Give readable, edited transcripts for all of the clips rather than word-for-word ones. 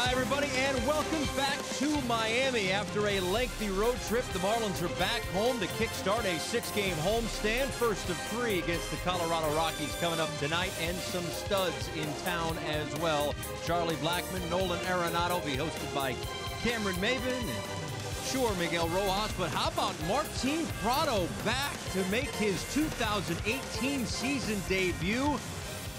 Hi, everybody, and welcome back to Miami. After a lengthy road trip, the Marlins are back home to kickstart a six-game homestand. First of three against the Colorado Rockies coming up tonight, and some studs in town as well. Charlie Blackmon, Nolan Arenado be hosted by Cameron Maybin and sure Miguel Rojas. But how about Martin Prado back to make his 2018 season debut?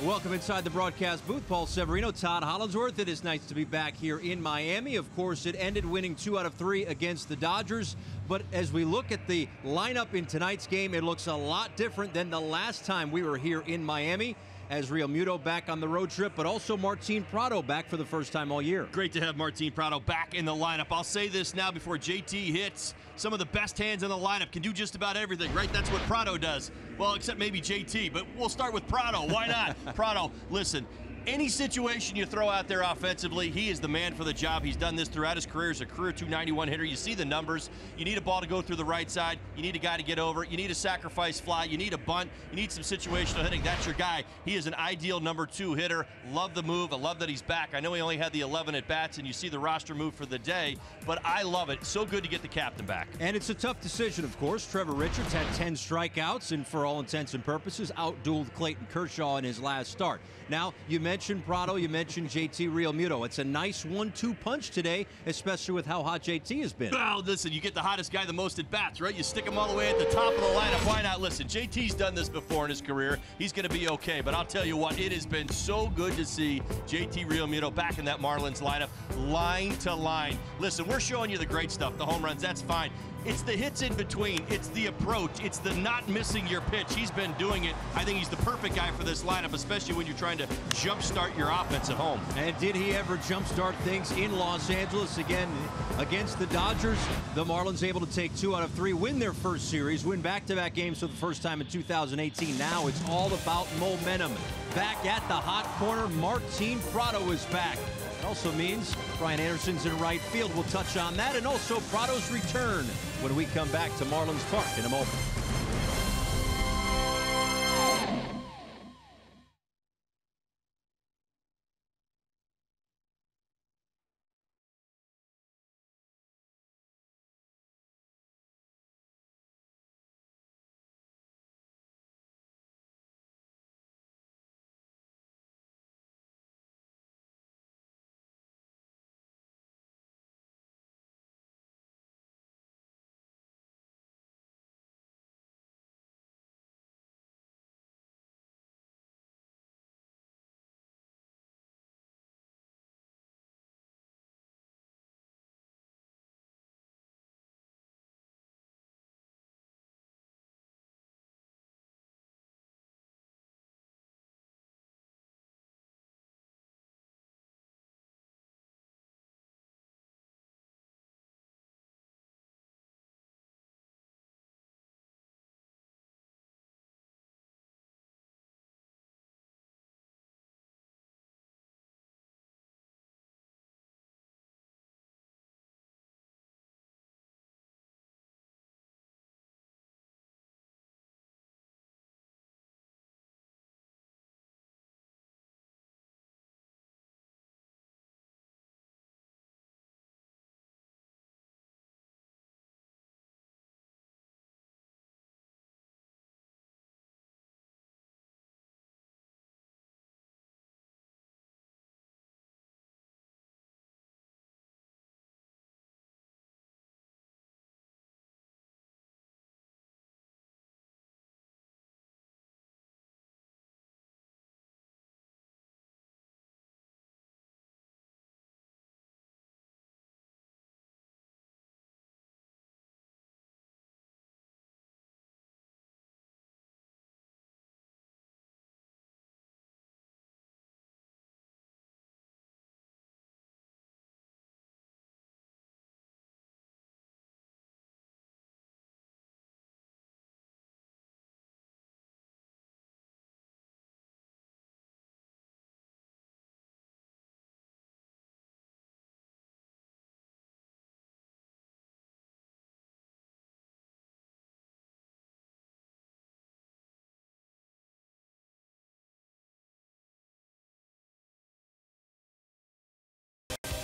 Welcome inside the broadcast booth. Paul Severino, Todd Hollandsworth. It is nice to be back here in Miami. Of course, it ended winning 2 out of 3 against the Dodgers. But as we look at the lineup in tonight's game, it looks a lot different than the last time we were here in Miami. As Realmuto back on the road trip, but also Martin Prado back for the first time all year. Great to have Martin Prado back in the lineup. I'll say this now before JT hits. Some of the best hands in the lineup can do just about everything, right? That's what Prado does. Well, except maybe JT, but we'll start with Prado. Why not? Prado, listen. Any situation you throw out there offensively, he is the man for the job. He's done this throughout his career as a career .291 hitter. You see the numbers. You need a ball to go through the right side. You need a guy to get over. You need a sacrifice fly. You need a bunt. You need some situational hitting. That's your guy. He is an ideal number 2 hitter. Love the move. I love that he's back. I know he only had the 11 at-bats, and you see the roster move for the day, but I love it. So good to get the captain back. And it's a tough decision, of course. Trevor Richards had 10 strikeouts and, for all intents and purposes, outdueled Clayton Kershaw in his last start. Now, you mentioned Prado, you mentioned JT Realmuto. It's a nice 1-2 punch today, especially with how hot JT has been. Oh, listen, you get the hottest guy the most at bats, right? You stick him all the way at the top of the lineup. Why not? Listen, JT's done this before in his career. He's going to be okay. But I'll tell you what, it has been so good to see JT Realmuto back in that Marlins lineup, line to line. Listen, we're showing you the great stuff, the home runs, that's fine. It's the hits in between. It's the approach. It's the not missing your pitch. He's been doing it. I think he's the perfect guy for this lineup, especially when you're trying to jumpstart your offense at home. And did he ever jumpstart things in Los Angeles again against the Dodgers? The Marlins able to take 2 out of 3, win their first series, win back-to-back games for the first time in 2018. Now it's all about momentum. Back at the hot corner, Martin Prado is back. It also means Brian Anderson's in right field. We'll touch on that, and also Prado's return when we come back to Marlins Park in a moment.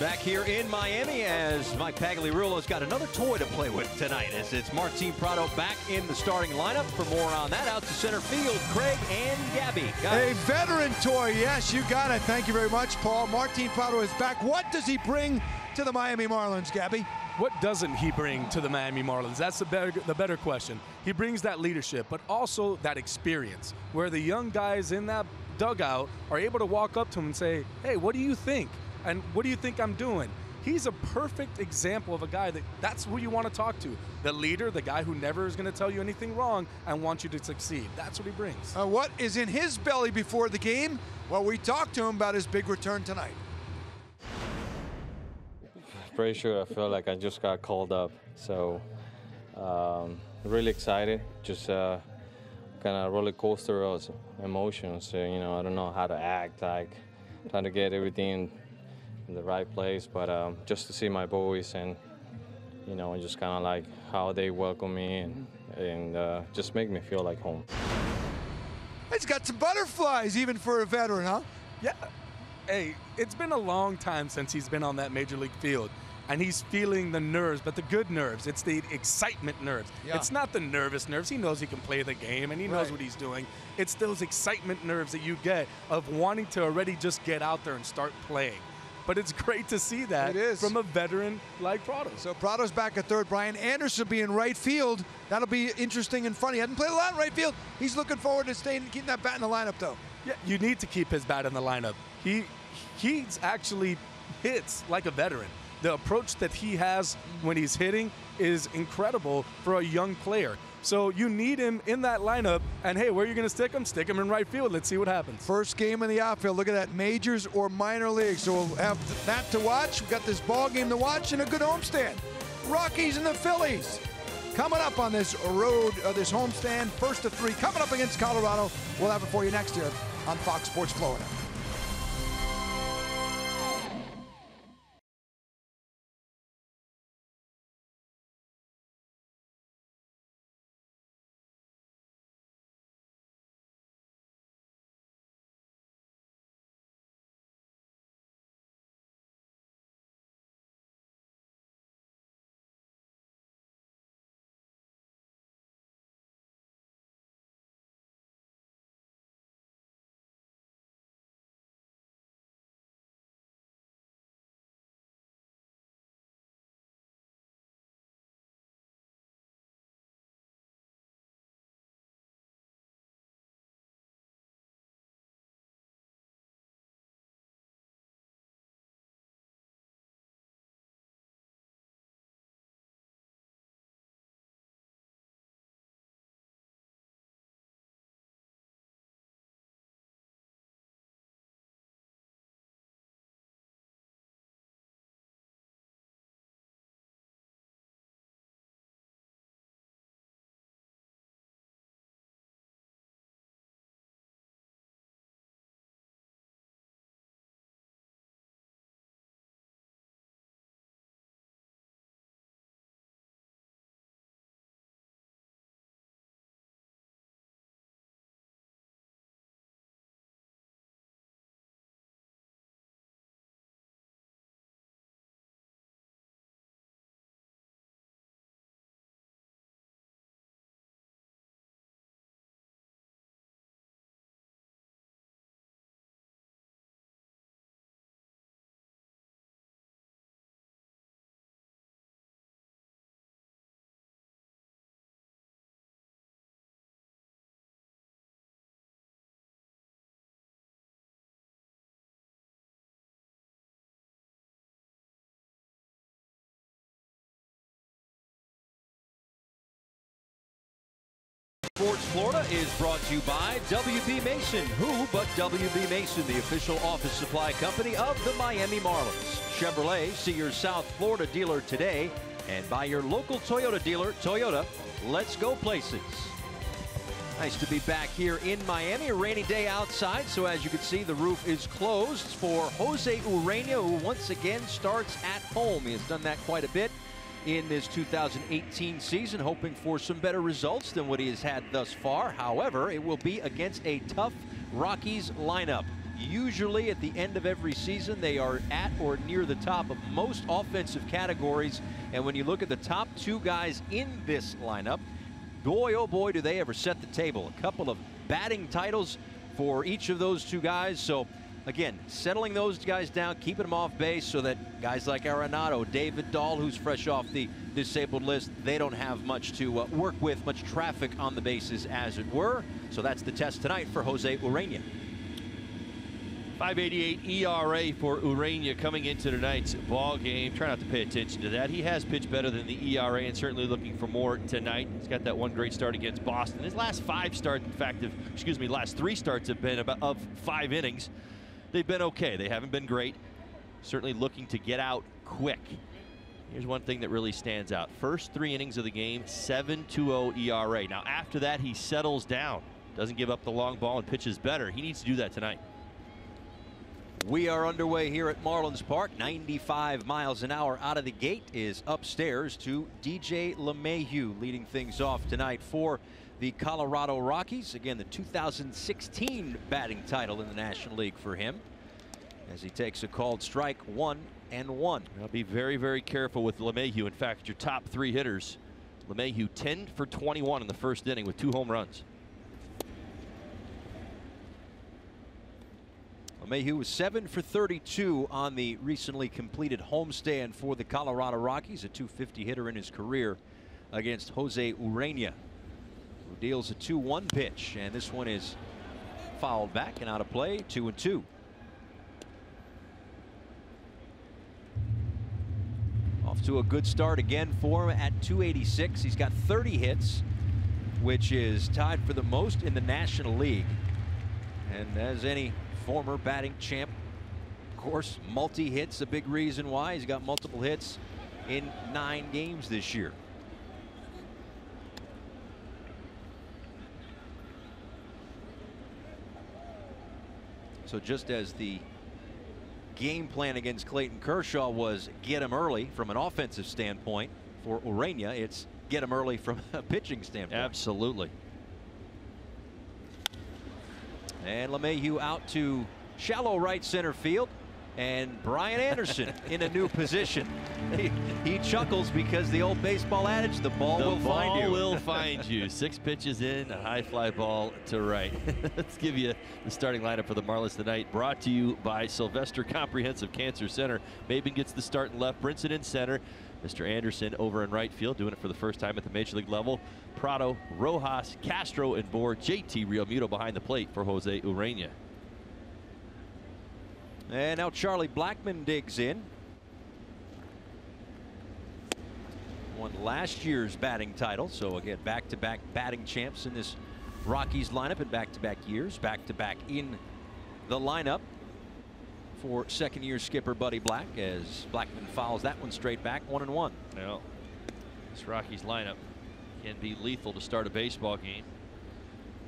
Back here in Miami as Mike Pagliarulo's got another toy to play with tonight as it's Martin Prado back in the starting lineup. For more on that, out to center field, Craig and Gabby. A veteran toy, yes, you got it. Thank you very much, Paul. Martin Prado is back. What does he bring to the Miami Marlins, Gabby? What doesn't he bring to the Miami Marlins? That's the better question. He brings that leadership, but also that experience, where the young guys in that dugout are able to walk up to him and say, hey, what do you think? And what do you think I'm doing? He's a perfect example of a guy that's who you want to talk to. The leader, the guy who never is going to tell you anything wrong and wants you to succeed. That's what he brings. What is in his belly before the game? Well, we talked to him about his big return tonight. Pretty sure I feel like I just got called up. So really excited. Just kind of roller coaster of emotions. So, you know, I don't know how to act, like trying to get everything in the right place, but just to see my boys and, you know, just kind of like how they welcome me and just make me feel like home. He's got some butterflies even for a veteran, huh? Yeah. Hey, it's been a long time since he's been on that major league field, and he's feeling the nerves, but the good nerves. It's the excitement nerves. Yeah. It's not the nervous nerves. He knows he can play the game, and he knows what he's doing. It's those excitement nerves that you get of wanting to already just get out there and start playing. But it's great to see that from a veteran like Prado. So Prado's back at third. Brian Anderson will be in right field. That'll be interesting and funny. He hasn't played a lot in right field. He's looking forward to keeping that bat in the lineup, though. Yeah, you need to keep his bat in the lineup. He's actually hits like a veteran. The approach that he has when he's hitting is incredible for a young player. So you need him in that lineup, and hey, where are you going to stick him? Stick him in right field. Let's see what happens. First game in the outfield. Look at that, majors or minor leagues. So we'll have that to watch. We've got this ball game to watch and a good homestand. Rockies and the Phillies coming up on this road, this homestand. First of three coming up against Colorado. We'll have it for you next year on Fox Sports Florida. Sports Florida is brought to you by WB Mason. Who but WB Mason, the official office supply company of the Miami Marlins. Chevrolet, see your South Florida dealer today. And by your local Toyota dealer, Toyota, let's go places. Nice to be back here in Miami. A rainy day outside, so as you can see, the roof is closed for Jose Urena, who once again starts at home. He has done that quite a bit in this 2018 season, hoping for some better results than what he has had thus far. However, it will be against a tough Rockies lineup. Usually at the end of every season, they are at or near the top of most offensive categories. And when you look at the top two guys in this lineup, boy, oh boy, do they ever set the table. A couple of batting titles for each of those two guys. So again, settling those guys down, keeping them off base so that guys like Arenado, David Dahl, who's fresh off the disabled list, they don't have much to work with, much traffic on the bases, as it were. So that's the test tonight for Jose Urena. 5.88 ERA for Urena coming into tonight's ball game. Try not to pay attention to that. He has pitched better than the ERA and certainly looking for more tonight. He's got that one great start against Boston. His last five starts, in fact, last three starts have been of 5 innings. They've been okay. They haven't been great. Certainly looking to get out quick. Here's one thing that really stands out. First 3 innings of the game, 7.20 ERA. Now after that, he settles down. Doesn't give up the long ball and pitches better. He needs to do that tonight. We are underway here at Marlins Park. 95 miles an hour out of the gate is upstairs to DJ LeMahieu, leading things off tonight for the Colorado Rockies. Again, the 2016 batting title in the National League for him, as he takes a called strike, 1-1. Now be very, very careful with LeMahieu. In fact, your top 3 hitters, LeMahieu 10 for 21 in the first inning with 2 home runs. LeMahieu was 7 for 32 on the recently completed homestand for the Colorado Rockies, a .250 hitter in his career against Jose Urena, who deals a 2-1 pitch, and this one is fouled back and out of play. 2-2. Off to a good start again for him at .286. He's got 30 hits, which is tied for the most in the National League. And as any former batting champ, of course, multi-hits a big reason why. He's got multiple hits in 9 games this year. So just as the game plan against Clayton Kershaw was get him early from an offensive standpoint, for Urena, it's get him early from a pitching standpoint. Absolutely. And LeMahieu out to shallow right center field, and Brian Anderson in a new position. He chuckles because the old baseball adage, the ball will find you. The ball will find you. 6 pitches in, a high fly ball to right. Let's give you the starting lineup for the Marlins tonight, brought to you by Sylvester Comprehensive Cancer Center. Maben gets the start in left, Brinson in center. Mr. Anderson over in right field, doing it for the first time at the major league level. Prado, Rojas, Castro, and Bohr. JT Realmuto behind the plate for Jose Urena. And now Charlie Blackmon digs in. Won last year's batting title, so again, back-to-back batting champs in this Rockies lineup in back-to-back years. Back-to-back in the lineup for second-year skipper Buddy Black, as Blackmon fouls that one straight back, 1-1. Well, this Rockies lineup can be lethal to start a baseball game.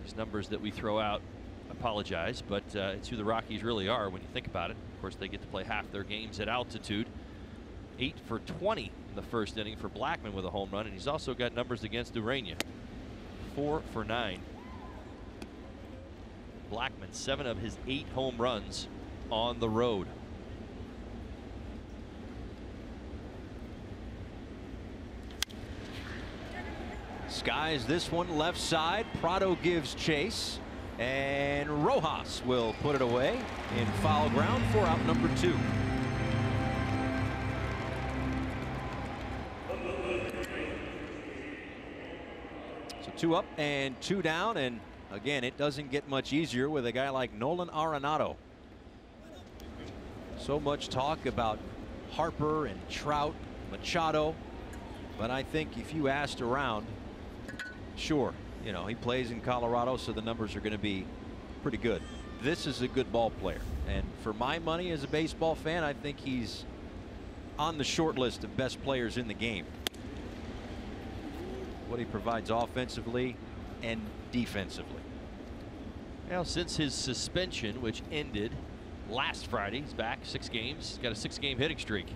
These numbers that we throw out, apologize, but it's who the Rockies really are when you think about it. Of course, they get to play half their games at altitude. 8 for 20 in the first inning for Blackmon with a home run, and he's also got numbers against Urena. 4 for 9. Blackmon, 7 of his 8 home runs on the road. Skies this one left side. Prado gives chase, and Rojas will put it away in foul ground for out number 2. So 2 up and 2 down, and again, it doesn't get much easier with a guy like Nolan Arenado. So much talk about Harper and Trout, Machado, but I think if you asked around, sure, you know, he plays in Colorado, so the numbers are going to be pretty good. This is a good ball player, and for my money as a baseball fan, I think he's on the short list of best players in the game. What he provides offensively and defensively. Well, since his suspension, which ended last Friday, he's back 6 games. He's got a 6-game hitting streak.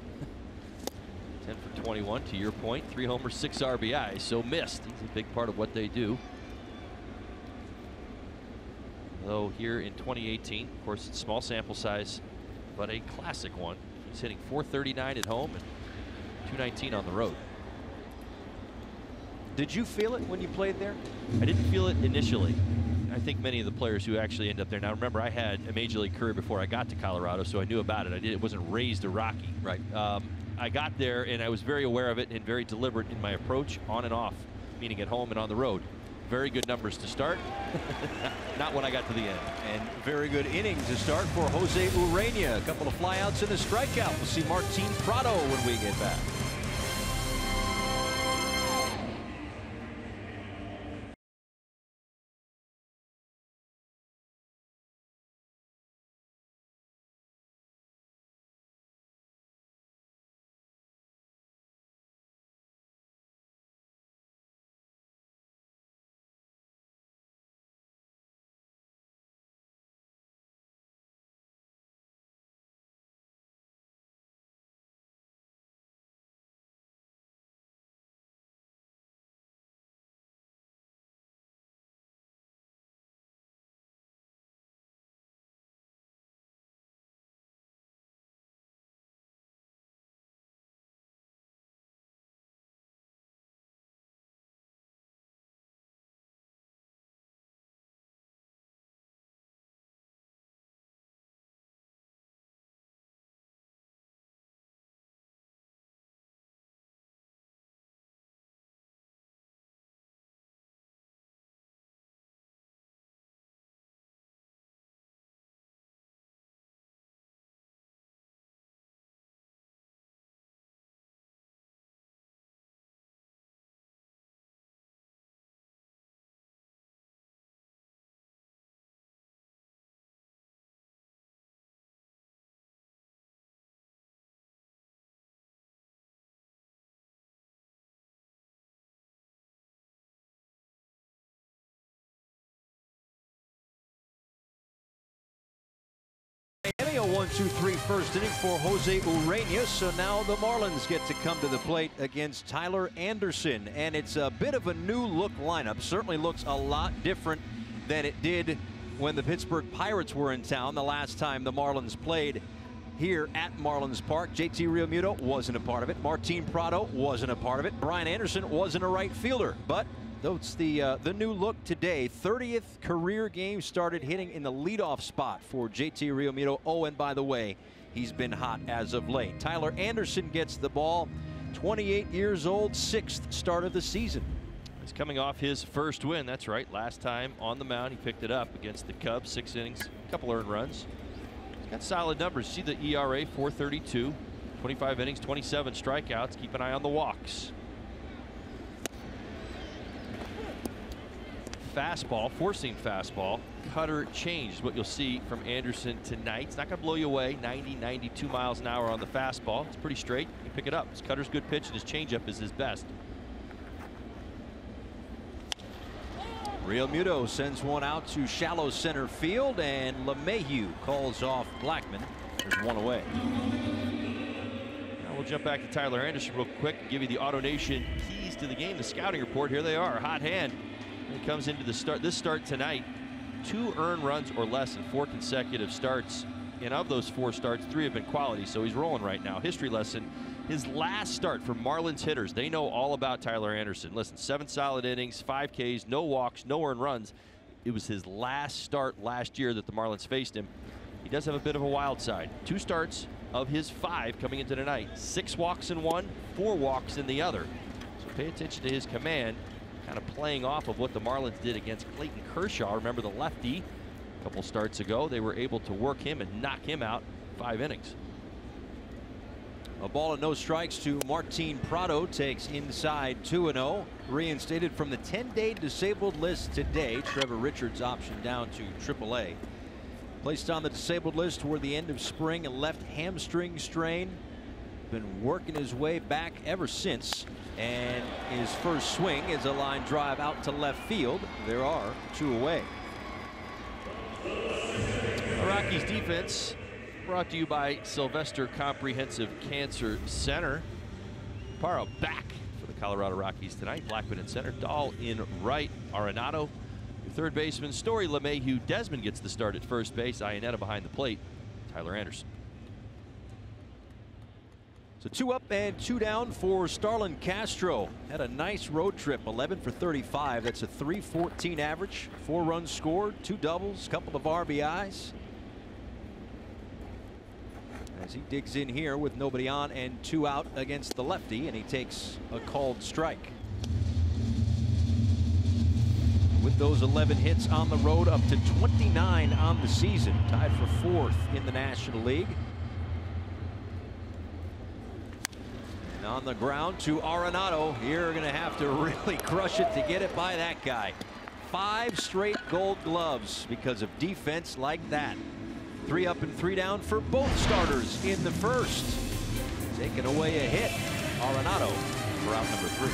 10 for 21, to your point. 3 homers, 6 RBIs, so missed. He's a big part of what they do. Though here in 2018, of course, it's small sample size, but a classic one. He's hitting .439 at home and .219 on the road. Did you feel it when you played there? I didn't feel it initially. I think many of the players who actually end up there. Now, remember, I had a major league career before I got to Colorado, so I knew about it. It wasn't raised a Rocky. Right. I got there, and I was very aware of it and very deliberate in my approach on and off, meaning at home and on the road. Very good numbers to start. Not when I got to the end. And very good inning to start for Jose Urena. A couple of flyouts and a strikeout. We'll see Martin Prado when we get back. Miami, a 1-2-3 first inning for Jose Urena. So now the Marlins get to come to the plate against Tyler Anderson. And it's a bit of a new look lineup. Certainly looks a lot different than it did when the Pittsburgh Pirates were in town the last time the Marlins played here at Marlins Park. JT Realmuto wasn't a part of it. Martin Prado wasn't a part of it. Brian Anderson wasn't a right fielder. But that's the new look today. 30th career game started hitting in the leadoff spot for JT Realmuto. Oh, and by the way, he's been hot as of late. Tyler Anderson gets the ball. 28 years old, 6th start of the season. He's coming off his first win. That's right. Last time on the mound, he picked it up against the Cubs. 6 innings, a couple earned runs. He's got solid numbers. See the ERA, 4.32, 25 innings, 27 strikeouts. Keep an eye on the walks. Fastball, four-seam fastball, cutter change is what you'll see from Anderson tonight. It's not going to blow you away. 90, 92 miles an hour on the fastball. It's pretty straight. You can pick it up. His cutter's good pitch, and his changeup is his best. Realmuto sends one out to shallow center field, and LeMahieu calls off Blackmon. There's one away. Now we'll jump back to Tyler Anderson real quick and give you the AutoNation keys to the game. The scouting report. Here they are. Hot hand. He comes into the start. This start tonight, 2 earned runs or less in 4 consecutive starts. And of those 4 starts, 3 have been quality, so he's rolling right now. History lesson. His last start for Marlins hitters, they know all about Tyler Anderson. Listen, 7 solid innings, 5 Ks, no walks, no earned runs. It was his last start last year that the Marlins faced him. He does have a bit of a wild side. 2 starts of his 5 coming into tonight. 6 walks in one, 4 walks in the other. So pay attention to his command. Kind of playing off of what the Marlins did against Clayton Kershaw. Remember the lefty a couple starts ago. They were able to work him and knock him out 5 innings. A ball and no strikes to Martin Prado. Takes inside 2-0. Reinstated from the 10-day disabled list today. Trevor Richards optioned down to AAA. Placed on the disabled list toward the end of spring. A left hamstring strain. Been working his way back ever since. And his first swing is a line drive out to left field. There are 2 away. The Rockies defense brought to you by Sylvester Comprehensive Cancer Center. Parra back for the Colorado Rockies tonight. Blackmon in center, Dahl in right. Arenado, your Third baseman Story LeMahieu. Desmond gets the start at first base. Iannetta behind the plate. Tyler Anderson. So 2 up and 2 down for Starlin Castro. Had a nice road trip, 11 for 35. That's a .314 average, 4 runs scored, 2 doubles, couple of RBIs. As he digs in here with nobody on and 2 out against the lefty, and he takes a called strike. With those 11 hits on the road, up to 29 on the season, tied for 4th in the National League. On the ground to Arenado. You're going to have to really crush it to get it by that guy. 5 straight Gold Gloves because of defense like that. 3 up and 3 down for both starters in the first. Taking away a hit. Arenado for out number 3.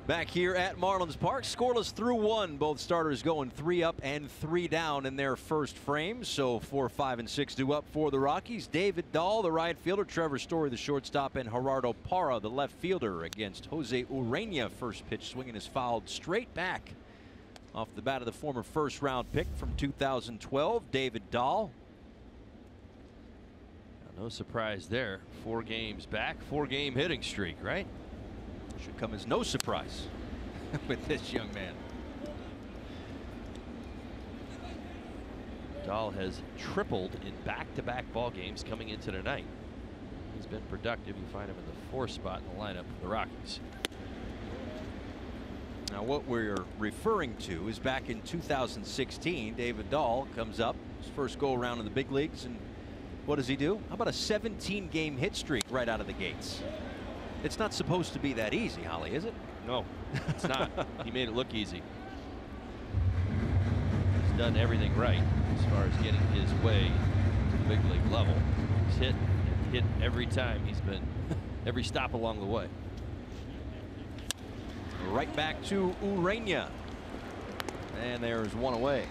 Back here at Marlins Park, scoreless through 1. Both starters going 3 up and 3 down in their first frames. So 4, 5, and 6 due up for the Rockies. David Dahl, the right fielder, Trevor Story, the shortstop, and Gerardo Parra, the left fielder, against Jose Urena. First pitch swinging is fouled straight back off the bat of the former first-round pick from 2012, David Dahl. No surprise there. 4 games back, 4-game hitting streak, right? Should come as no surprise with this young man. Dahl has tripled in back-to-back ball games coming into tonight. He's been productive. You find him in the 4th spot in the lineup for the Rockies. Now what we're referring to is back in 2016, David Dahl comes up, his first go around in the big leagues, and what does he do? How about a 17-game hit streak right out of the gates? It's not supposed to be that easy, Holly, is it? No, it's not. He made it look easy. He's done everything right as far as getting his way to the big league level. He's hit every time. He's been every stop along the way. Right back to Urena. And there's 1 away.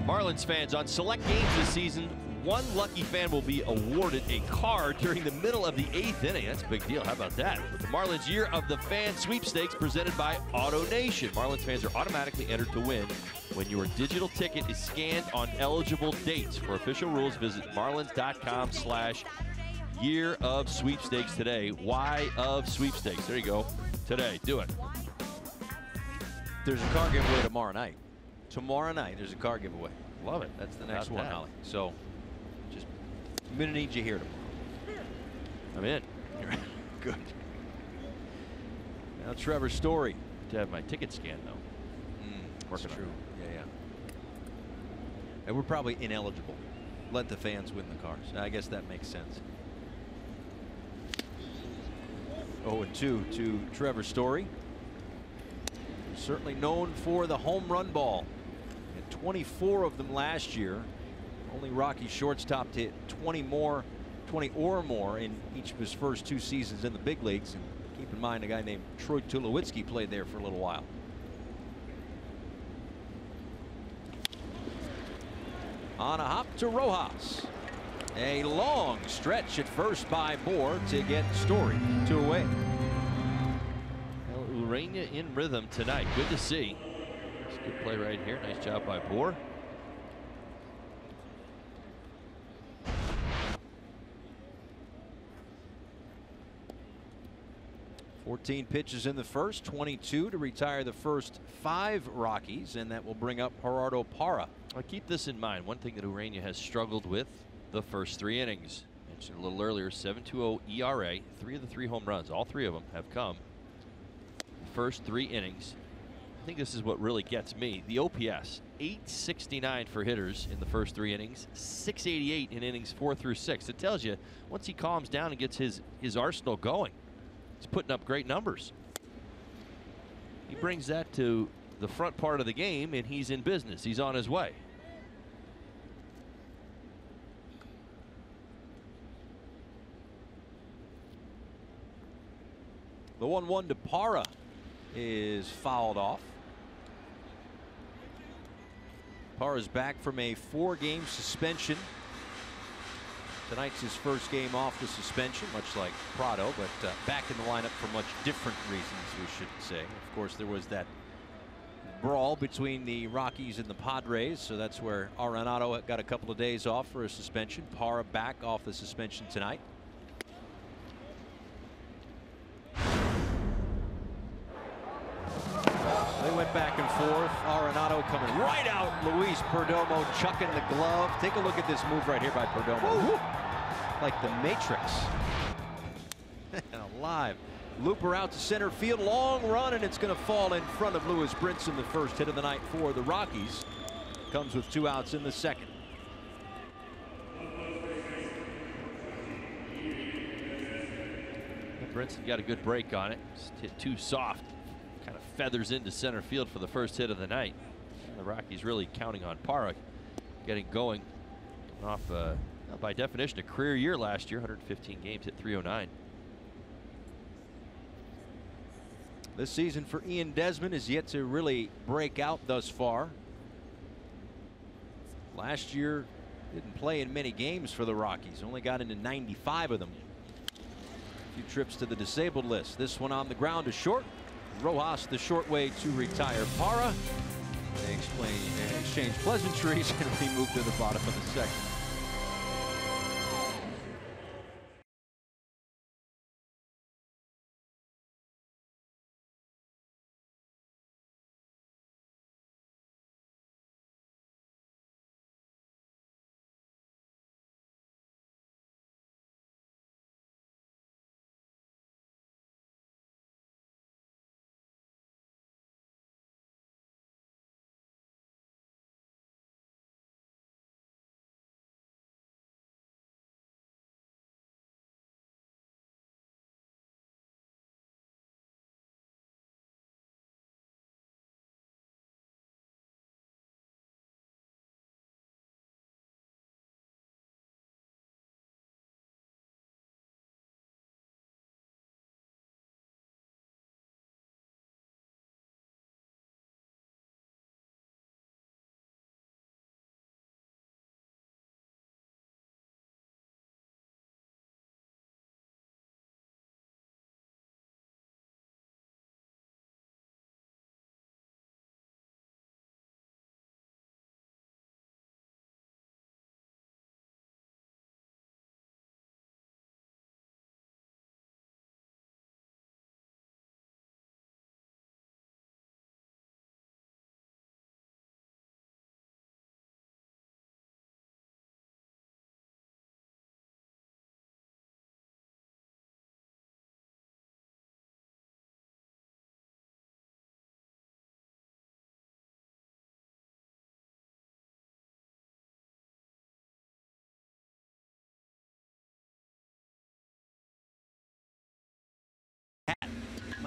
Marlins fans, on select games this season, 1 lucky fan will be awarded a car during the middle of the 8th inning. That's a big deal. How about that? With the Marlins Year of the Fan Sweepstakes presented by AutoNation. Marlins fans are automatically entered to win when your digital ticket is scanned on eligible dates. For official rules, visit marlins.com/Year of Sweepstakes today. Y of Sweepstakes. There you go. Today. Do it. There's a car giveaway tomorrow night. Tomorrow night, there's a car giveaway. Love it. That's the next one, Holly. So, just I'm going to need you here tomorrow. I'm in. Good. Now, Trevor Story. To have my ticket scanned, though. Working true. Yeah. And we're probably ineligible. Let the fans win the cars. I guess that makes sense. 0-2 to Trevor Story. Certainly known for the home run ball. And 24 of them last year. Only Rocky shortstop to hit 20 or more in each of his first 2 seasons in the big leagues. And keep in mind, a guy named Troy Tulowitzki played there for a little while. On a hop to Rojas. A long stretch at first by Bohr to get Story 2 away. Well, Urania in rhythm tonight. Good to see. It's a good play right here. Nice job by Bohr. "14 pitches in the first, 22 to retire the first 5 Rockies, and that will bring up Gerardo Parra. I'll keep this in mind. One thing that Urania has struggled with the first 3 innings. Mentioned a little earlier, 7.20 ERA. 3 of the 3 home runs, all 3 of them have come the first 3 innings. I think this is what really gets me. The OPS, 869 for hitters in the first 3 innings, 688 in innings 4 through 6. It tells you once he calms down and gets his arsenal going, he's putting up great numbers. He brings that to the front part of the game, and he's in business. He's on his way. The 1-1 to Parra is fouled off. Parra's back from a 4-game suspension. Tonight's his first game off the suspension, much like Prado, but back in the lineup for much different reasons, we should say. Of course, there was that brawl between the Rockies and the Padres, so that's where Arenado got a couple of days off for a suspension. Parra back off the suspension tonight. They went back and forth. Arenado coming right out. Luis Perdomo chucking the glove. Take a look at this move right here by Perdomo. Like the Matrix. Alive. Looper out to center field. Long run, and it's going to fall in front of Lewis Brinson, the first hit of the night for the Rockies. Comes with 2 outs in the second. Brinson got a good break on it. Just hit too soft. Kind of feathers into center field for the first hit of the night. And the Rockies really counting on Parra getting going. Off, by definition, a career year last year. 115 games, hit 309. This season for Ian Desmond is yet to really break out thus far. Last year, didn't play in many games for the Rockies. Only got into 95 of them. A few trips to the disabled list. This one on the ground to short. Rojas the short way to retire Parra. They exchange pleasantries, and we move to the bottom of the second.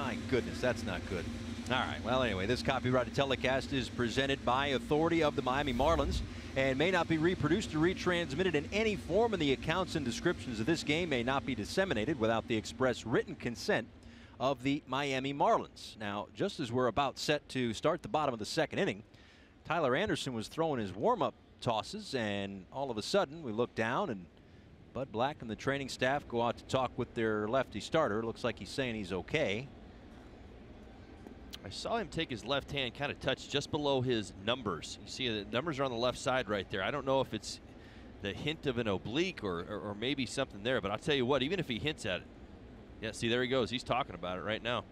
My goodness, that's not good. All right, well, anyway, this copyrighted telecast is presented by authority of the Miami Marlins and may not be reproduced or retransmitted in any form, and the accounts and descriptions of this game may not be disseminated without the express written consent of the Miami Marlins. Now, just as we're about set to start the bottom of the second inning, Tyler Anderson was throwing his warm-up tosses, and all of a sudden we look down and Bud Black and the training staff go out to talk with their lefty starter. Looks like he's saying he's okay. I saw him take his left hand, kind of touch just below his numbers. You see the numbers are on the left side right there. I don't know if it's the hint of an oblique or maybe something there, but I'll tell you what, even if he hints at it. Yeah, see, there he goes. He's talking about it right now.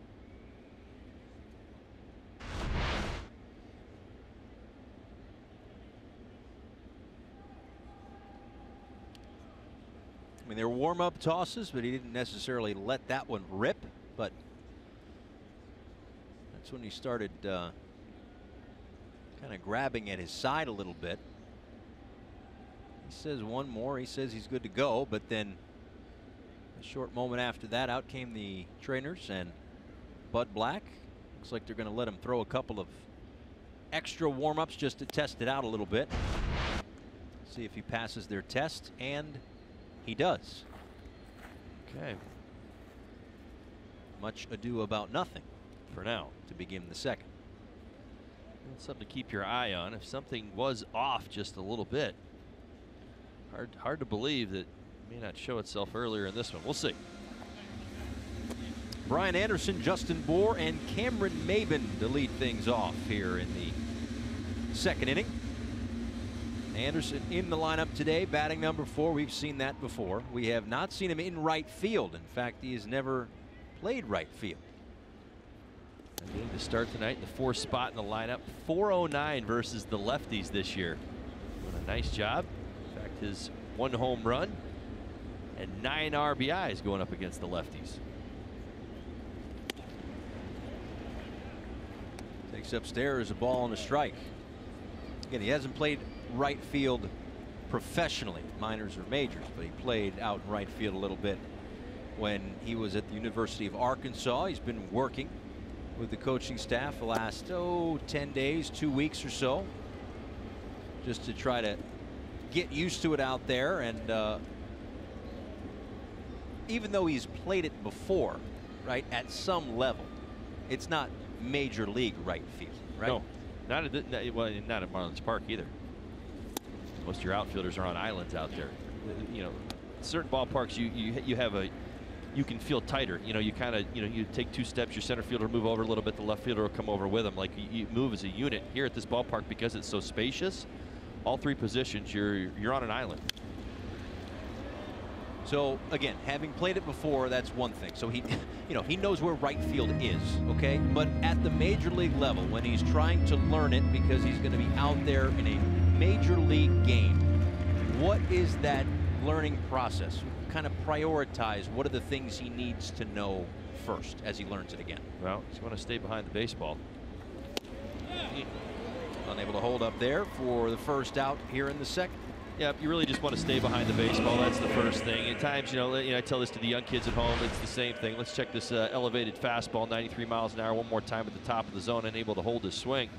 I mean, they were warm-up tosses, but he didn't necessarily let that one rip, but that's when he started kind of grabbing at his side a little bit. He says one more. He says he's good to go, but then a short moment after that, out came the trainers and Bud Black. Looks like they're going to let him throw a couple of extra warm-ups just to test it out a little bit. See if he passes their test, and he does. Okay. Much ado about nothing for now to begin the second. That's something to keep your eye on. If something was off just a little bit, hard to believe that it may not show itself earlier in this one. We'll see. Brian Anderson, Justin Bour, and Cameron Maybin to lead things off here in the second inning. Anderson in the lineup today, batting number 4. We've seen that before. We have not seen him in right field. In fact, he has never played right field. A game to start tonight, the 4th spot in the lineup. 409 versus the lefties this year. Doing a nice job. In fact, his 1 home run and 9 RBIs going up against the lefties. Takes upstairs, a ball and a strike. Again, he hasn't played right field professionally, minors or majors, but he played out in right field a little bit when he was at the University of Arkansas. He's been working with the coaching staff the last 10 days, 2 weeks or so, just to try to get used to it out there. And even though he's played it before, right, at some level, it's not major league right field, right? No, not at Marlins Park either. Most of your outfielders are on islands out there. You know, certain ballparks you can feel tighter. You know, you kind of, you take 2 steps, your center fielder will move over a little bit, the left fielder will come over with him. Like you move as a unit. Here at this ballpark, because it's so spacious, all 3 positions you're on an island. So again, having played it before, that's one thing. So he, he knows where right field is, okay? But at the major league level, when he's trying to learn it because he's going to be out there in a major league game, what is that learning process? Kind of prioritize what are the things he needs to know first as he learns it again? Well, he's going to stay behind the baseball. Unable to hold up there for the first out here in the second. Yeah, you really just want to stay behind the baseball. That's the first thing. At times, I tell this to the young kids at home. It's the same thing. Let's check this elevated fastball, 93 miles an hour, one more time at the top of the zone, unable to hold his swing.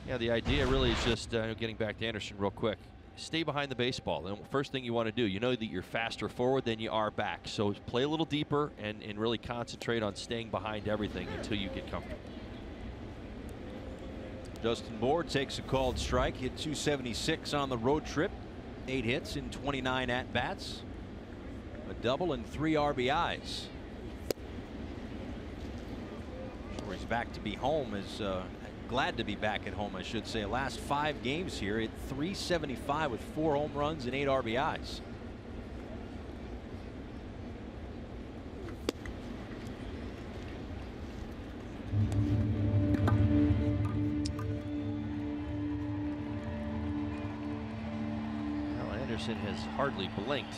Yeah, the idea really is just getting back to Anderson real quick. Stay behind the baseball. And first thing you want to do, you know that you're faster forward than you are back. So play a little deeper and really concentrate on staying behind everything until you get comfortable. Justin Bour takes a called strike, hit 276 on the road trip, 8 hits in 29 at-bats, a double and 3 RBIs. Sure, he's back to be home, glad to be back at home, I should say. Last 5 games here at 375 with 4 home runs and 8 RBIs. Anderson has hardly blinked.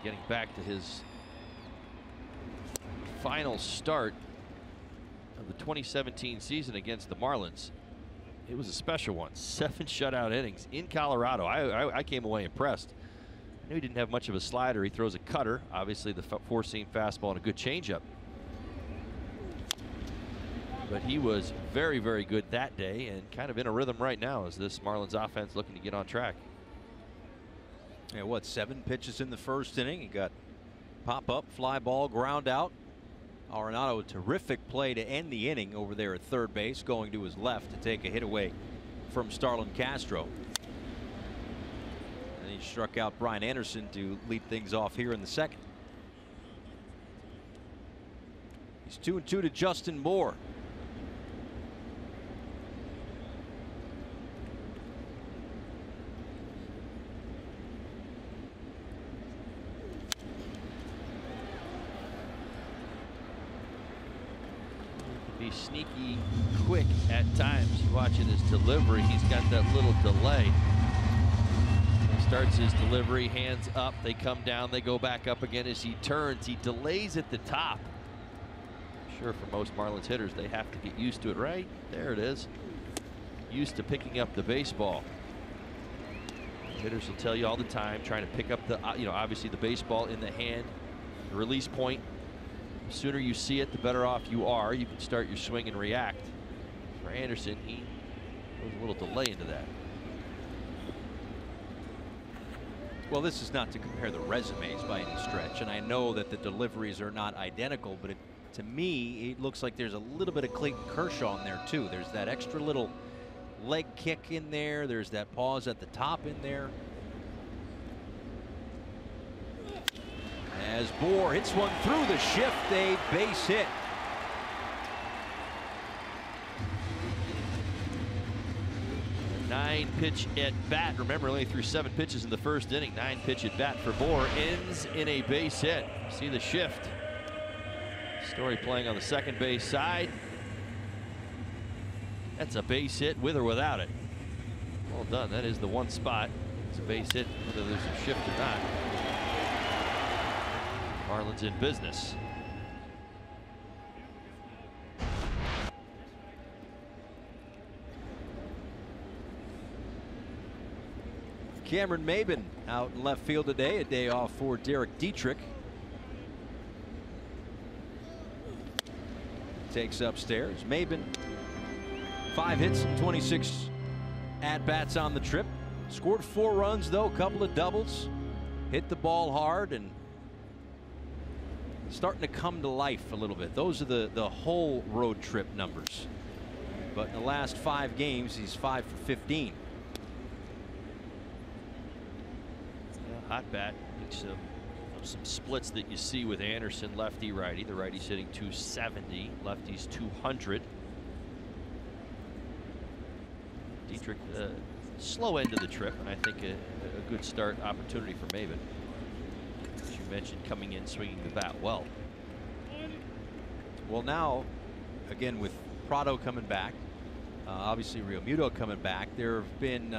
Getting back to his final start of the 2017 season against the Marlins. it was a special one. 7 shutout innings in Colorado. I came away impressed. I knew he didn't have much of a slider. He throws a cutter, obviously the four-seam fastball and a good changeup. But he was very, very good that day and kind of in a rhythm right now as this Marlins offense looking to get on track. Yeah, what, 7 pitches in the first inning? He got pop up, fly ball, ground out. Arenado, a terrific play to end the inning over there at third base, going to his left to take a hit away from Starlin Castro. And he struck out Brian Anderson to lead things off here in the second. He's 2-2 to Justin Moore. Be sneaky quick at times. You watch it, his delivery, he's got that little delay. He starts his delivery, hands up, they come down, they go back up again as he turns. He delays at the top. I'm sure for most Marlins hitters, they have to get used to it. Right there it is. Used to picking up the baseball. Hitters will tell you all the time, trying to pick up the, obviously the baseball in the hand, the release point. The sooner you see it, the better off you are. You can start your swing and react. For Anderson, he goes a little delay into that. Well, this is not to compare the resumes by any stretch, and I know that the deliveries are not identical, but to me, it looks like there's a little bit of Clayton Kershaw in there too. There's that extra little leg kick in there. There's that pause at the top in there. As Bohr hits one through the shift, a base hit. A 9-pitch at bat. Remember, only threw 7 pitches in the first inning. 9-pitch at bat for Bohr ends in a base hit. See the shift. Story playing on the second base side. That's a base hit with or without it. Well done. That is the one spot. It's a base hit whether there's a shift or not. Marlins in business. Cameron Maybin out in left field today, a day off for Derek Dietrich. Takes upstairs. Maybin, 5 hits, 26 at-bats on the trip. Scored 4 runs though, a couple of doubles. Hit the ball hard and starting to come to life a little bit. Those are the whole road trip numbers. But in the last 5 games, he's 5 for 15. Yeah, hot bat. Some splits that you see with Anderson, lefty righty. The righty's hitting 270, lefty's 200. Dietrich, slow end of the trip, and I think a good start opportunity for Maybin. As you mentioned, coming in swinging the bat well. Well, now, again, with Prado coming back, obviously Realmuto coming back, there have been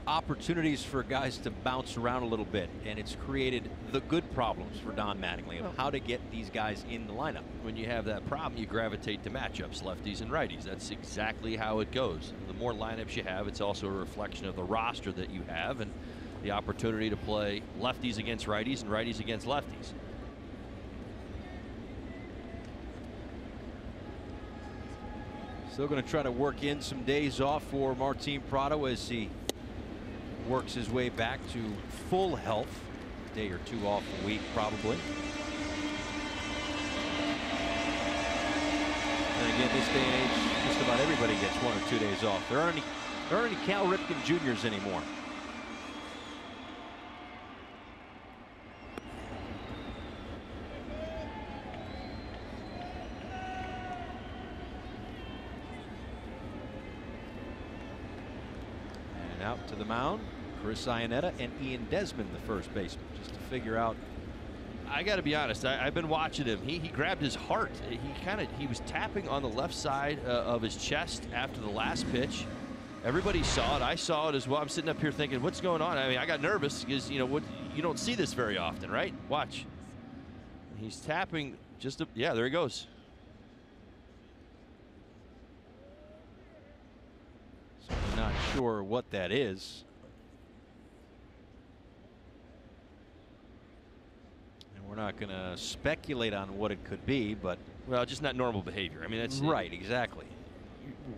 opportunities for guys to bounce around a little bit, and it's created the good problems for Don Mattingly of how to get these guys in the lineup. When you have that problem, you gravitate to matchups, lefties and righties. That's exactly how it goes. The more lineups you have, it's also a reflection of the roster that you have and the opportunity to play lefties against righties and righties against lefties. Still going to try to work in some days off for Martin Prado as he works his way back to full health. A day or 2 off a week, probably. And again, this day and age, just about everybody gets 1 or 2 days off. There aren't any Cal Ripken Juniors anymore. And out to the mound, Chris Iannetta and Ian Desmond, the first baseman, just to figure out. I got to be honest. I've been watching him. He grabbed his heart. He was tapping on the left side of his chest after the last pitch. Everybody saw it. I saw it as well. I'm sitting up here thinking, what's going on? I mean, I got nervous because you don't see this very often, right? Watch. He's tapping yeah, there he goes. sure what that is. And we're not going to speculate on what it could be, but. Well, just not normal behavior. I mean, that's right, exactly.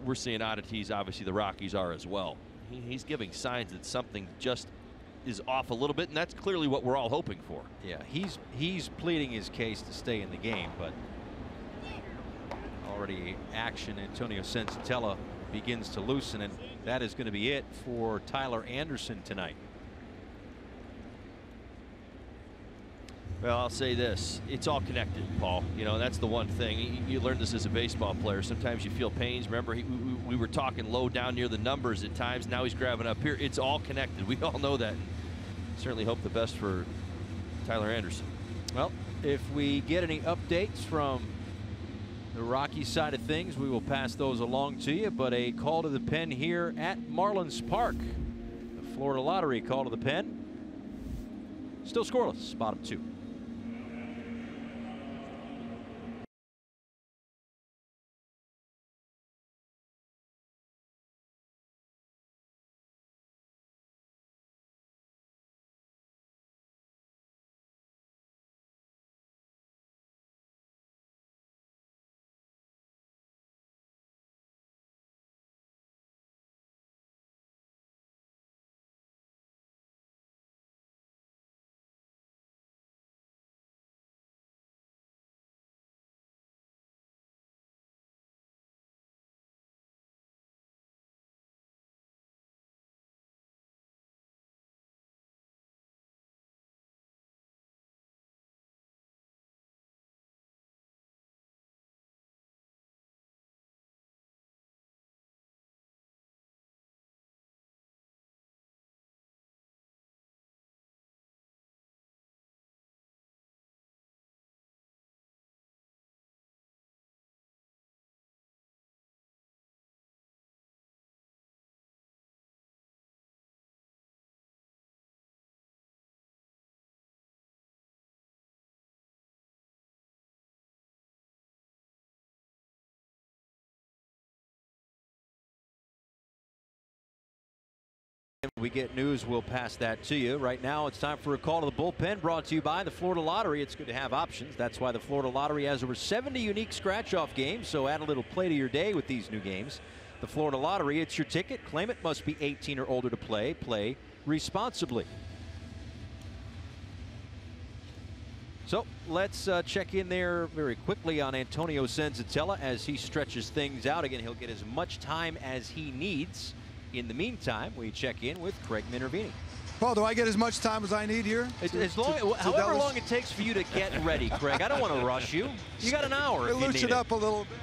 We're seeing oddities. Obviously, the Rockies are as well. He's giving signs that something just is off a little bit, and that's clearly what we're all hoping for. Yeah, he's pleading his case to stay in the game, but already action. Antonio Senzatella begins to loosen, and that is going to be it for Tyler Anderson tonight. Well, I'll say this. It's all connected, Paul. You know, that's the one thing. You learned this as a baseball player. Sometimes you feel pains. Remember, we were talking low down near the numbers at times. Now he's grabbing up here. It's all connected. We all know that. Certainly hope the best for Tyler Anderson. Well, if we get any updates from the Rockies side of things, we will pass those along to you. But a call to the pen here at Marlins Park. The Florida Lottery call to the pen. Still scoreless, bottom 2. We get news, we'll pass that to you. Right now, it's time for a call to the bullpen, brought to you by the Florida Lottery. It's good to have options. That's why the Florida Lottery has over 70 unique scratch-off games, so add a little play to your day with these new games. The Florida Lottery, it's your ticket. Claim it. Must be 18 or older to play. Play responsibly. So let's check in there very quickly on Antonio Senzatella as he stretches things out. Again, he'll get as much time as he needs. In the meantime, we check in with Craig Minervini. Paul, do I get as much time as I need here? However long it takes for you to get ready, Craig. I don't want to rush you. You got an hour if you need it. Up a little bit.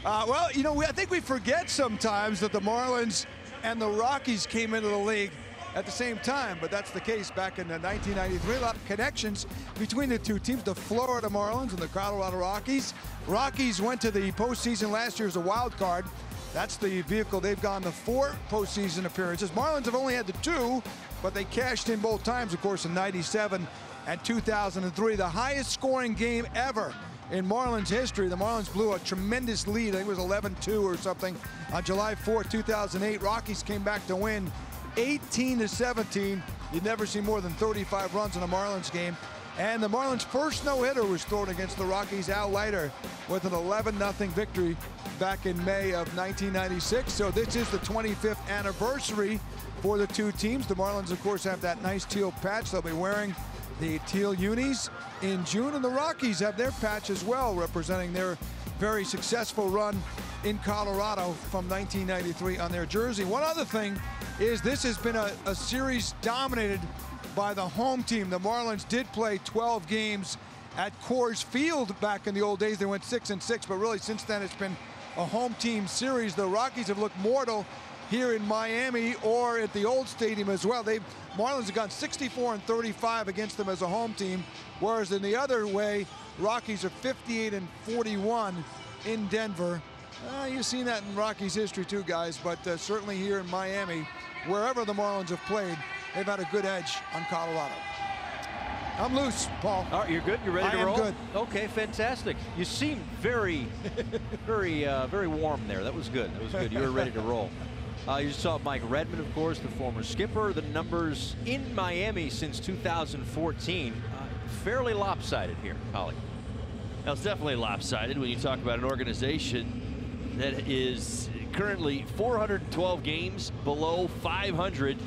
Well, you know, I think we forget sometimes that the Marlins and the Rockies came into the league at the same time, but that's the case back in 1993. A lot of connections between the two teams, the Florida Marlins and the Colorado Rockies. Rockies went to the postseason last year as a wild card. That's the vehicle they've gone to 4 postseason appearances. Marlins have only had the 2, but they cashed in both times, of course, in '97 and 2003. The highest scoring game ever in Marlins history. The Marlins blew a tremendous lead. I think it was 11-2 or something on July 4th, 2008. Rockies came back to win 18-17. You'd never see more than 35 runs in a Marlins game. And the Marlins' first no-hitter was thrown against the Rockies, Al Leiter, with an 11-0 victory back in May of 1996. So this is the 25th anniversary for the two teams. The Marlins, of course, have that nice teal patch. They'll be wearing the teal unis in June, and the Rockies have their patch as well, representing their very successful run in Colorado from 1993 on their jersey. One other thing is this has been a series dominated by the home team. The Marlins did play 12 games at Coors Field back in the old days. They went 6-6, but really since then it's been a home team series. The Rockies have looked mortal here in Miami or at the old stadium as well. Marlins have gone 64-35 against them as a home team, whereas in the other way, Rockies are 58-41 in Denver. You've seen that in Rockies history too, guys, but certainly here in Miami, wherever the Marlins have played, they've had a good edge on Colorado. I'm loose, Paul. All right, you're good? You're ready to roll? I am good. Okay, fantastic. You seem very, very warm there. That was good. That was good. You were ready to roll. You saw Mike Redmond, of course, the former skipper. The numbers in Miami since 2014, fairly lopsided here, Holly. Now, it's definitely lopsided when you talk about an organization that is currently 412 games below 500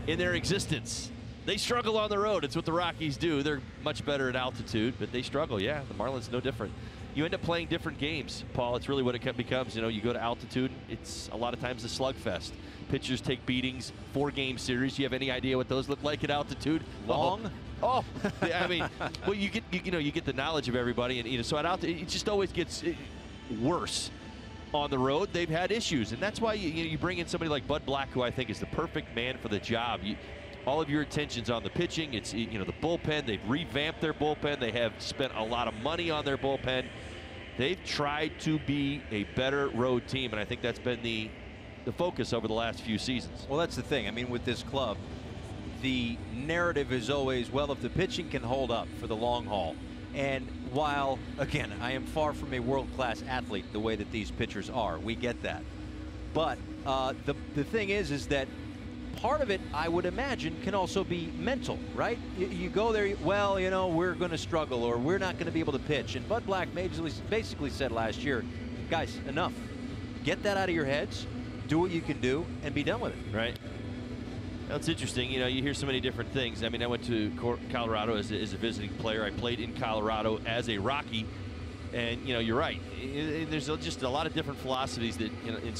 in their existence. They struggle on the road. It's what the Rockies do. They're much better at altitude, but they struggle. Yeah, the Marlins no different. You end up playing different games, Paul. It's really what it becomes. You know, you go to altitude, it's a lot of times a slugfest. Pitchers take beatings, 4-game series. Do you have any idea what those look like at altitude? Long? Oh, I mean, well, you get the knowledge of everybody, and so at altitude, it just always gets worse. On the road, they've had issues, and that's why you bring in somebody like Bud Black, who I think is the perfect man for the job. All of your attention's on the pitching. It's the bullpen. They've revamped their bullpen. They have spent a lot of money on their bullpen. They've tried to be a better road team, and I think that's been the focus over the last few seasons. Well, that's the thing. I mean, with this club, the narrative is always, well, if the pitching can hold up for the long haul. And while, again, I am far from a world-class athlete the way that these pitchers are, we get that. But the thing is that part of it, I would imagine, can also be mental, right? You go there, well, we're going to struggle, or we're not going to be able to pitch. And Bud Black basically said last year, guys, enough. Get that out of your heads, do what you can do, and be done with it. Right. That's interesting. You hear so many different things. I mean, I went to Colorado as a visiting player. I played in Colorado as a Rocky. And, you're right. There's just a lot of different philosophies that,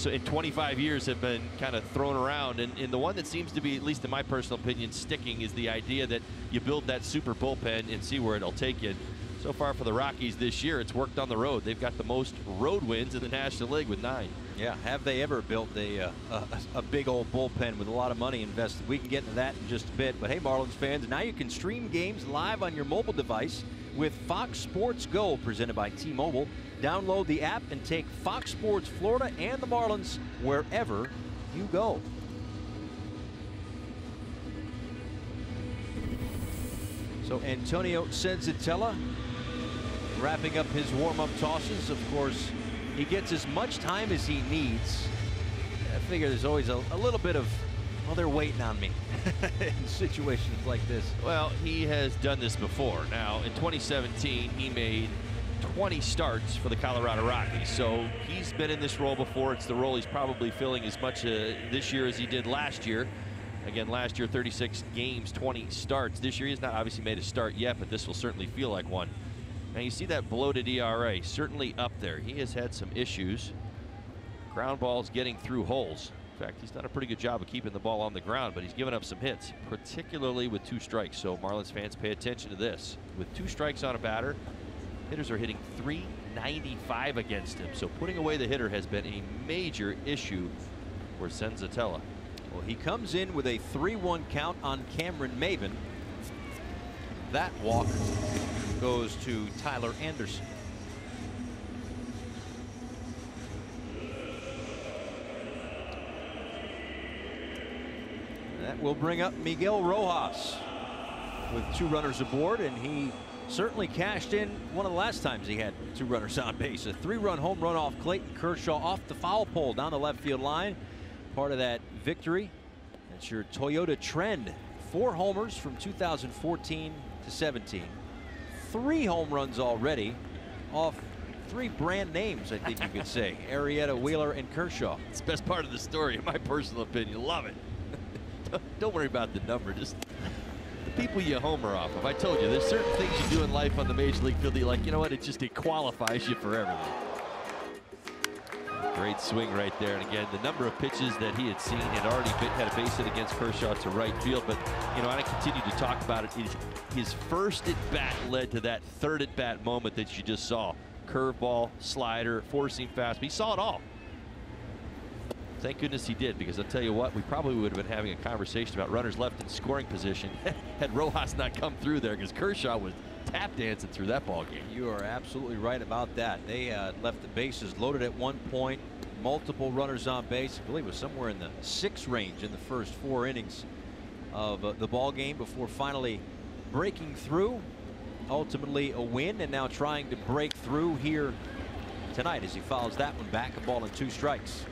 in 25 years have been kind of thrown around. And the one that seems to be, at least in my personal opinion, sticking is the idea that you build that super bullpen and see where it'll take you. So far for the Rockies this year, it's worked on the road. They've got the most road wins in the National League with 9. Yeah, have they ever built a big old bullpen with a lot of money invested? We can get into that in just a bit. But hey, Marlins fans, now you can stream games live on your mobile device with Fox Sports Go, presented by T-Mobile. Download the app and take Fox Sports Florida and the Marlins wherever you go. So Antonio Senzatella wrapping up his warm-up tosses. Of course, he gets as much time as he needs. I figure there's always a little bit of, well, they're waiting on me in situations like this. Well, he has done this before. Now, in 2017, he made 20 starts for the Colorado Rockies. So he's been in this role before. It's the role he's probably filling as much this year as he did last year. Again, last year, 36 games, 20 starts. This year, he's not obviously made a start yet, but this will certainly feel like one. Now, you see that bloated ERA, certainly up there. He has had some issues. Ground balls getting through holes. In fact, he's done a pretty good job of keeping the ball on the ground, but he's given up some hits, particularly with 2 strikes. So Marlins fans, pay attention to this. With 2 strikes on a batter, hitters are hitting .395 against him. So putting away the hitter has been a major issue for Senzatella. Well, he comes in with a 3-1 count on Cameron Maven. That walk goes to Tyler Anderson. That will bring up Miguel Rojas with 2 runners aboard, and he certainly cashed in one of the last times he had 2 runners on base. A 3-run home run off Clayton Kershaw off the foul pole down the left field line. Part of that victory. That's your Toyota trend. 4 homers from 2014 to 17. 3 home runs already off 3 brand names, I think you could say. Arrieta, Wheeler, and Kershaw. It's the best part of the story, in my personal opinion. Love it. Don't worry about the number. Just the people you homer off of. I told you, there's certain things you do in life on the Major League field that you're like, you know what, it qualifies you for everything. Great swing right there. And again, the number of pitches that he had seen had already had a base hit against Kershaw to right field. But, I continue to talk about it. His first at-bat led to that 3rd at-bat moment that you just saw. Curveball, slider, four-seam fastball. He saw it all. Thank goodness he did, because I'll tell you what, we probably would have been having a conversation about runners left in scoring position had Rojas not come through there, because Kershaw was tap dancing through that ball game. You are absolutely right about that. They left the bases loaded at one point, multiple runners on base. I believe it was somewhere in the 6 range in the first 4 innings of the ball game before finally breaking through. Ultimately a win, and now trying to break through here tonight as he fouls that one back. A ball and 2 strikes.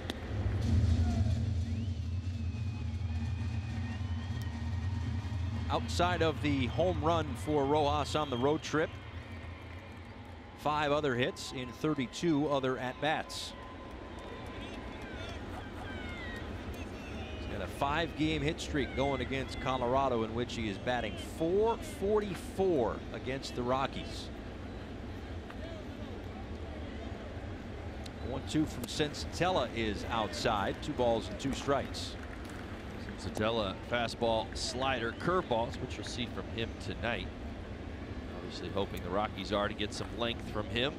outside of the home run for Rojas on the road trip. 5 other hits in 32 other at-bats. He's got a 5-game hit streak going against Colorado, in which he is batting .444 against the Rockies. 1-2 from Senzatella is outside. 2 balls and 2 strikes. Senzatella, fastball, slider, curveballs, which you'll see from him tonight. Obviously hoping the Rockies are to get some length from him.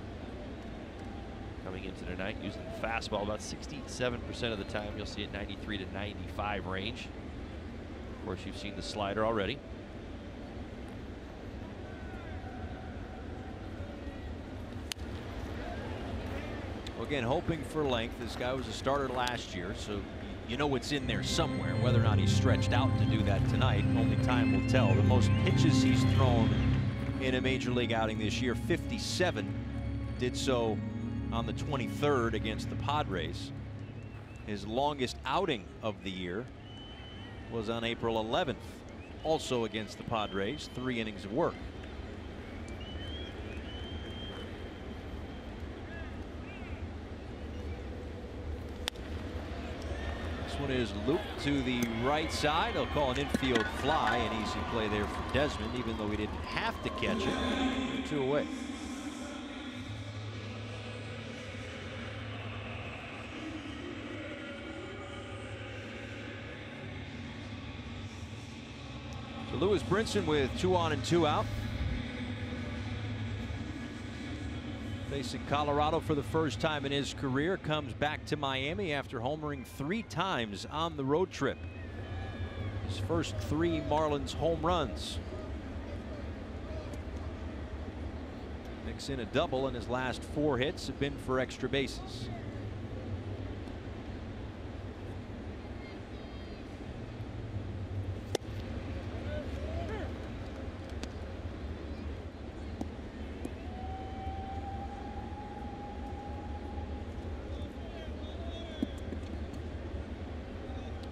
Coming into tonight using the fastball about 67% of the time. You'll see it 93 to 95 range. Of course, you've seen the slider already. Well, again, hoping for length. This guy was a starter last year, so you know it's in there somewhere. Whether or not he's stretched out to do that tonight, only time will tell. The most pitches he's thrown in a major league outing this year, 57. Did so on the 23rd against the Padres. His longest outing of the year was on April 11th, also against the Padres. 3 innings of work. This one is looped to the right side. They'll call an infield fly. An easy play there for Desmond, even though he didn't have to catch it. 2 away. So Lewis Brinson with 2 on and 2 out. Facing Colorado for the first time in his career, comes back to Miami after homering 3 times on the road trip. His first 3 Marlins home runs. Mix in a double, and his last 4 hits have been for extra bases.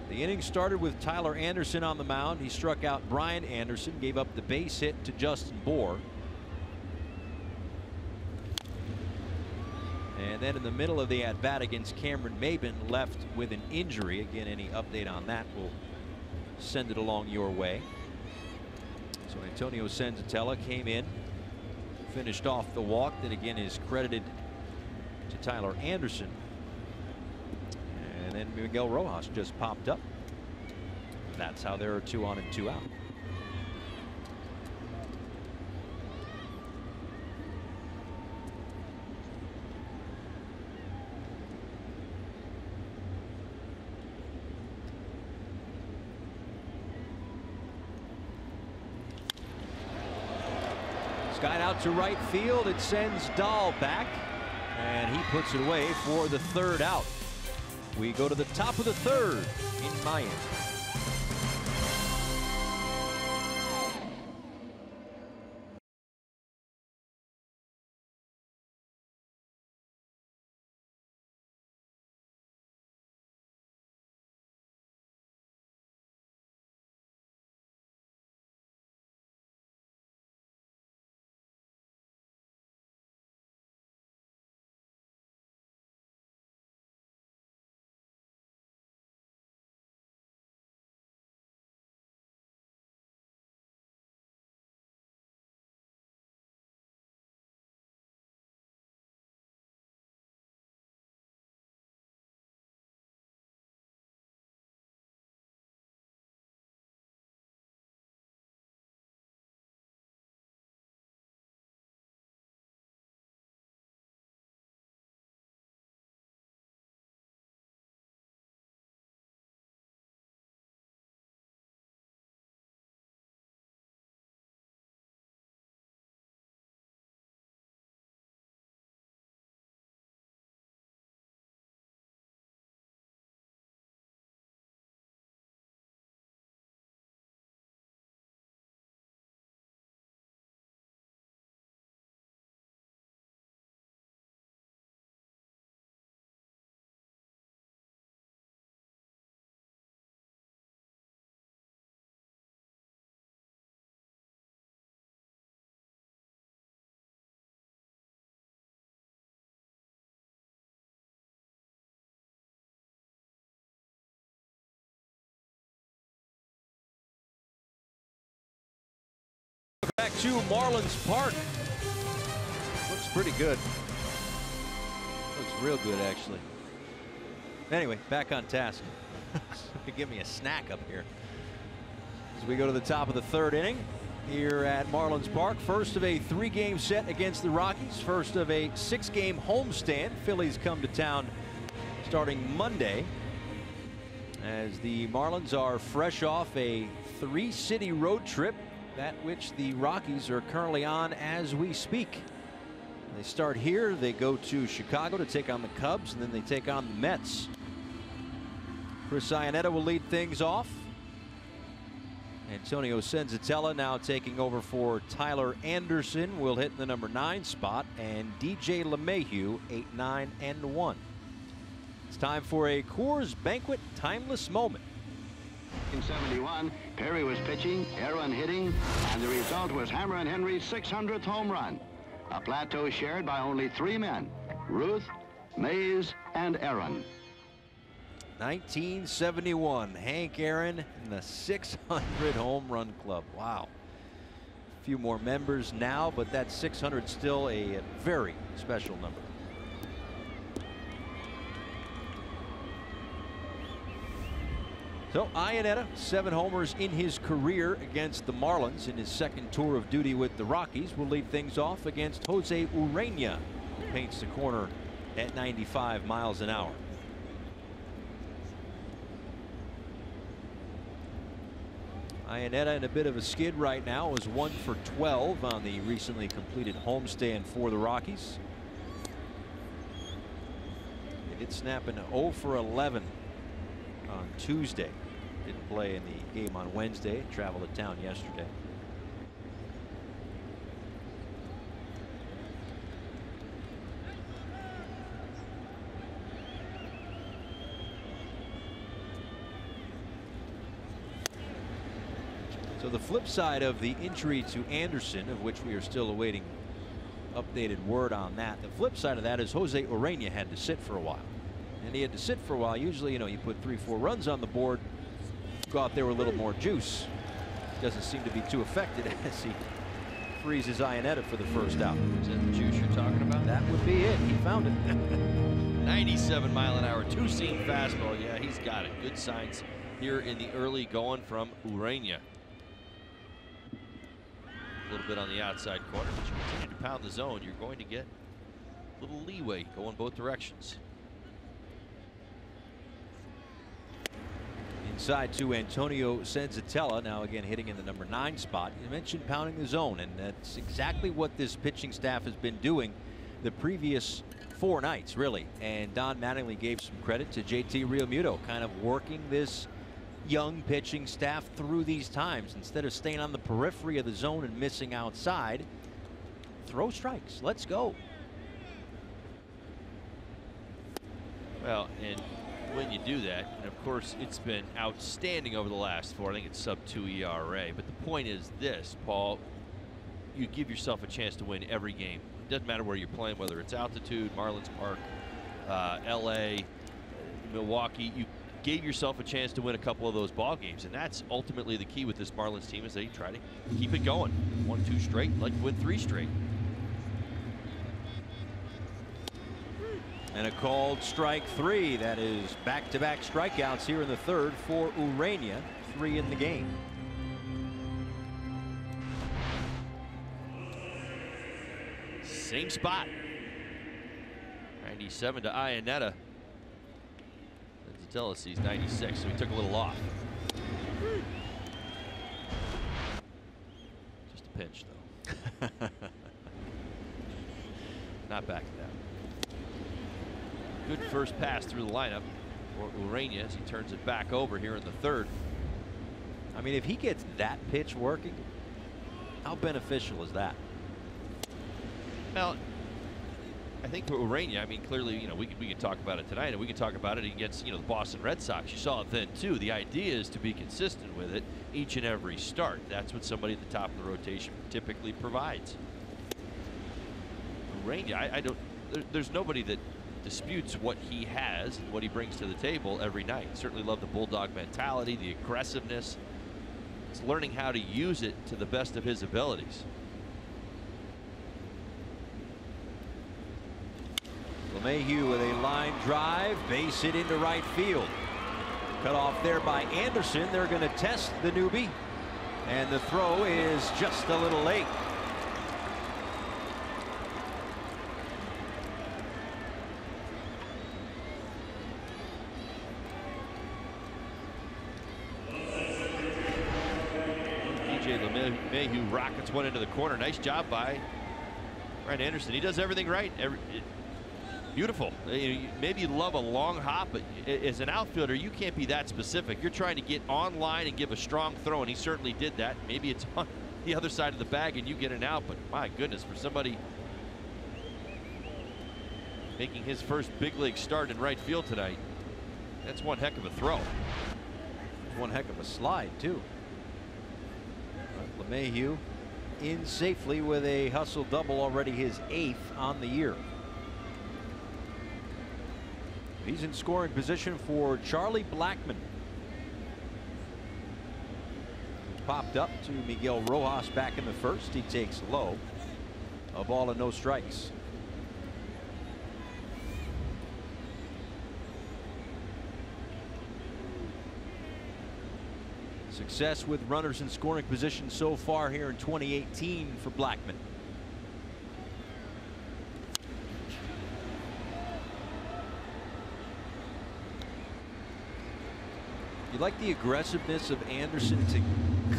The inning started with Tyler Anderson on the mound. He struck out Brian Anderson, gave up the base hit to Justin Bour. And then in the middle of the at-bat against Cameron Maybin, left with an injury. Again, any update on that, we'll send it along your way. So Antonio Senzatella came in, finished off the walk that again is credited to Tyler Anderson. And then Miguel Rojas just popped up. That's how there are 2 on and 2 out. Skied out to right field. It sends Dahl back, and he puts it away for the 3rd out. We go to the top of the 3rd in Miami. Back to Marlins Park. Looks pretty good. Looks real good, actually. Anyway, back on task. Give me a snack up here. As we go to the top of the third inning here at Marlins Park. First of a 3-game set against the Rockies. First of a 6-game homestand. Phillies come to town starting Monday, as the Marlins are fresh off a 3-city road trip, that which the Rockies are currently on as we speak. They start here, they go to Chicago to take on the Cubs, and then they take on the Mets. Chris Iannetta will lead things off. Antonio Senzatella now taking over for Tyler Anderson, will hit the number 9 spot, and DJ LeMahieu 8, 9, and 1. It's time for a Coors Banquet Timeless Moment. In 71, Perry was pitching, Aaron hitting, and the result was Hammer and Henry's 600th home run. A plateau shared by only 3 men, Ruth, Mays, and Aaron. 1971, Hank Aaron and the 600 home run club. Wow. A few more members now, but that 600 still a very special number. So Iannetta, 7 homers in his career against the Marlins in his second tour of duty with the Rockies, will lead things off against Jose Urena, who paints the corner at 95 miles an hour. Iannetta in a bit of a skid right now, is 1 for 12 on the recently completed homestand for the Rockies. They did snap an 0 for 11 on Tuesday. Didn't play in the game on Wednesday. Traveled to town yesterday. So the flip side of the injury to Anderson, of which we are still awaiting updated word on that, the flip side of that is Jose Urena had to sit for a while. And he had to sit for a while. Usually, you know, you put 3-4 runs on the board, go out there with a little more juice. Doesn't seem to be too affected as he freezes Iannetta for the first out. Is that the juice you're talking about? That would be it. He found it. 97 mile an hour, 2-seam fastball. Yeah, he's got it. Good signs here in the early going from Urena. A little bit on the outside corner, but you continue to pound the zone, you're going to get a little leeway going both directions. Inside to Antonio Senzatella, now again hitting in the number 9 spot. You mentioned pounding the zone, and that's exactly what this pitching staff has been doing the previous 4 nights, really. And Don Mattingly gave some credit to JT Realmuto, kind of working this young pitching staff through these times. Instead of staying on the periphery of the zone and missing outside, throw strikes. Let's go. Well, and when you do that, and of course it's been outstanding over the last 4. I think it's sub-2 ERA. But the point is this, Paul, you give yourself a chance to win every game. It doesn't matter where you're playing, whether it's altitude, Marlins Park, LA, Milwaukee. You gave yourself a chance to win a couple of those ball games, and that's ultimately the key with this Marlins team, is they try to keep it going. 1-2 straight, like to win 3 straight. And a called strike 3. That is back-to-back strikeouts here in the third for Urena. 3 in the game. Same spot. 97 to Iannetta. Senzatella sees 96, so he took a little off. Just a pinch, though. Not back to that. Good first pass through the lineup for Urena as he turns it back over here in the third. I mean, if he gets that pitch working, how beneficial is that? Well, I think for Urena, I mean, clearly, you know, we could talk about it tonight, and we could talk about it against, you know, the Boston Red Sox. You saw it then too. The idea is to be consistent with it each and every start. That's what somebody at the top of the rotation typically provides. Urena, there's nobody that disputes what he has and what he brings to the table every night. Certainly love the bulldog mentality, the aggressiveness. It's learning how to use it to the best of his abilities. LeMahieu with a line drive, base hit into right field. Cut off there by Anderson. They're going to test the newbie, and the throw is just a little late. DJ LeMahieu rockets one into the corner. Nice job by Ryan Anderson. He does everything right. Beautiful. Maybe you love a long hop, but as an outfielder, you can't be that specific. You're trying to get on line and give a strong throw, and he certainly did that. Maybe it's on the other side of the bag and you get an out, but my goodness, for somebody making his first big league start in right field tonight, that's one heck of a throw. One heck of a slide, too. LeMahieu in safely with a hustle double, already his 8th on the year. He's in scoring position for Charlie Blackmon. Popped up to Miguel Rojas back in the first. He takes low. A ball and no strikes. Success with runners in scoring position so far here in 2018 for Blackmon. You like the aggressiveness of Anderson to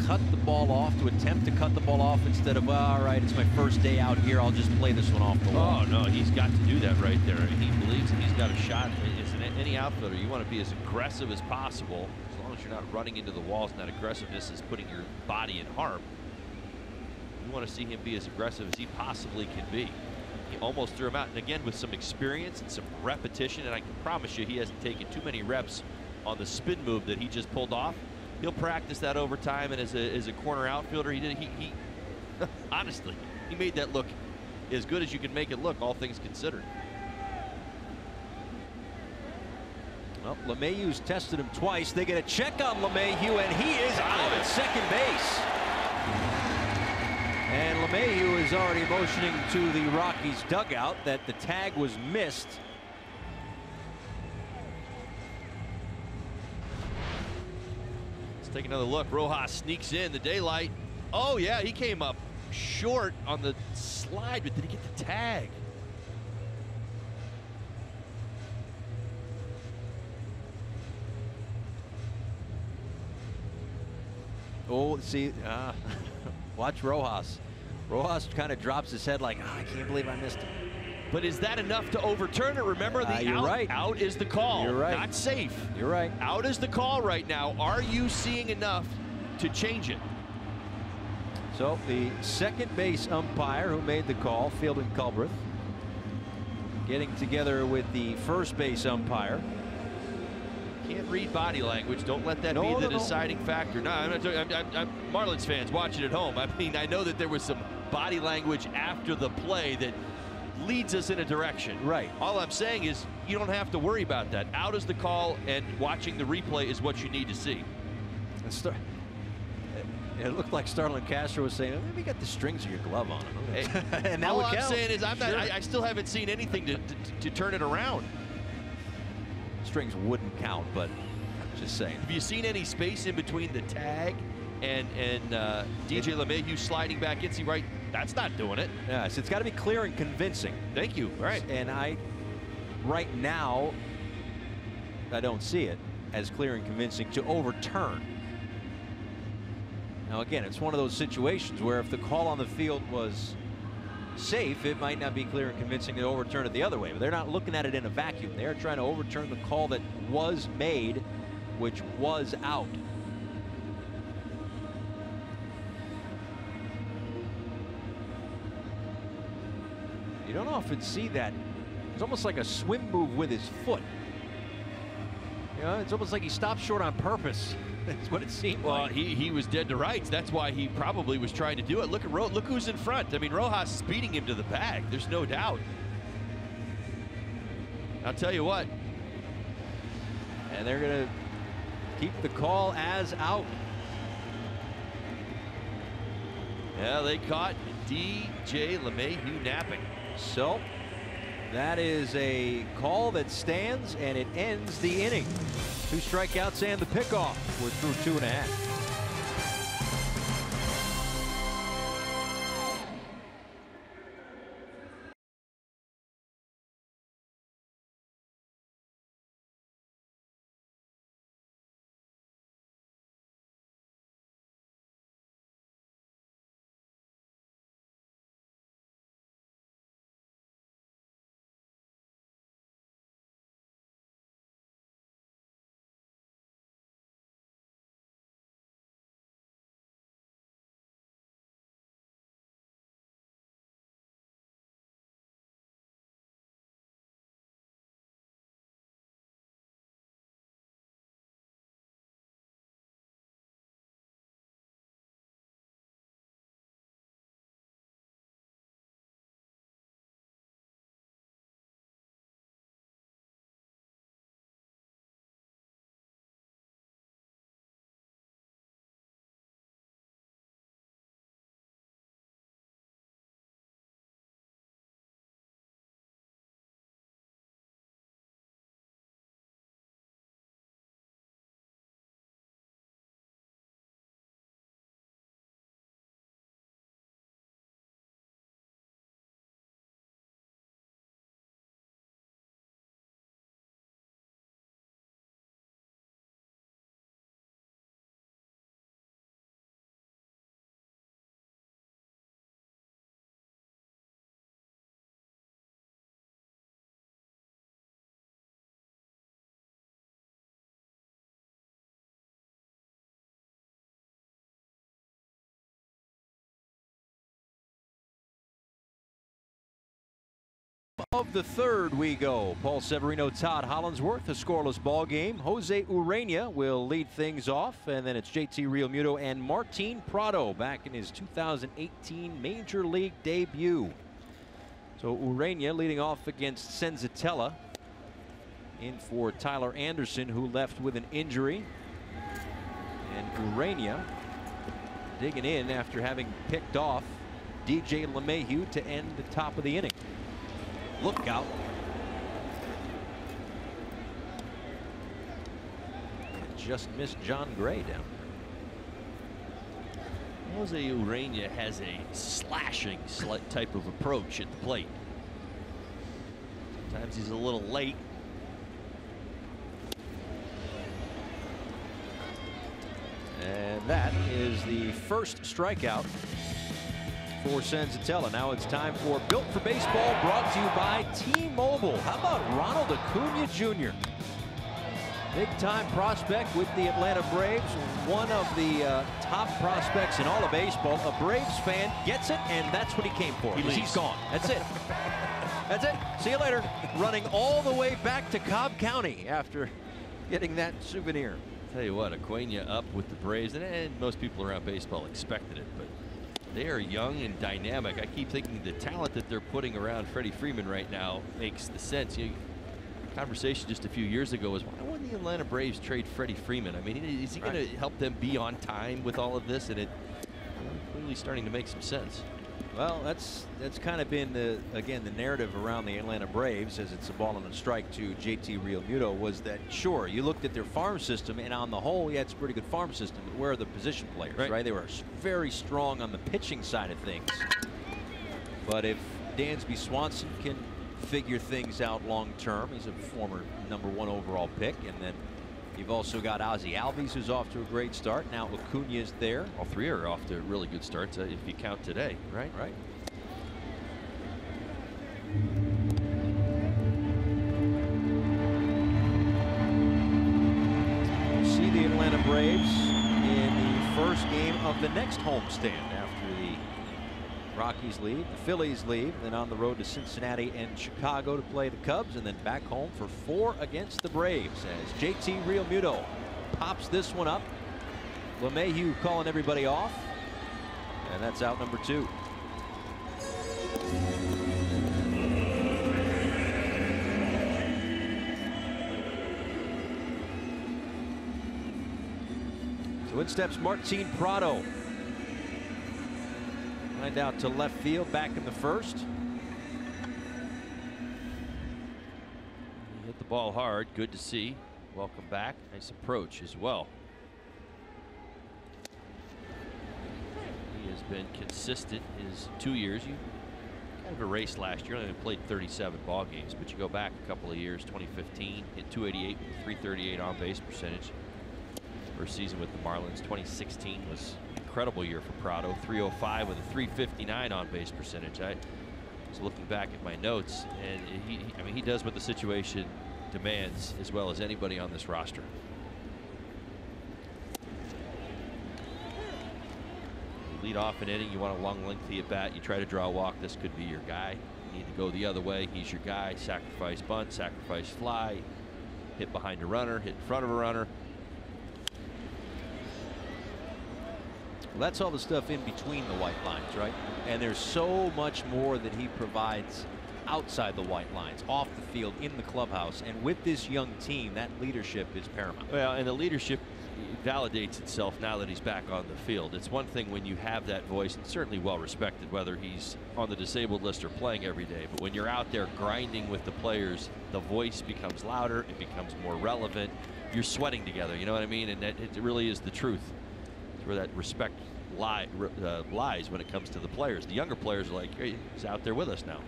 cut the ball off, to attempt to cut the ball off instead of, well, all right, it's my first day out here, I'll just play this one off the wall. Oh, no, he's got to do that right there. He believes that he's got a shot. As any outfielder, you want to be as aggressive as possible, as long as you're not running into the walls, and that aggressiveness is putting your body in harm. You want to see him be as aggressive as he possibly can be. He almost threw him out, and again, with some experience and some repetition, and I can promise you he hasn't taken too many reps on the spin move that he just pulled off. He'll practice that over time, and as a corner outfielder, he honestly, he made that look as good as you can make it look, all things considered. Well, LeMahieu's tested him twice. They get a check on LeMahieu, and he is out at second base. And LeMahieu is already motioning to the Rockies dugout that the tag was missed. Take another look. Rojas sneaks in the daylight. Oh yeah, he came up short on the slide, but did he get the tag? Oh, see, watch Rojas. Rojas kind of drops his head like, oh, I can't believe I missed him. But is that enough to overturn it? Remember, the you're out, right. Out is the call. You're right. Not safe. You're right. Out is the call right now. Are you seeing enough to change it? So the second base umpire who made the call, Fielding Culbreth, getting together with the first base umpire. Can't read body language. Don't let that be the deciding factor. No, I'm Marlins fans watching at home. I mean, I know that there was some body language after the play that leads us in a direction. Right. All I'm saying is you don't have to worry about that. Out is the call, and watching the replay is what you need to see. It looked like Starlin Castro was saying, maybe you got the strings of your glove on it. And that all would I'm count. saying is I still haven't seen anything to turn it around. Strings wouldn't count, but I'm just saying. Have you seen any space in between the tag and DJ LeMahieu sliding back in? See, right, that's not doing it. Yes, it's got to be clear and convincing. Thank you. Right. And right now, I don't see it as clear and convincing to overturn. Now, again, it's one of those situations where if the call on the field was safe, it might not be clear and convincing to overturn it the other way. But they're not looking at it in a vacuum. They're trying to overturn the call that was made, which was out. You don't often see that. It's almost like a swim move with his foot. You know, it's almost like he stopped short on purpose. That's what it seemed like. Well, he was dead to rights. That's why he probably was trying to do it. Look who's in front. I mean, Rojas is beating him to the bag. There's no doubt. I'll tell you what. And they're going to keep the call as out. Yeah, they caught DJ LeMahieu napping. So that is a call that stands, and it ends the inning. 2 strikeouts and the pickoff. We're through 2.5. Of the third we go. Paul Severino, Todd Hollandsworth, a scoreless ball game. Jose Urena will lead things off, and then it's JT Realmuto and Martin Prado back in his 2018 Major League debut. So Urena leading off against Senzatella. In for Tyler Anderson, who left with an injury. And Urena digging in after having picked off DJ LeMahieu to end the top of the inning. Look out. Just missed John Gray down there. Jose Urena has a slashing type of approach at the plate. Sometimes he's a little late. And that is the first strikeout for Senzatella. Now it's time for Built for Baseball, brought to you by T-Mobile. How about Ronald Acuna Jr.? Big-time prospect with the Atlanta Braves, one of the top prospects in all of baseball. A Braves fan gets it, and that's what he came for. He's gone. That's it. That's it. See you later. Running all the way back to Cobb County after getting that souvenir. Tell you what, Acuna up with the Braves, and most people around baseball expected it, but they are young and dynamic. I keep thinking the talent that they're putting around Freddie Freeman right now makes the sense. The conversation just a few years ago was, why wouldn't the Atlanta Braves trade Freddie Freeman? I mean, is he going to help them be on time with all of this? And it's clearly starting to make some sense. Well, that's kind of been again the narrative around the Atlanta Braves, as it's a ball and a strike to JT Realmuto, was that sure, you looked at their farm system, and on the whole, yeah, it's a pretty good farm system, but where are the position players, right? They were very strong on the pitching side of things. But if Dansby Swanson can figure things out long term, he's a former #1 overall pick, and then you've also got Ozzie Albies, who's off to a great start. Now Acuna is there. All three are off to really good starts if you count today, right? Right. We'll see the Atlanta Braves in the first game of the next homestand after the Rockies leave, the Phillies leave, then on the road to Cincinnati and Chicago to play the Cubs, and then back home for 4 against the Braves as JT Realmuto pops this one up. LeMahieu calling everybody off, and that's out number 2. So in steps Martin Prado. Lined out to left field, back in the first. He hit the ball hard. Good to see. Welcome back. Nice approach as well. He has been consistent his 2 years. You kind of erased last year. Only played 37 ball games, but you go back a couple of years. 2015 hit 288 with 338 on base percentage. First season with the Marlins. 2016 was an incredible year for Prado. 305 with a 359 on base percentage. I was looking back at my notes, and I mean, he does what the situation demands as well as anybody on this roster. You lead off an inning, you want a long, lengthy at bat, you try to draw a walk. This could be your guy. You need to go the other way. He's your guy. Sacrifice bunt, sacrifice fly, hit behind a runner, hit in front of a runner. Well, that's all the stuff in between the white lines, right? And there's so much more that he provides outside the white lines, off the field, in the clubhouse. And with this young team, that leadership is paramount. Well, and the leadership validates itself now that he's back on the field. It's one thing when you have that voice, and certainly well respected, whether he's on the disabled list or playing every day. But when you're out there grinding with the players, the voice becomes louder, it becomes more relevant. You're sweating together, you know what I mean? And that, it really is the truth. It's where that respect lies when it comes to the players. The younger players are like, hey, he's out there with us now.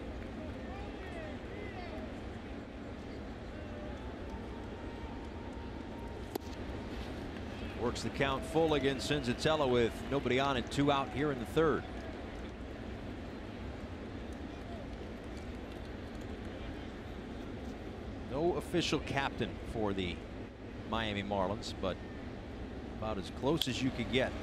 Works the count full against Senzatella with nobody on and 2 out here in the third. No official captain for the Miami Marlins, but about as close as you could get.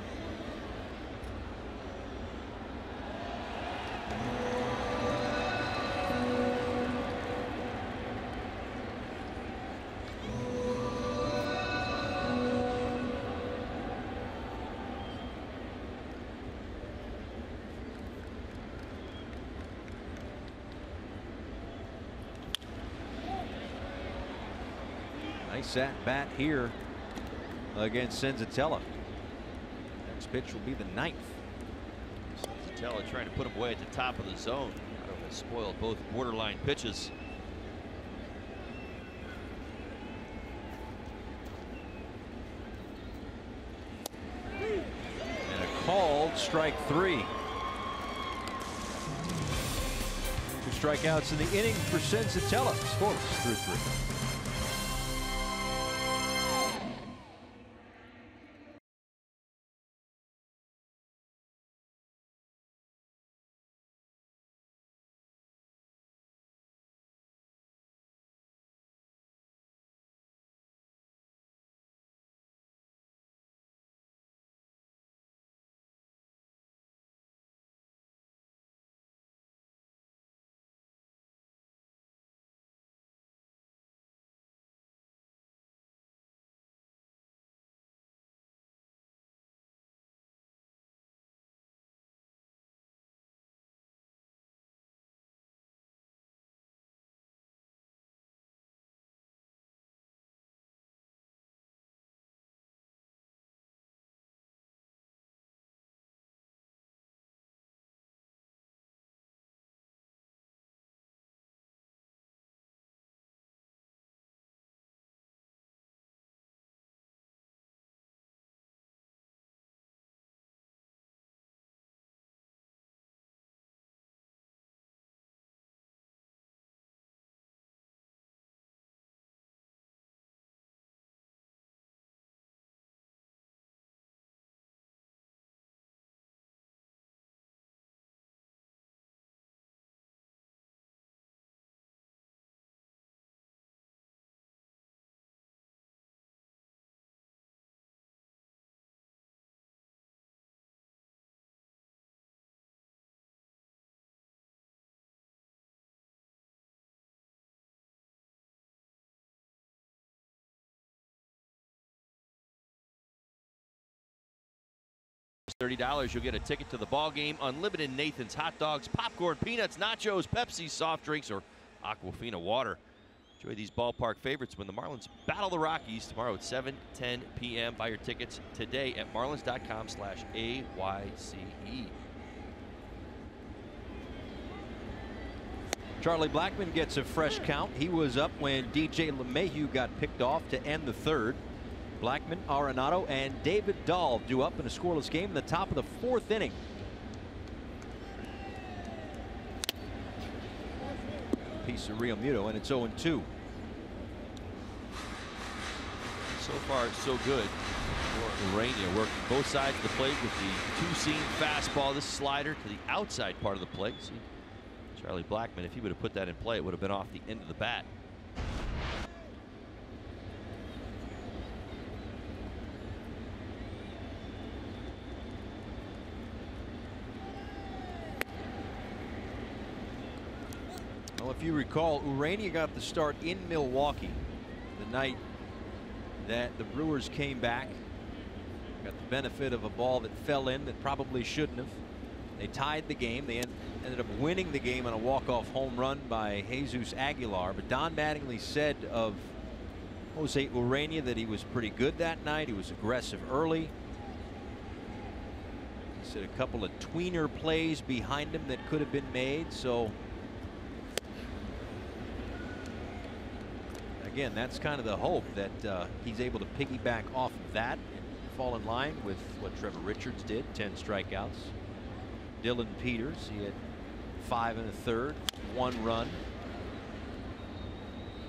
Nice at bat here against Senzatella. Next pitch will be the 9th. Senzatella trying to put him away at the top of the zone. Prado has spoiled both borderline pitches. And a called strike 3. 2 strikeouts in the inning for Senzatella. Scoreless through 3. $30, you'll get a ticket to the ball game, unlimited Nathan's hot dogs, popcorn, peanuts, nachos, Pepsi, soft drinks, or Aquafina water. Enjoy these ballpark favorites when the Marlins battle the Rockies tomorrow at 7:10 p.m. Buy your tickets today at marlins.com/AYCE. Charlie Blackmon gets a fresh count. He was up when DJ LeMahieu got picked off to end the third. Blackmon, Arenado, and David Dahl due up in a scoreless game in the top of the fourth inning. Piece of Realmuto, and it's 0-2. So far, so good for Urania, working both sides of the plate with the two-seam fastball, this slider to the outside part of the plate. See, Charlie Blackmon, if he would have put that in play, it would have been off the end of the bat. Well, if you recall, Urania got the start in Milwaukee the night that the Brewers came back. Got the benefit of a ball that fell in that probably shouldn't have. They tied the game. They ended up winning the game on a walk-off home run by Jesus Aguilar. But Don Mattingly said of Jose Urania that he was pretty good that night. He was aggressive early. He said a couple of tweener plays behind him that could have been made. So again, that's kind of the hope that he's able to piggyback off of that and fall in line with what Trevor Richards did. 10 strikeouts. Dylan Peters, he had 5 1/3, 1 run.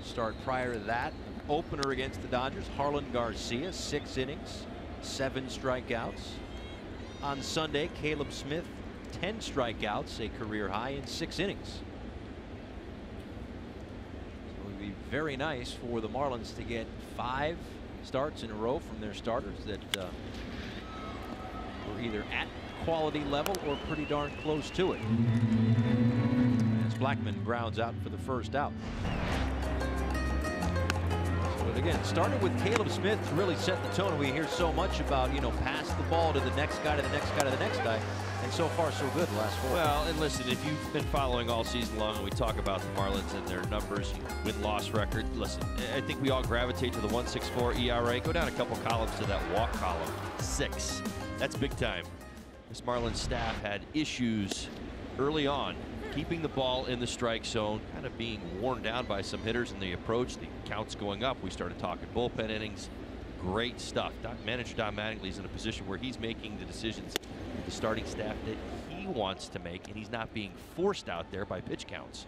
Start prior to that, opener against the Dodgers, Harlan Garcia, 6 innings, 7 strikeouts. On Sunday, Caleb Smith, 10 strikeouts, a career high in 6 innings. Be very nice for the Marlins to get 5 starts in a row from their starters that were either at quality level or pretty darn close to it. As Blackmon grounds out for the first out. But again, started with Caleb Smith to really set the tone. We hear so much about, you know, pass the ball to the next guy, to the next guy, to the next guy. And so far, so good the last 4. Well, and listen, if you've been following all season long and we talk about the Marlins and their numbers, win-loss record, listen, I think we all gravitate to the 1.64 ERA. Go down a couple columns to that walk column. 6. That's big time. This Marlins staff had issues early on keeping the ball in the strike zone, kind of being worn down by some hitters in the approach. The counts going up. We started talking bullpen innings. Great stuff. Manager Don Mattingly is in a position where he's making the decisions with the starting staff that he wants to make, and he's not being forced out there by pitch counts.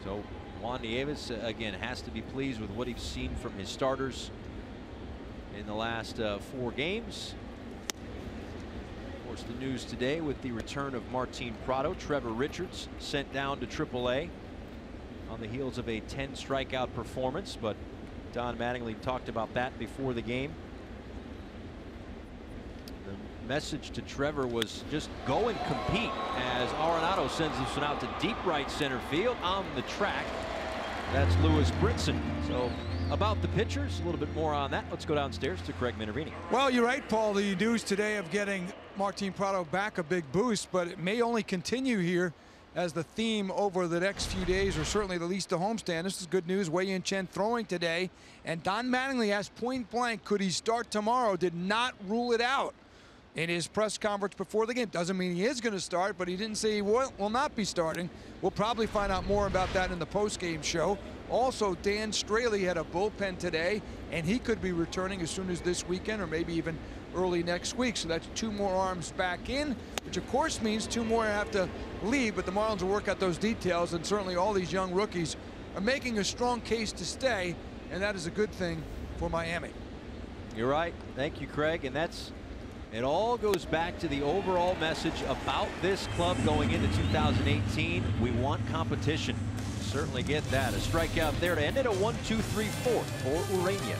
So Juan Nieves again has to be pleased with what he's seen from his starters in the last 4 games. Of course, the news today with the return of Martin Prado. Trevor Richards sent down to AAA on the heels of a 10 strikeout performance, but Don Mattingly talked about that before the game. The message to Trevor was just go and compete, as Arenado sends this one out to deep right center field on the track. That's Lewis Brinson. So about the pitchers, a little bit more on that. Let's go downstairs to Craig Minervini. Well, you're right, Paul. The news today of getting Martin Prado back, a big boost, but it may only continue here as the theme over the next few days, or certainly at least the homestand. This is good news. Wei-Yin Chen throwing today, and Don Mattingly asked point blank, could he start tomorrow? Did not rule it out in his press conference before the game. Doesn't mean he is going to start, but he didn't say he will not be starting. We'll probably find out more about that in the post-game show. Also, Dan Straley had a bullpen today, and he could be returning as soon as this weekend, or maybe even early next week. So that's 2 more arms back in, which of course means 2 more have to leave, but the Marlins will work out those details, and certainly all these young rookies are making a strong case to stay, and that is a good thing for Miami. You're right. Thank you, Craig. And it all goes back to the overall message about this club going into 2018. We want competition. Certainly get that. A strikeout there to end it, a 1-2-3-4 for Urania.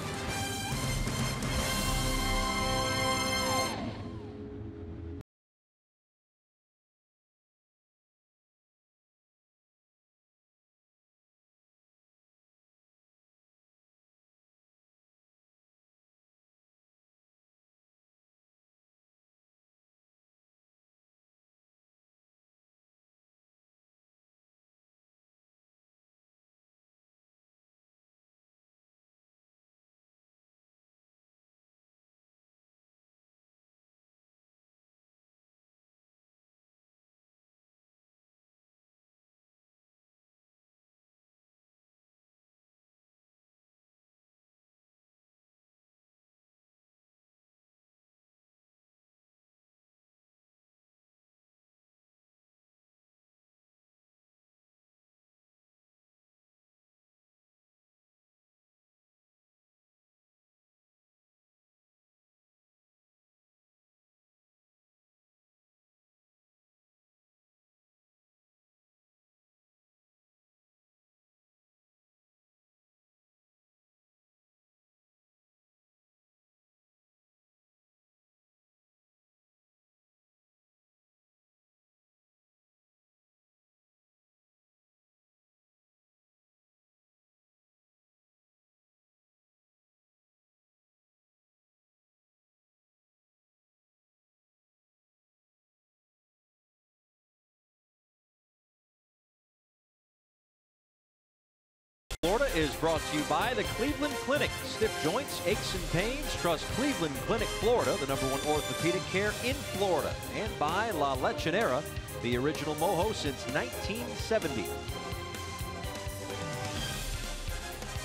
Florida is brought to you by the Cleveland Clinic. Stiff joints, aches and pains, trust Cleveland Clinic Florida, the #1 orthopedic care in Florida. And by La Lechonera, the original mojo since 1970.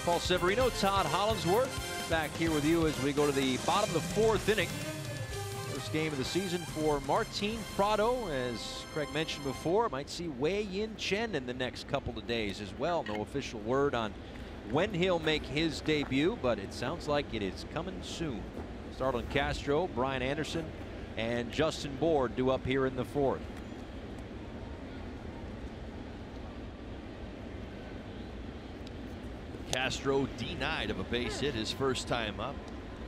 Paul Severino, Todd Hollandsworth, back here with you as we go to the bottom of the 4th inning. First game of the season for Martin Prado. As Craig mentioned before, might see Wei-Yin Chen in the next couple of days as well. No official word on when he'll make his debut, but it sounds like it is coming soon. Starlin Castro, Brian Anderson, and Justin Bour due up here in the 4th. Castro denied of a base hit his first time up.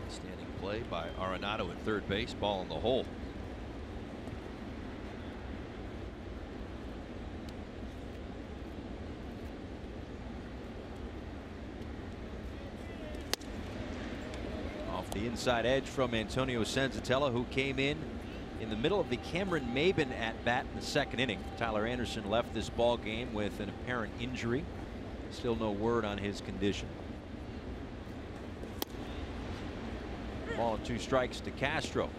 Standing play by Arenado at third base, ball in the hole. Off the inside edge from Antonio Senzatella, who came in the middle of the Cameron Maben at bat in the 2nd inning. Tyler Anderson left this ball game with an apparent injury. Still no word on his condition. Ball and 2 strikes to Castro.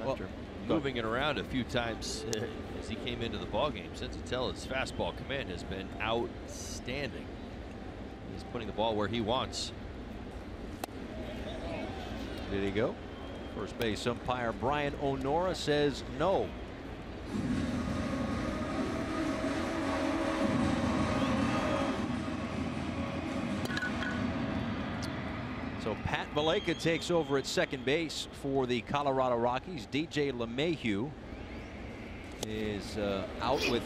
After moving it around a few times as he came into the ballgame, Senzatella's fastball command has been outstanding. He's putting the ball where he wants. Did he go? First base umpire Brian Onora says no. So Pat Valaika takes over at second base for the Colorado Rockies. DJ LeMahieu is out with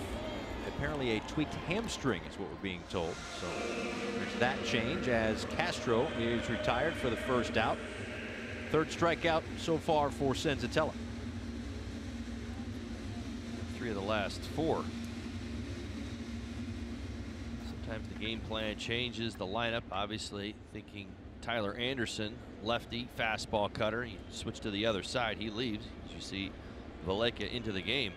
apparently a tweaked hamstring is what we're being told. So there's that change as Castro is retired for the first out. 3rd strikeout so far for Senzatella. 3 of the last 4. Sometimes the game plan changes. The lineup obviously thinking Tyler Anderson, lefty, fastball cutter. He switched to the other side. He leaves. As you see Valaika into the game.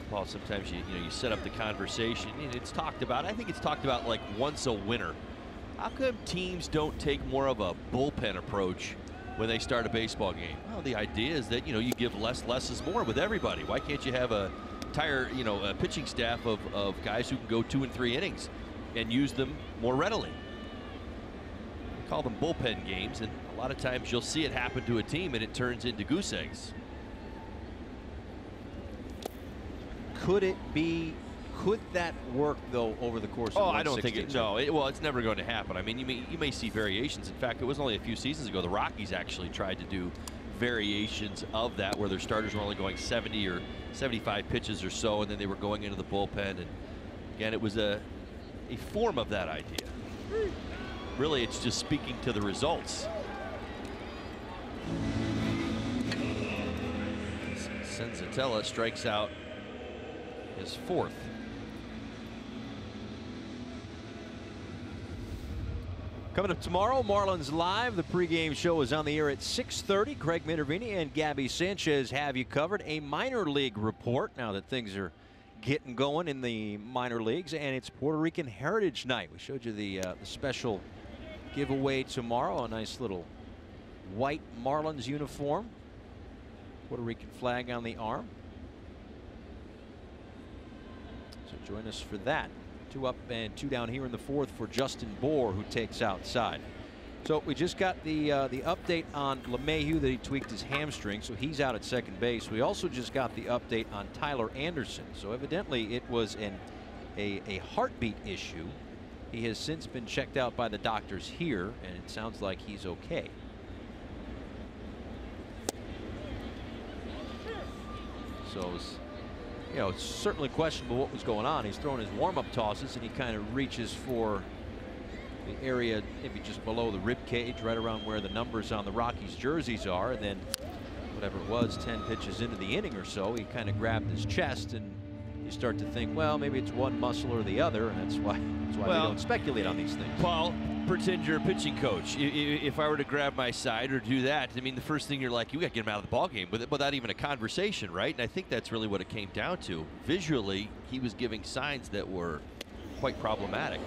Well, sometimes you set up the conversation. And it's talked about. I think it's talked about like once a winter. How come teams don't take more of a bullpen approach when they start a baseball game? Well, the idea is that you give less is more with everybody. Why can't you have a entire a pitching staff of guys who can go 2 and 3 innings and use them more readily? Call them bullpen games, and a lot of times you'll see it happen to a team and it turns into goose eggs. Could that work though over the course of I don't think it. No, well, it's never going to happen. I mean, you may see variations. In fact, it was only a few seasons ago the Rockies actually tried to do variations of that, where their starters were only going 70 or 75 pitches or so, and then they were going into the bullpen. And again, it was a form of that idea. Really, it's just speaking to the results. Senzatella strikes out his 4th. Coming up tomorrow, Marlins Live. The pregame show is on the air at 6:30. Craig Minervini and Gabby Sanchez have you covered. A minor league report now that things are getting going in the minor leagues, and it's Puerto Rican Heritage Night. We showed you the special giveaway tomorrow. A nice little white Marlins uniform. Puerto Rican flag on the arm. So join us for that. 2 up and 2 down here in the 4th for Justin Bour, who takes outside. So we just got the update on LeMahieu that he tweaked his hamstring, so he's out at second base. We also just got the update on Tyler Anderson. So evidently it was a heartbeat issue. He has since been checked out by the doctors here, and it sounds like he's okay. So it's certainly questionable what was going on. He's throwing his warm-up tosses, and he kind of reaches for the area maybe just below the rib cage, right around where the numbers on the Rockies jerseys are, and then whatever it was, 10 pitches into the inning or so, he kind of grabbed his chest, and you start to think, well, maybe it's one muscle or the other, and that's why we don't speculate on these things. Paul, pretend you're a pitching coach. If I were to grab my side or do that, I mean, the first thing you're like, you got to get him out of the ball game without even a conversation, right? And I think that's really what it came down to. Visually, he was giving signs that were quite problematic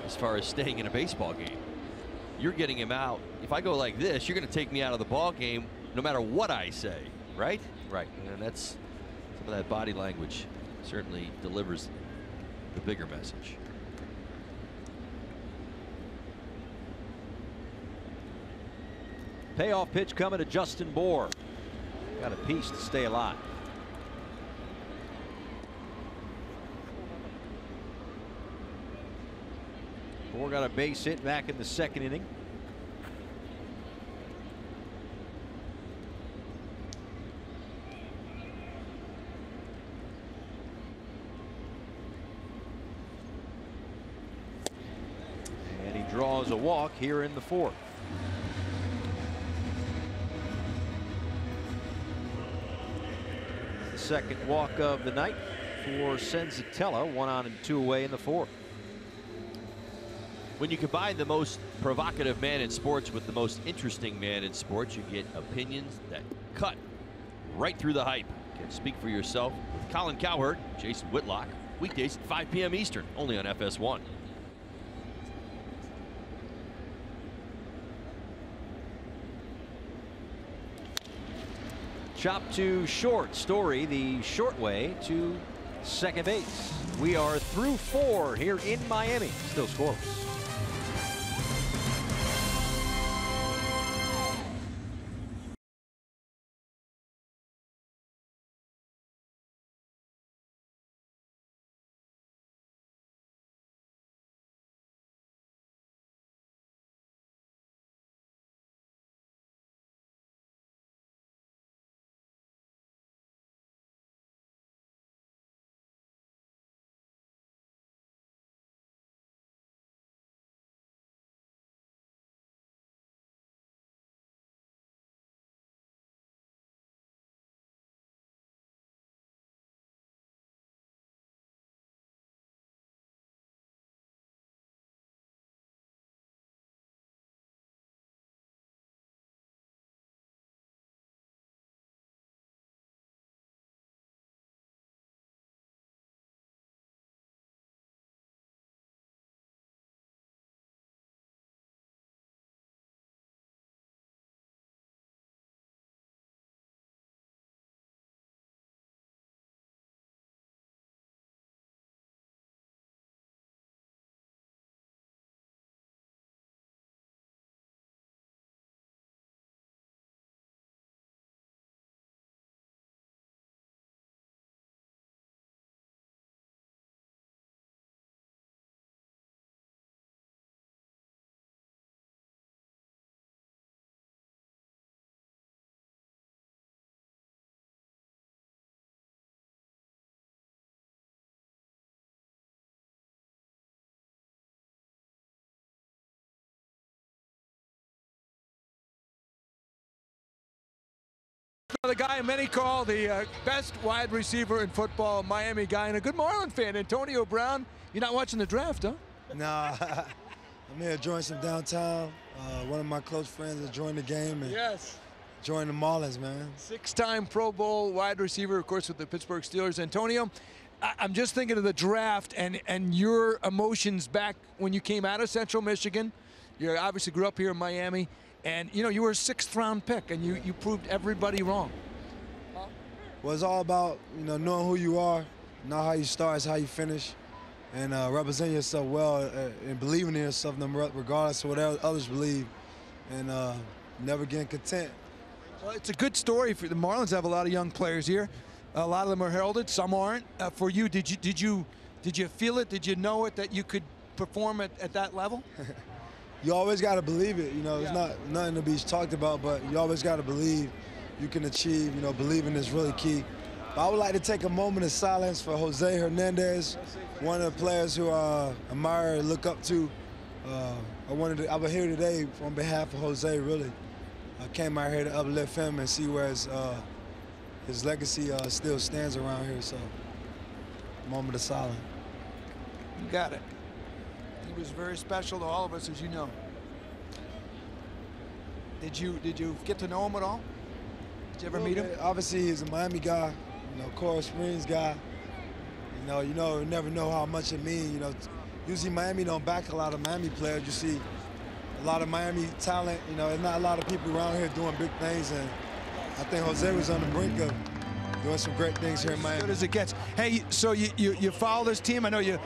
as far as staying in a baseball game. You're getting him out. If I go like this, you're going to take me out of the ball game no matter what I say, right? Right. And that's some of that body language certainly delivers the bigger message. Payoff pitch coming to Justin Bour. Got a piece to stay alive. Bour got a base hit back in the second inning. And he draws a walk here in the fourth. The second walk of the night for Senzatella. 1 on and 2 away in the fourth. When you combine the most provocative man in sports with the most interesting man in sports, you get opinions that cut right through the hype. Can speak for yourself with Colin Cowherd, Jason Whitlock, weekdays at 5 p.m. Eastern, only on FS1. Chop to short. Story the short way to second base. We are through 4 here in Miami. Still scoreless. The guy many call the best wide receiver in football, Miami guy, and a good Marlin fan, Antonio Brown. You're not watching the draft, huh? Nah, I'm here enjoying some downtown. One of my close friends enjoying the game and enjoying the Marlins, man. 6-time Pro Bowl wide receiver, of course, with the Pittsburgh Steelers. Antonio, I'm just thinking of the draft and your emotions back when you came out of Central Michigan. You obviously grew up here in Miami. And, you know, you were a 6th-round pick, and you proved everybody wrong. Well, it's all about, you know, knowing who you are, not how you start, it's how you finish, and representing yourself well and believing in yourself regardless of what others believe, and never getting content. Well, it's a good story. For the Marlins have a lot of young players here. A lot of them are heralded, some aren't. For you, did you feel it? Did you know it that you could perform at that level? You always got to believe it. You know, it's not nothing to be talked about, but you always got to believe you can achieve. You know, believing is really key. But I would like to take a moment of silence for Jose Hernandez, one of the players who I admire and look up to. I'm here today on behalf of Jose, really. I came out here to uplift him and see where his legacy still stands around here, so moment of silence. You got it. He was very special to all of us, as you know. Did you get to know him at all? Did you ever meet him? Obviously, he's a Miami guy, you know, Coral Springs guy. You never know how much it means. Usually Miami don't back a lot of Miami players. You see a lot of Miami talent. There's not a lot of people around here doing big things, and I think Jose was on the brink of doing some great things here in Miami. As good as it gets. Hey, so you follow this team. I know you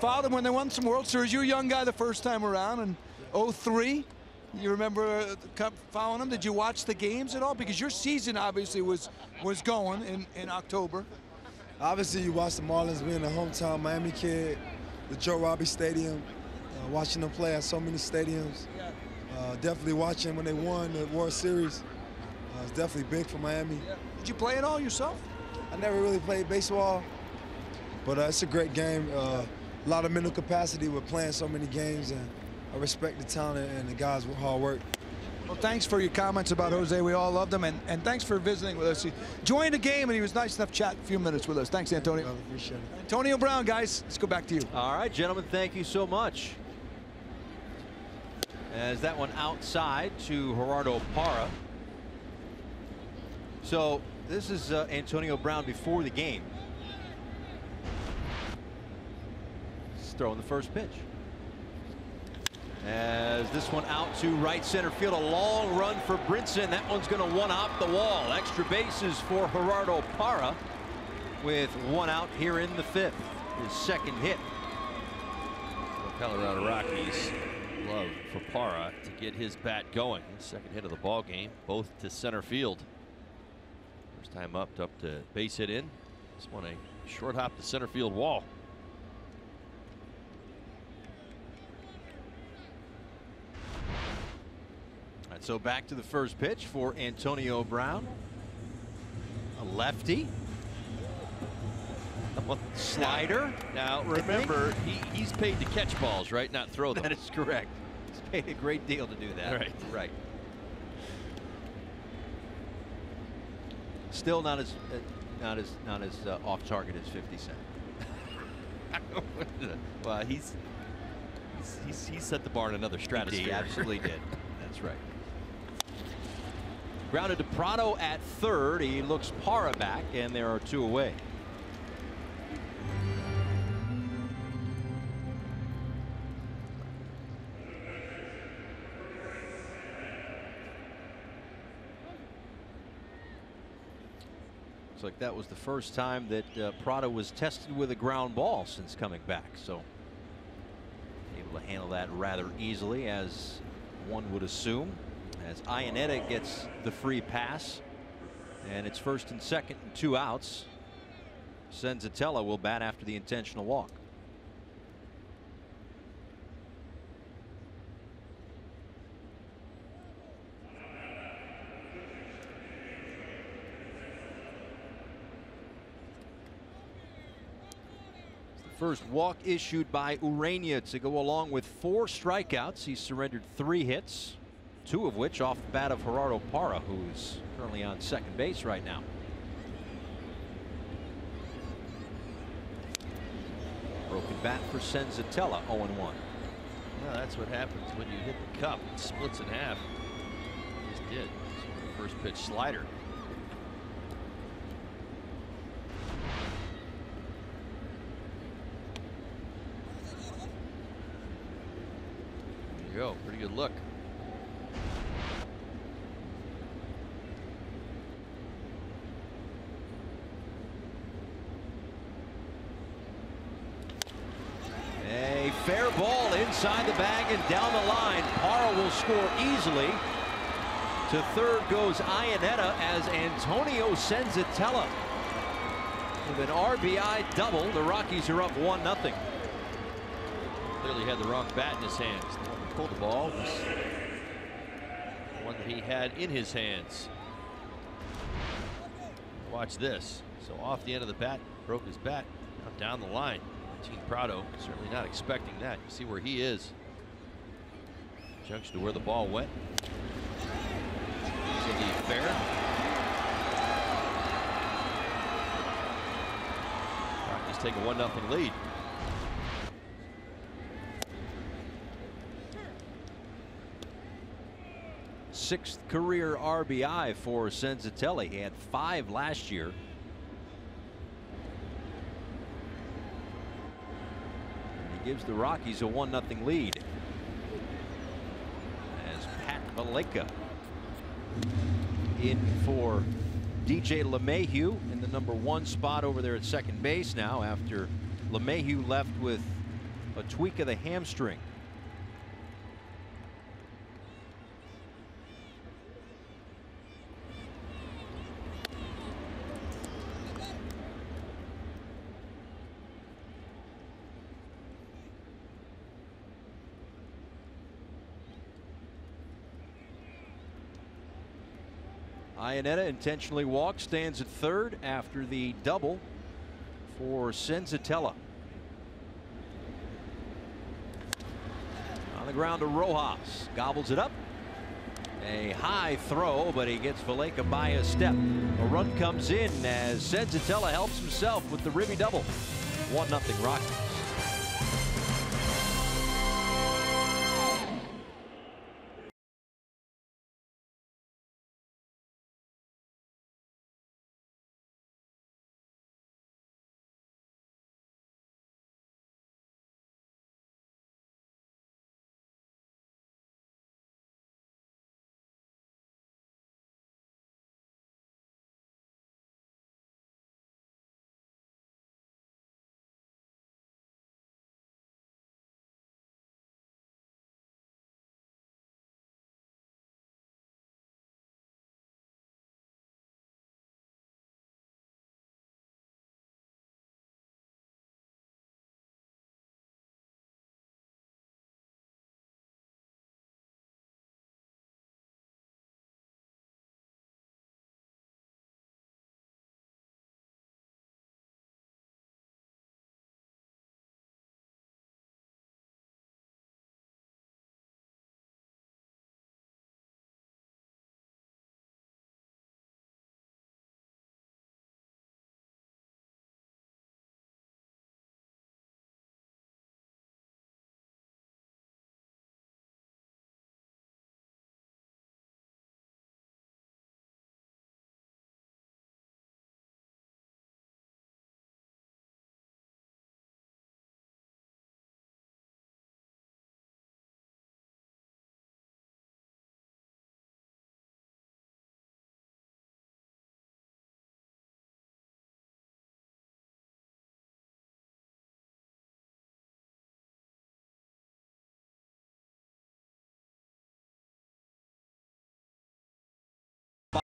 followed them when they won some World Series. You were a young guy the first time around in '03. You remember following them? Did you watch the games at all? Because your season obviously was going in October. Obviously, you watch the Marlins being a hometown Miami kid, the Joe Robbie Stadium, watching them play at so many stadiums. Definitely watching when they won the World Series. It's definitely big for Miami. Did you play it all yourself? I never really played baseball, but it's a great game. A lot of mental capacity with playing so many games, and I respect the talent and the guys with hard work. Well, thanks for your comments about Jose. We all loved him, and thanks for visiting with us. He joined the game, and he was nice enough to chat a few minutes with us. Thanks, Antonio. Appreciate it. Antonio Brown, guys, let's go back to you. All right, gentlemen, thank you so much. As that one outside to Gerardo Parra. So this is Antonio Brown before the game. He's throwing the first pitch. As this one out to right center field, a long run for Brinson. That one's going to one off the wall. Extra bases for Gerardo Parra with one out here in the fifth. His second hit. The Colorado Rockies love for Parra to get his bat going. His second hit of the ball game, both to center field. First time up to base hit in. This one a short hop to center field wall. So back to the first pitch for Antonio Brown. A lefty. Slider. Now remember, he's paid to catch balls, right? Not throw them. That is correct. He's paid a great deal to do that. Right. Right. Still not as off target as 50 Cent. Well, he's set the bar in another stratosphere. He absolutely did. That's right. Grounded to Prado at third. He looks Parra back, and there are two away. Looks like that was the first time that Prado was tested with a ground ball since coming back. So able to handle that rather easily, as one would assume, as Iannetta gets the free pass, and it's first and second and 2 outs. Senzatella will bat after the intentional walk. First walk issued by Urania to go along with 4 strikeouts. He's surrendered 3 hits, 2 of which off the bat of Gerardo Parra, who's currently on second base right now. Broken bat for Senzatella, 0-1. Well, that's what happens when you hit the cup. It splits in half. It just did. So the first pitch slider. Go. Pretty good look. A fair ball inside the bag and down the line. Parra will score easily. To third goes Iannetta as Antonio Senzatella with an RBI double. The Rockies are up 1-0. Clearly had the wrong bat in his hands. Pulled the ball was one that he had in his hands. Watch this. So off the end of the bat, broke his bat. Now down the line. Martin Prado certainly not expecting that. You see where he is. Junction to where the ball went. So the fair. Rockies take a 1-0 lead. Sixth career RBI for Senzatella. He had 5 last year. gives the Rockies a 1-0 lead. As Pat Valaika in for DJ LeMahieu in the #1 spot over there at second base now, after LeMahieu left with a tweak of the hamstring. Iannetta intentionally walks, stands at third after the double for Senzatella. On the ground to Rojas, gobbles it up. A high throw, but he gets Valaika by a step. A run comes in as Senzatella helps himself with the ribby double. 1-0 Rockies.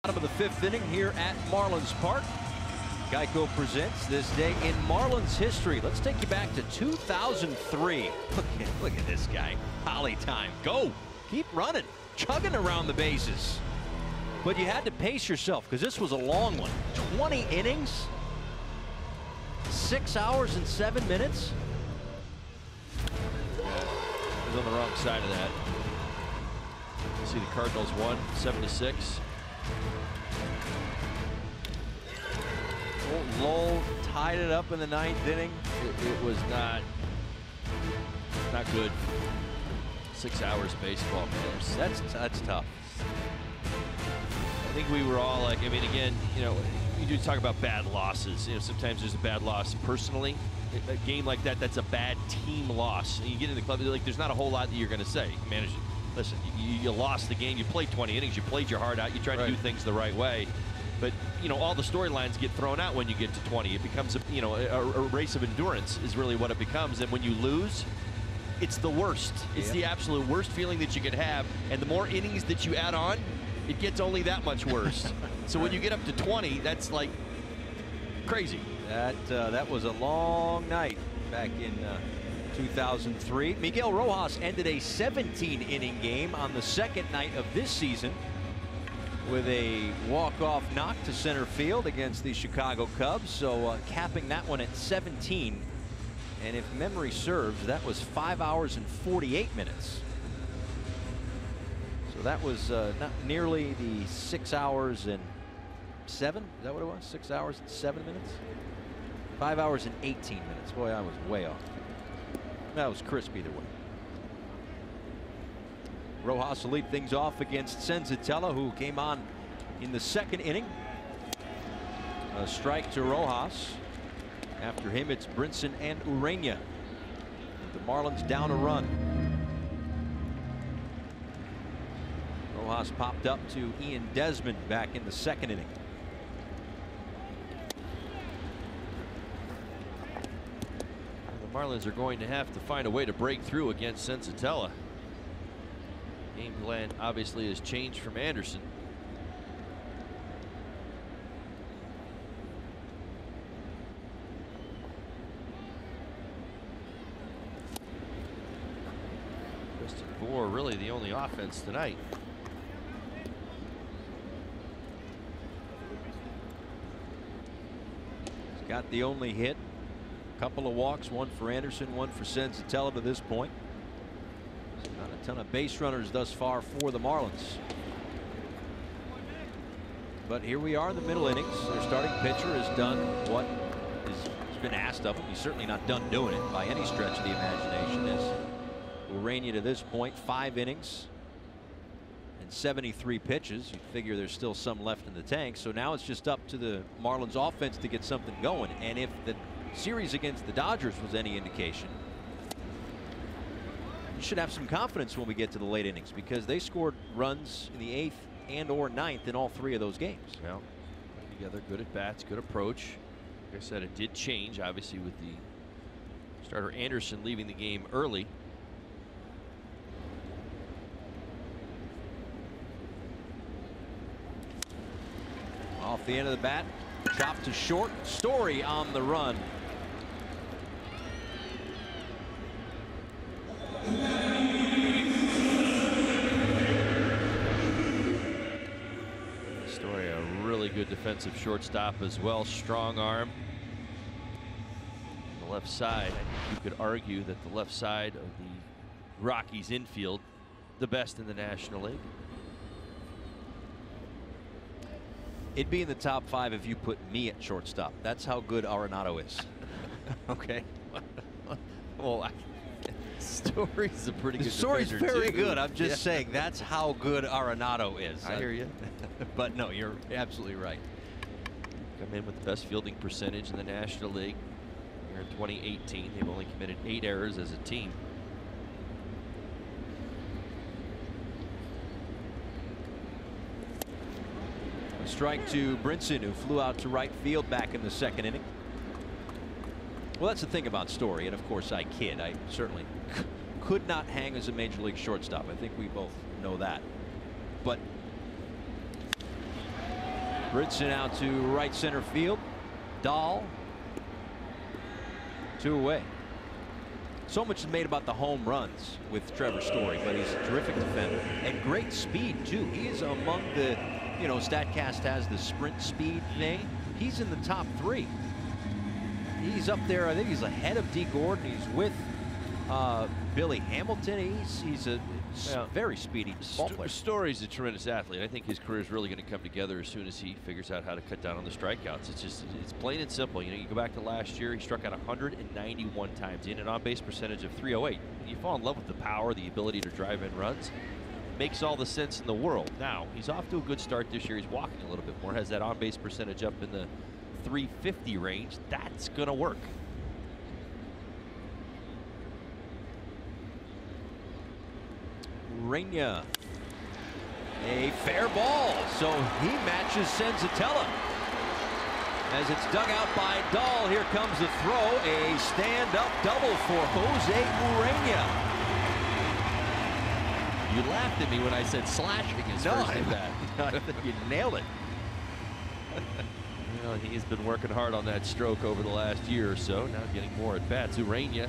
Bottom of the 5th inning here at Marlins Park. Geico presents this day in Marlins history. Let's take you back to 2003. Look at this guy. Holly time. Go. Keep running. Chugging around the bases. But you had to pace yourself because this was a long one. 20 innings. 6 hours and 7 minutes. He's on the wrong side of that. You see the Cardinals won 7-6. Lowell tied it up in the 9th inning. It was not good. 6 hours of baseball, man. That's tough. I think we were all like, I mean, again, you know, you do talk about bad losses. You know, sometimes there's a bad loss personally. A game like that, that's a bad team loss. And you get in the club, like, there's not a whole lot that you're going to say. Listen, you lost the game. You played 20 innings. You played your heart out. You tried to do things the right way. But, you know, all the storylines get thrown out when you get to 20. It becomes, a race of endurance is really what it becomes. And when you lose, it's the worst. It's the absolute worst feeling that you could have. And the more innings that you add on, it gets only that much worse. So when you get up to 20, that's like crazy. That was a long night back in 2003. Miguel Rojas ended a 17-inning game on the 2nd night of this season with a walk-off knock to center field against the Chicago Cubs. So capping that one at 17. And if memory serves, that was 5 hours and 48 minutes. So that was not nearly the 6 hours and 7. Is that what it was? 6 hours and 7 minutes? 5 hours and 18 minutes. Boy, I was way off. That was crisp either way. Rojas will lead things off against Senzatella, who came on in the 2nd inning. A strike to Rojas. After him, it's Brinson and Ureña. The Marlins down a run. Rojas popped up to Ian Desmond back in the second inning. The Marlins are going to have to find a way to break through against Senzatella. Game plan obviously has changed from Anderson. Christian Bohr really the only offense tonight. He's got the only hit. Couple of walks, one for Anderson, one for Senzatella to this point. Not a ton of base runners thus far for the Marlins. But here we are in the middle innings. Their starting pitcher has done what has been asked of him. He's certainly not done doing it by any stretch of the imagination. As Urania to this point, 5 innings and 73 pitches. You figure there's still some left in the tank. So now it's just up to the Marlins offense to get something going. And if the series against the Dodgers was any indication, you should have some confidence when we get to the late innings, because they scored runs in the 8th and or 9th in all 3 of those games. Well, together, good at bats, good approach. Like I said, it did change obviously with the starter Anderson leaving the game early. Off the end of the bat, chopped to short. Story on the run. Story, a really good defensive shortstop as well. Strong arm. On the left side, I think you could argue that the left side of the Rockies infield, the best in the National League. It'd be in the top 5 if you put me at shortstop. That's how good Arenado is. Okay. Well, Story's a pretty good Story's defender, very too. good. I'm just saying that's how good Arenado is. I hear you. But no, you're absolutely right. Come in with the best fielding percentage in the National League here in 2018. They've only committed 8 errors as a team. A strike to Brinson, who flew out to right field back in the second inning. Well, that's the thing about Story, and of course I kid. I certainly could not hang as a major league shortstop. I think we both know that. But Brinson out to right center field. Dahl 2 away. So much is made about the home runs with Trevor Story, but he's a terrific defender and great speed too. He is among the, you know, StatCast has the sprint speed thing. He's in the top 3. He's up there. I think he's ahead of D. Gordon. He's with Billy Hamilton. He's a very speedy ball player. Story's a tremendous athlete. I think his career is really going to come together as soon as he figures out how to cut down on the strikeouts. It's plain and simple. You know, you go back to last year, he struck out 191 times in an on-base percentage of 308. You fall in love with the power, the ability to drive in runs. Makes all the sense in the world. Now, he's off to a good start this year. He's walking a little bit more, has that on-base percentage up in the 350 range. That's going to work. Urania, a fair ball, so he matches Senzatella. As it's dug out by Dahl, here comes the throw, a stand-up double for Jose Urania. You laughed at me when I said slashing his first at bat. I think you nailed it. Well, he's been working hard on that stroke over the last year or so, now getting more at bats. Urania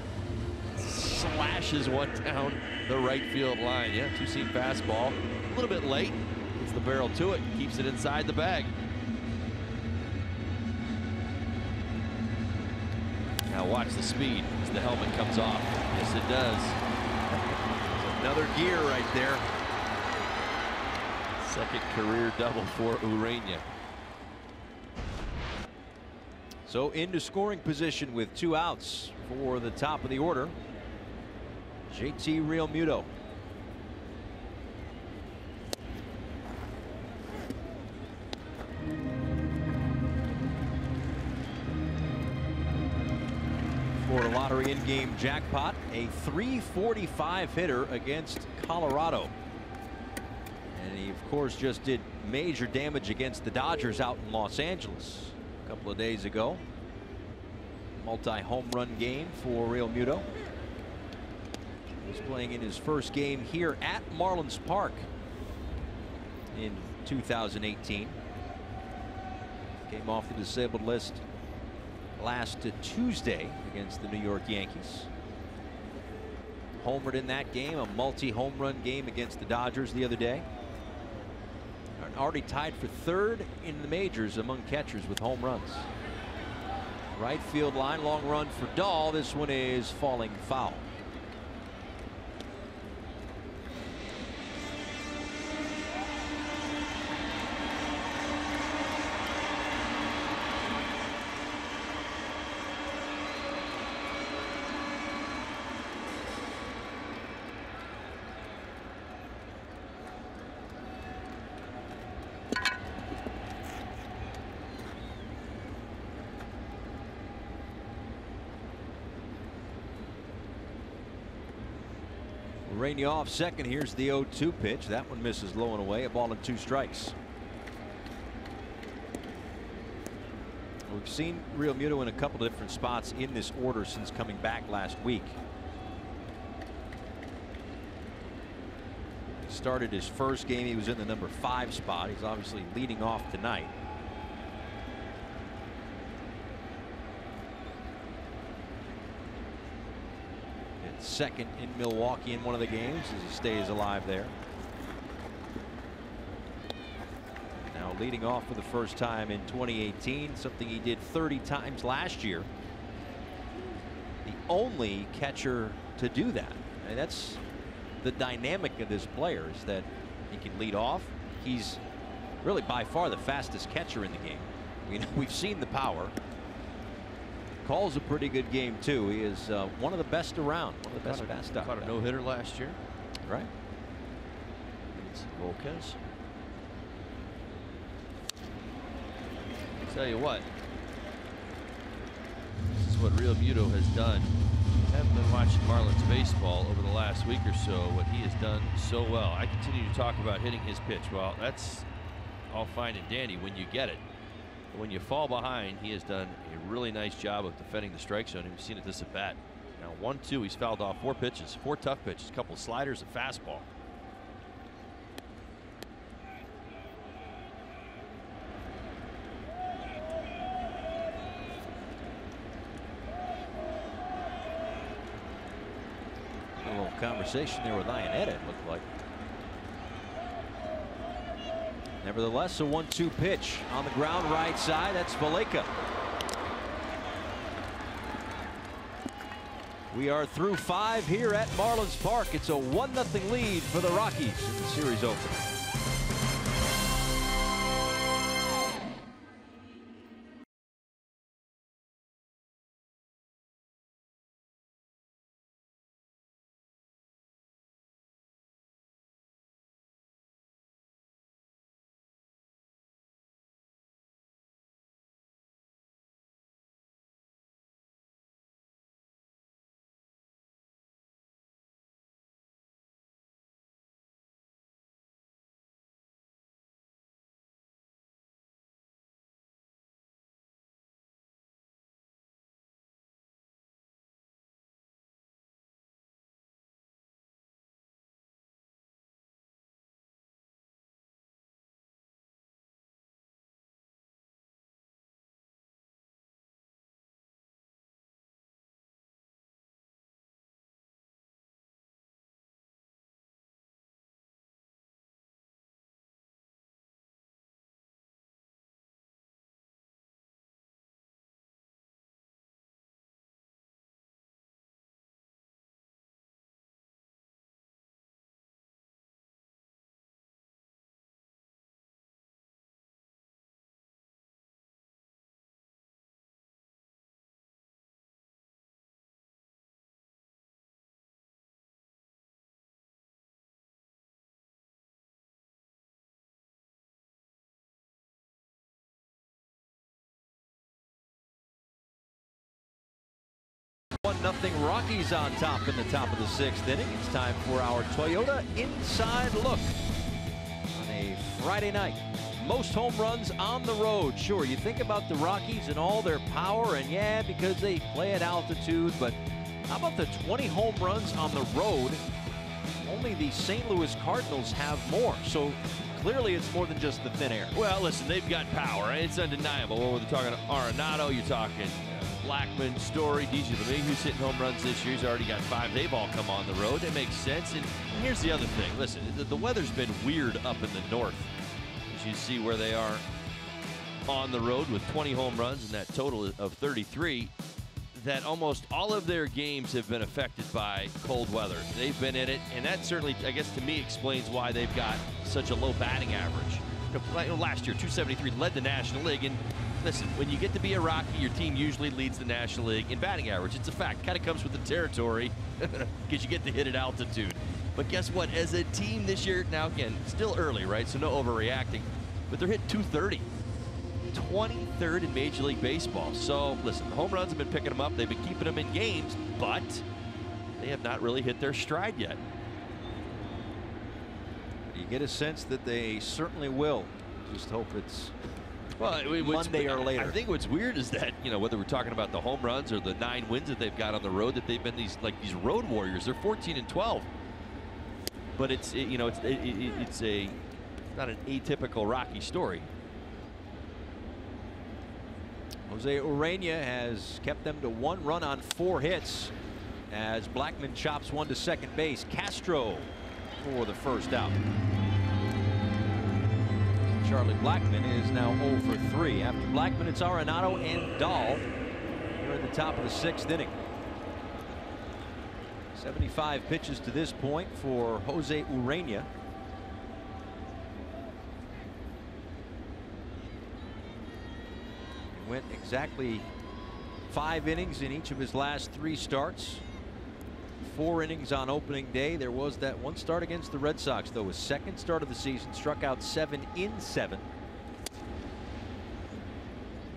slashes one down the right field line. Yeah, two-seam fastball, a little bit late. Gets the barrel to it, keeps it inside the bag. Now watch the speed as the helmet comes off. Yes, it does. Another gear right there. Second career double for Urania. So into scoring position with 2 outs for the top of the order. JT Realmuto. For a lot lottery in-game jackpot, a .345 hitter against Colorado. And he, of course, just did major damage against the Dodgers out in Los Angeles a couple of days ago. Multi-home run game for Realmuto. He's playing in his first game here at Marlins Park in 2018. Came off the disabled list last Tuesday against the New York Yankees. Homered in that game, a multi-home run game against the Dodgers the other day. Already tied for third in the majors among catchers with home runs. Right field line, long run for Dahl. This one is falling foul. Rainey off second. Here's the 0-2 pitch. That one misses low and away. A ball and 2 strikes. We've seen Realmuto in a couple of different spots in this order since coming back last week. He started his first game. He was in the number 5 spot. He's obviously leading off tonight. Second in Milwaukee in one of the games as he stays alive there. Now leading off for the first time in 2018, something he did 30 times last year. The only catcher to do that. And that's the dynamic of this player, is that he can lead off. He's really by far the fastest catcher in the game. You know, we've seen the power. Calls a pretty good game too. He is one of the best around, one of the best fast. Caught a no-hitter last year. Right. It's Volquez. I'll tell you what. This is what Realmuto has done. I haven't been watching Marlins baseball over the last week or so. What he has done so well. I continue to talk about hitting his pitch. Well, that's all fine and dandy when you get it. But when you fall behind, he has done a really nice job of defending the strike zone. We've seen it this at bat. Now 1-2, he's fouled off 4 pitches, 4 tough pitches, a couple of sliders, a fastball. A little conversation there with Iannetta, it looked like. Nevertheless, a 1-2 pitch on the ground right side. That's Valaika. We are through 5 here at Marlins Park. It's a 1-0 lead for the Rockies in the series opener. 1-0 Rockies on top in the top of the 6th inning. It's time for our Toyota Inside Look on a Friday night. Most home runs on the road. Sure, you think about the Rockies and all their power, and yeah, because they play at altitude, but how about the 20 home runs on the road? Only the St. Louis Cardinals have more. So clearly it's more than just the thin air. Well, listen, they've got power. It's undeniable. We're talking Arenado, you're talking Blackmon, Story, DJ LeMahieu's hitting home runs this year. He's already got 5. They've all come on the road. That makes sense. And here's the other thing. Listen, the weather's been weird up in the north. As you see where they are on the road with 20 home runs and that total of 33, that almost all of their games have been affected by cold weather. They've been in it, and that certainly, I guess, to me explains why they've got such a low batting average. Last year, 273 led the National League, and listen, when you get to be a Rocky, your team usually leads the National League in batting average. It's a fact. Kind of comes with the territory because you get to hit at altitude. But guess what? As a team this year, now again, still early, right? So no overreacting, but they're hitting 230. 23rd in Major League Baseball. So listen, the home runs have been picking them up. They've been keeping them in games, but they have not really hit their stride yet. You get a sense that they certainly will. Just hope it's Monday or later. I think what's weird is that, you know, whether we're talking about the home runs or the 9 wins that they've got on the road, that they've been these road warriors. They're 14-12. But it's not an atypical Rocky story. Jose Urena has kept them to 1 run on 4 hits as Blackmon chops one to second base. Castro for the first out. Charlie Blackmon is now 0 for 3. After Blackmon, it's Arenado and Dahl here at the top of the 6th inning. 75 pitches to this point for Jose Urena. Went exactly 5 innings in each of his last 3 starts. 4 innings on opening day. There was that one start against the Red Sox, though, his second start of the season. Struck out 7 in 7.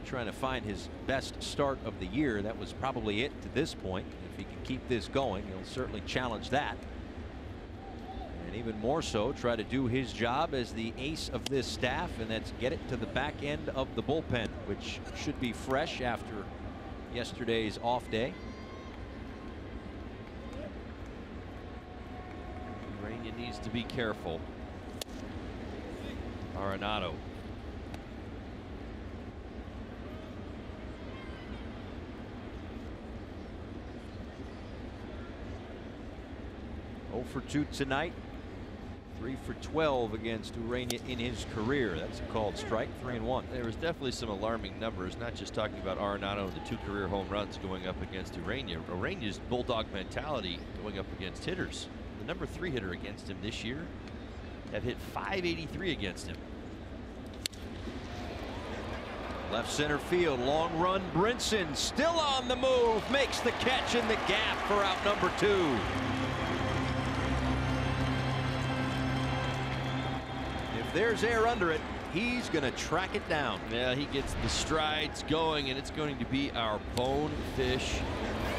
Trying to find his best start of the year. That was probably it to this point. If he can keep this going, he'll certainly challenge that. And even more so, try to do his job as the ace of this staff, and that's get it to the back end of the bullpen, which should be fresh after yesterday's off day. Urena needs to be careful. Arenado. For 2 tonight. 3 for 12 against Urena in his career. That's a called strike. 3-1. There was definitely some alarming numbers, not just talking about Arenado and the 2 career home runs going up against Urena. Urena's bulldog mentality going up against hitters. The number 3 hitter against him this year have hit .583 against him. Left center field, long run. Brinson still on the move, makes the catch in the gap for out number 2. There's air under it. He's going to track it down. Yeah, he gets the strides going, and it's going to be our Bonefish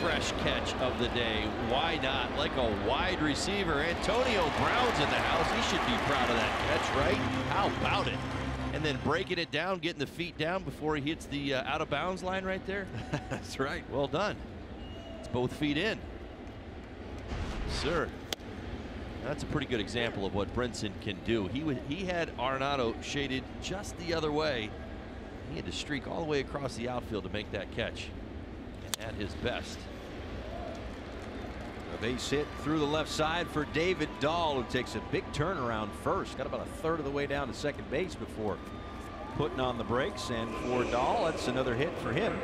fresh catch of the day. Why not? Like a wide receiver. Antonio Brown's in the house. He should be proud of that catch, right? How about it? And then breaking it down, getting the feet down before he hits the out of bounds line right there. That's right. Well done. It's both feet in. Sir. That's a pretty good example of what Brinson can do. He had Arenado shaded just the other way. He had to streak all the way across the outfield to make that catch. And at his best. A base hit through the left side for David Dahl, who takes a big turnaround first. Got about a third of the way down to second base before putting on the brakes. And for Dahl, that's another hit for him.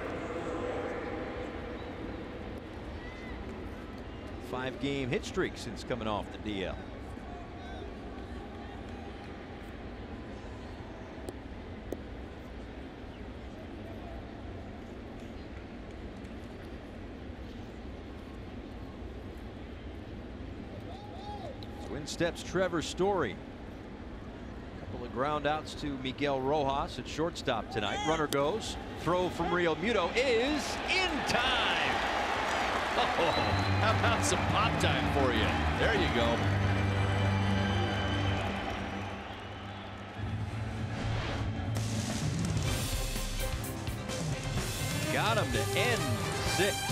5-game hit streak since coming off the DL. So in steps Trevor Story. Couple of ground outs to Miguel Rojas at shortstop tonight. Runner goes. Throw from Real Muto is in time. How about some pop time for you? There you go. Got him to end 6.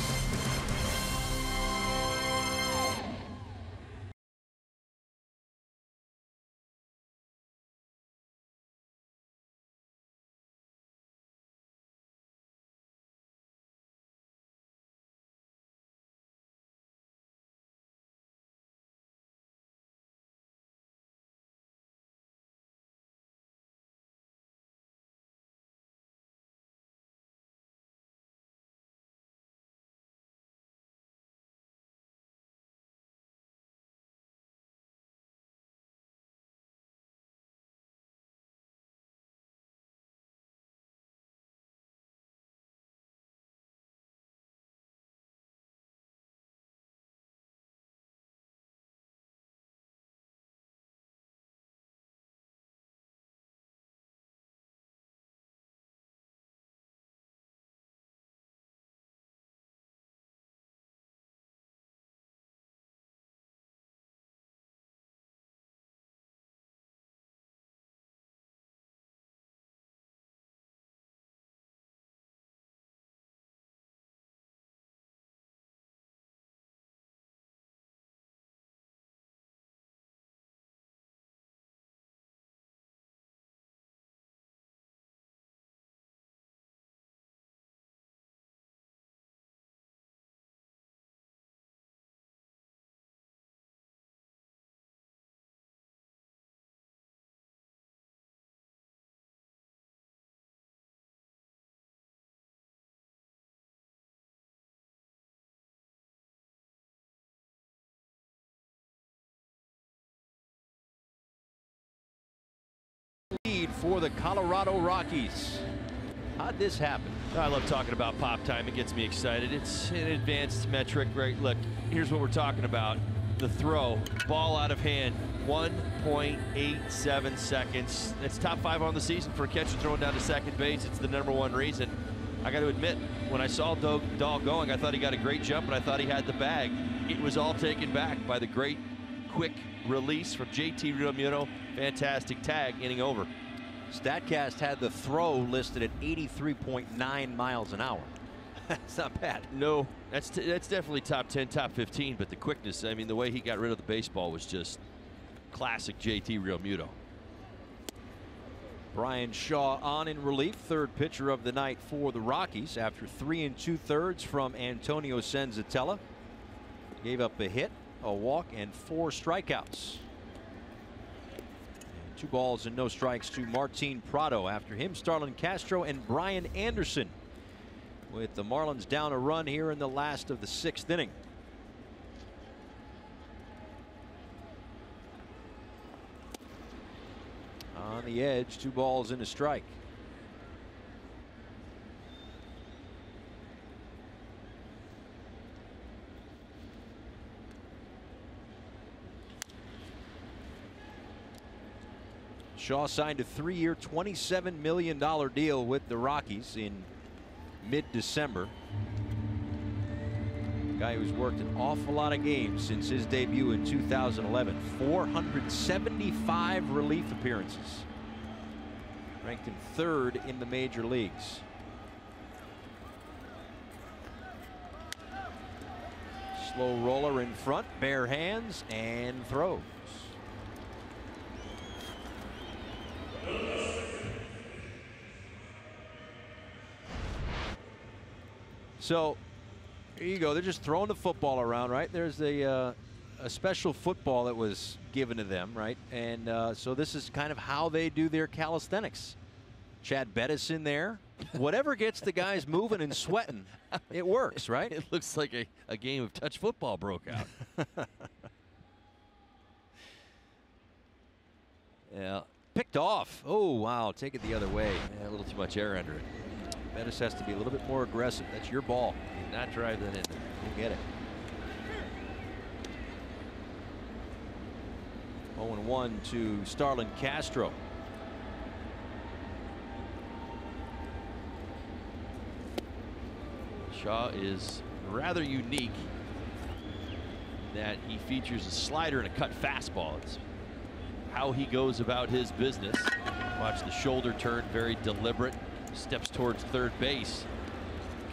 Lead for the Colorado Rockies. How'd this happen? I love talking about pop time. It gets me excited. It's an advanced metric, right? Look, here's what we're talking about. The throw, ball out of hand, 1.87 seconds. It's top 5 on the season for a catcher throwing down to second base. It's the #1 reason. I got to admit, when I saw Dahl going, I thought he got a great jump, and I thought he had the bag. It was all taken back by the great quick release from JT Realmuto. Fantastic tag, inning over. StatCast had the throw listed at 83.9 miles an hour. That's not bad. No, that's definitely top 10, top 15, but the quickness, I mean, the way he got rid of the baseball was just classic JT Realmuto. Bryan Shaw on in relief, third pitcher of the night for the Rockies after 3 2/3 from Antonio Senzatella. Gave up a hit, a walk, and 4 strikeouts. 2 balls and no strikes to Martin Prado. After him, Starlin Castro and Brian Anderson, with the Marlins down a run here in the last of the 6th inning. On the edge, 2 balls and a strike. Shaw signed a 3-year, $27 million deal with the Rockies in mid-December. Guy who's worked an awful lot of games since his debut in 2011. 475 relief appearances. Ranked in 3rd in the major leagues. Slow roller in front, bare hands, and throws. So here you go. They're just throwing the football around, right? There's a special football that was given to them, right? And so this is kind of how they do their calisthenics. Chad Bettis in there. Whatever gets the guys moving and sweating, it works, right? It looks like a game of touch football broke out. Yeah, picked off. Oh, wow, take it the other way. Yeah, a little too much air under it. Bettis has to be a little bit more aggressive. That's your ball. Did not drive that in there. You'll get it. 0-1 to Starlin Castro. Shaw is rather unique that he features a slider and a cut fastball. It's how he goes about his business. Watch the shoulder turn, very deliberate. Steps towards third base.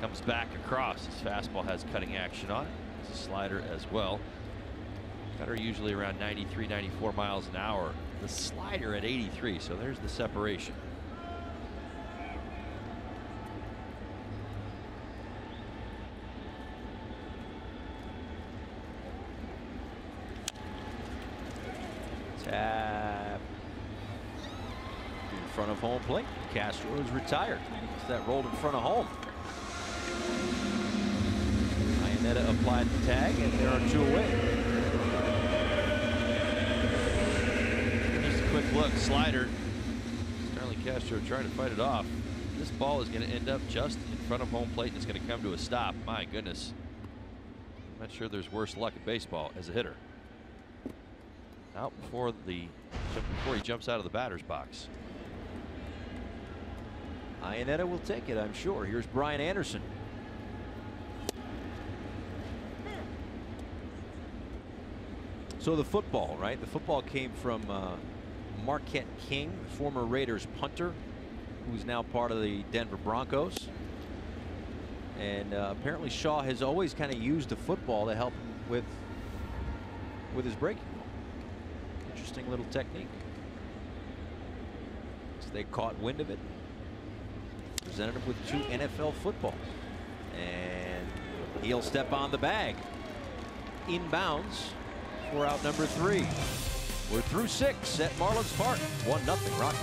Comes back across. His fastball has cutting action on it. It's a slider as well. Cutter usually around 93, 94 miles an hour. The slider at 83, so there's the separation. Tap in front of home plate. Castro is retired. Gets that rolled in front of home. Iannetta applied the tag, and there are 2 away. Just a quick look, slider. Starlin Castro trying to fight it off. This ball is going to end up just in front of home plate, and it's going to come to a stop. My goodness. I'm not sure there's worse luck in baseball as a hitter. Out before he jumps out of the batter's box. Iannetta will take it, I'm sure. Here's Brian Anderson. So the football, right? The football came from Marquette King, former Raiders punter, who's now part of the Denver Broncos. And apparently Shaw has always kind of used the football to help him with his breaking ball. Interesting little technique. So they caught wind of it. Presented him with 2 NFL footballs. And he'll step on the bag. Inbounds for out number 3. We're through 6 at Marlins Park. 1-0 Rockies.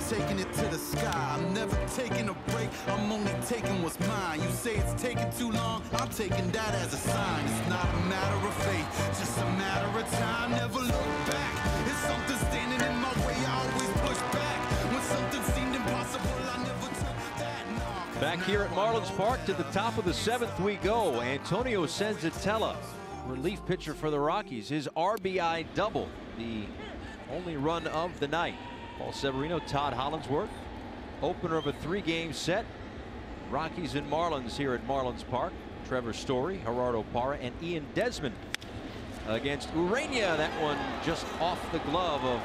Taking it to the sky. I'm never taking a break. I'm only taking what's mine. You say it's taking too long. I'm taking that as a sign. It's not a matter of faith, just a matter of time. Never look back. If something's standing in my way, I always push back. When something seemed impossible, I never took that. No, back here at Marlins Park to the top of the 7th we go. Antonio Senzatella, relief pitcher for the Rockies. His RBI double, the only run of the night. Paul Severino, Todd Hollandsworth, opener of a 3-game set. Rockies and Marlins here at Marlins Park. Trevor Story, Gerardo Parra, and Ian Desmond against Urania. That one just off the glove of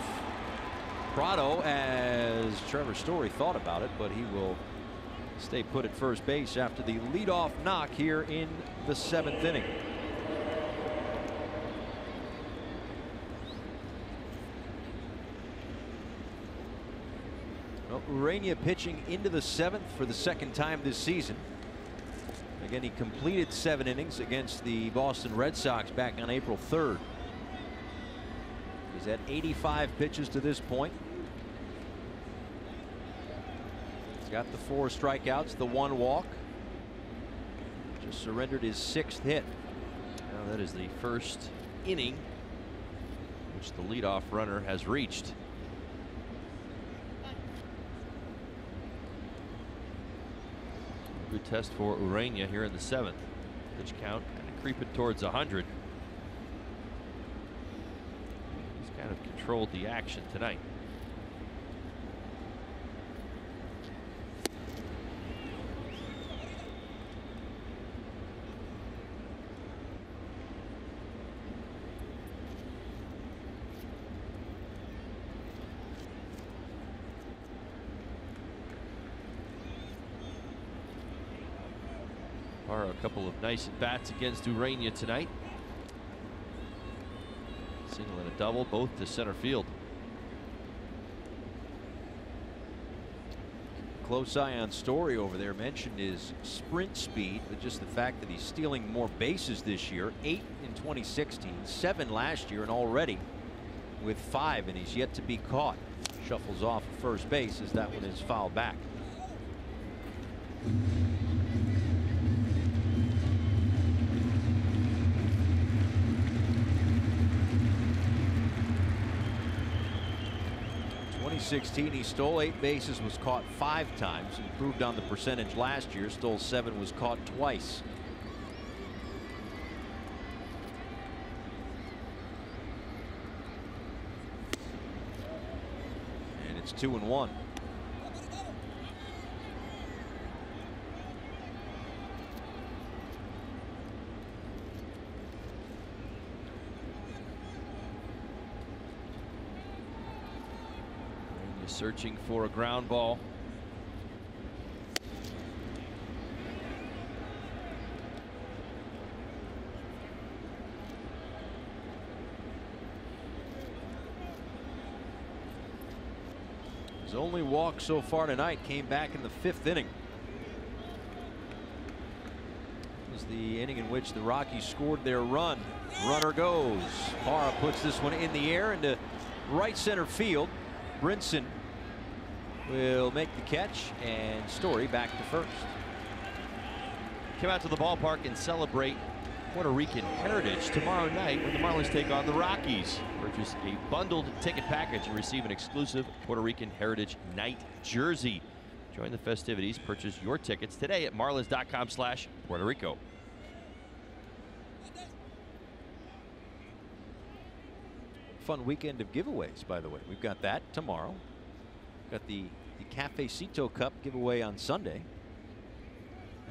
Prado as Trevor Story thought about it, but he will stay put at first base after the leadoff knock here in the 7th inning. Urania pitching into the 7th for the 2nd time this season. Again, he completed 7 innings against the Boston Red Sox back on April 3rd. He's at 85 pitches to this point. got the 4 strikeouts, the 1 walk. Just surrendered his 6th hit. Now that is the first inning which the leadoff runner has reached. Good test for Ureña here in the 7th. Pitch count kind of creeping towards 100. He's kind of controlled the action tonight. A couple of nice at-bats against Ureña tonight. Single and a double, both to center field. Close eye on Story over there. Mentioned his sprint speed, but just the fact that he's stealing more bases this year. 8 in 2016, 7 last year, and already with 5, and he's yet to be caught. Shuffles off of first base as that one is fouled back. In 2016, he stole 8 bases, was caught 5 times, improved on the percentage last year, stole 7, was caught twice. And it's 2-1. Searching for a ground ball. His only walk so far tonight came back in the 5th inning. It was the inning in which the Rockies scored their run. Runner goes. Parra puts this one in the air into right center field. Brinson will make the catch, and Story back to first. Come out to the ballpark and celebrate Puerto Rican heritage tomorrow night when the Marlins take on the Rockies. Purchase a bundled ticket package and receive an exclusive Puerto Rican Heritage Night jersey. Join the festivities. Purchase your tickets today at marlins.com/Puerto Rico. Fun weekend of giveaways, by the way. We've got that tomorrow. Got the Cafecito Cup giveaway on Sunday.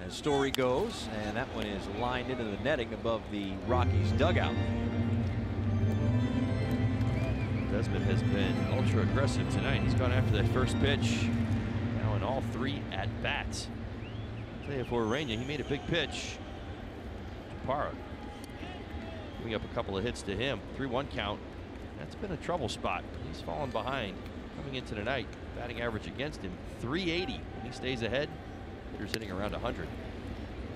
As Story goes, and that one is lined into the netting above the Rockies dugout. Desmond has been ultra aggressive tonight. He's gone after that first pitch. Now in all 3 at-bats. I'll tell you, for Ureña, he made a big pitch to Parra. Giving up a couple of hits to him. 3-1 count. That's been a trouble spot. He's fallen behind coming into tonight. Batting average against him, 380. When he stays ahead, hitters hitting around 100.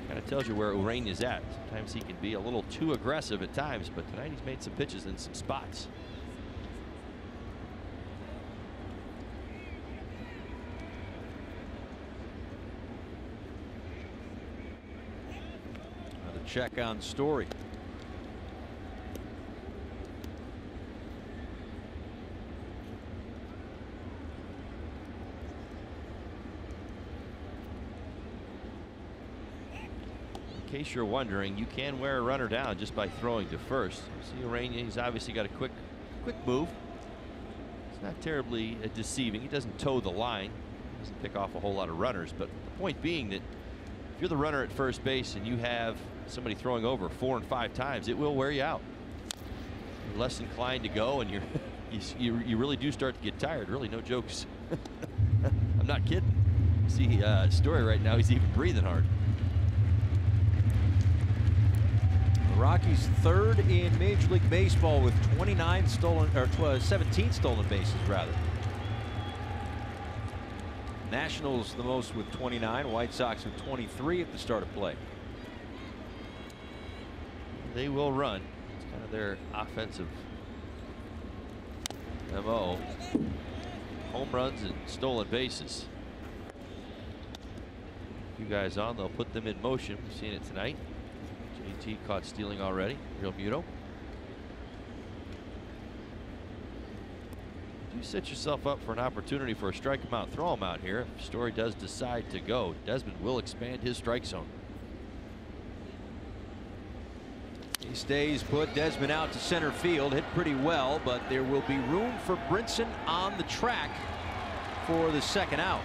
Kind of tells you where Ureña is at. Sometimes he can be a little too aggressive at times, but tonight he's made some pitches in some spots. Another check on Story. In case you're wondering, you can wear a runner down just by throwing to first. See Ureña, he's obviously got a quick move. It's not terribly deceiving. He doesn't toe the line. He doesn't pick off a whole lot of runners. But the point being that if you're the runner at first base and you have somebody throwing over 4 and 5 times, it will wear you out. You're less inclined to go, and you really do start to get tired. Really, no jokes. I'm not kidding. See Story right now, he's even breathing hard. Rockies 3rd in Major League Baseball with 29 stolen, or 17 stolen bases rather. Nationals the most with 29. White Sox with 23 at the start of play. They will run. It's kind of their offensive MO. Home runs and stolen bases. few guys on, they'll put them in motion. We've seen it tonight. JT caught stealing already. Real Muto. You set yourself up for an opportunity for a strike him out, throw him out here. If Story does decide to go, Desmond will expand his strike zone. He stays put. Desmond out to center field, hit pretty well, but there will be room for Brinson on the track for the second out.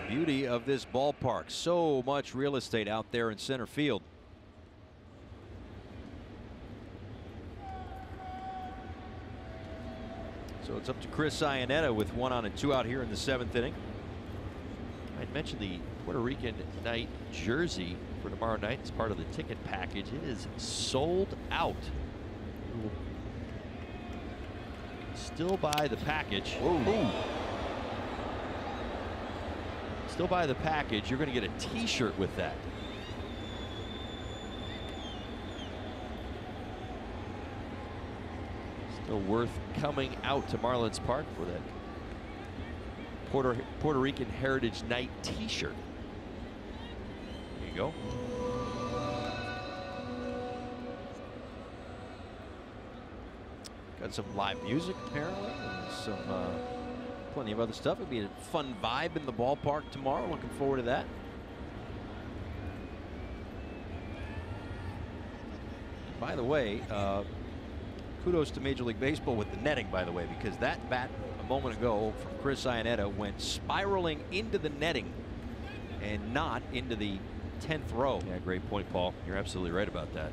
Beauty of this ballpark, so much real estate out there in center field. So it's up to Chris Iannetta with 1 on and 2 out here in the 7th inning. I'd mentioned the Puerto Rican night jersey for tomorrow night as part of the ticket package. It is sold out. Still buy the package. Ooh. Still buy the package. You're going to get a t-shirt with that. Still worth coming out to Marlins Park for that Puerto Rican Heritage Night t-shirt. There you go. Got some live music apparently, and some plenty of other stuff. It'll be a fun vibe in the ballpark tomorrow. Looking forward to that. By the way, kudos to Major League Baseball with the netting, by the way, because that bat a moment ago from Chris Iannetta went spiraling into the netting and not into the 10th row. Yeah, great point, Paul. You're absolutely right about that.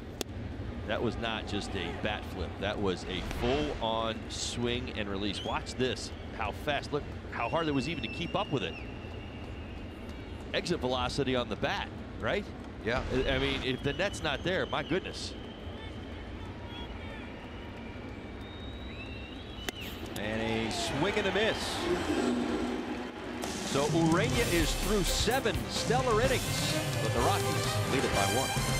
That was not just a bat flip. That was a full-on swing and release. Watch this. How fast. Look how hard it was even to keep up with it. Exit velocity on the bat, right? Yeah. I mean, if the net's not there, my goodness. And a swing and a miss. So Ureña is through 7 stellar innings, but the Rockies lead it by 1.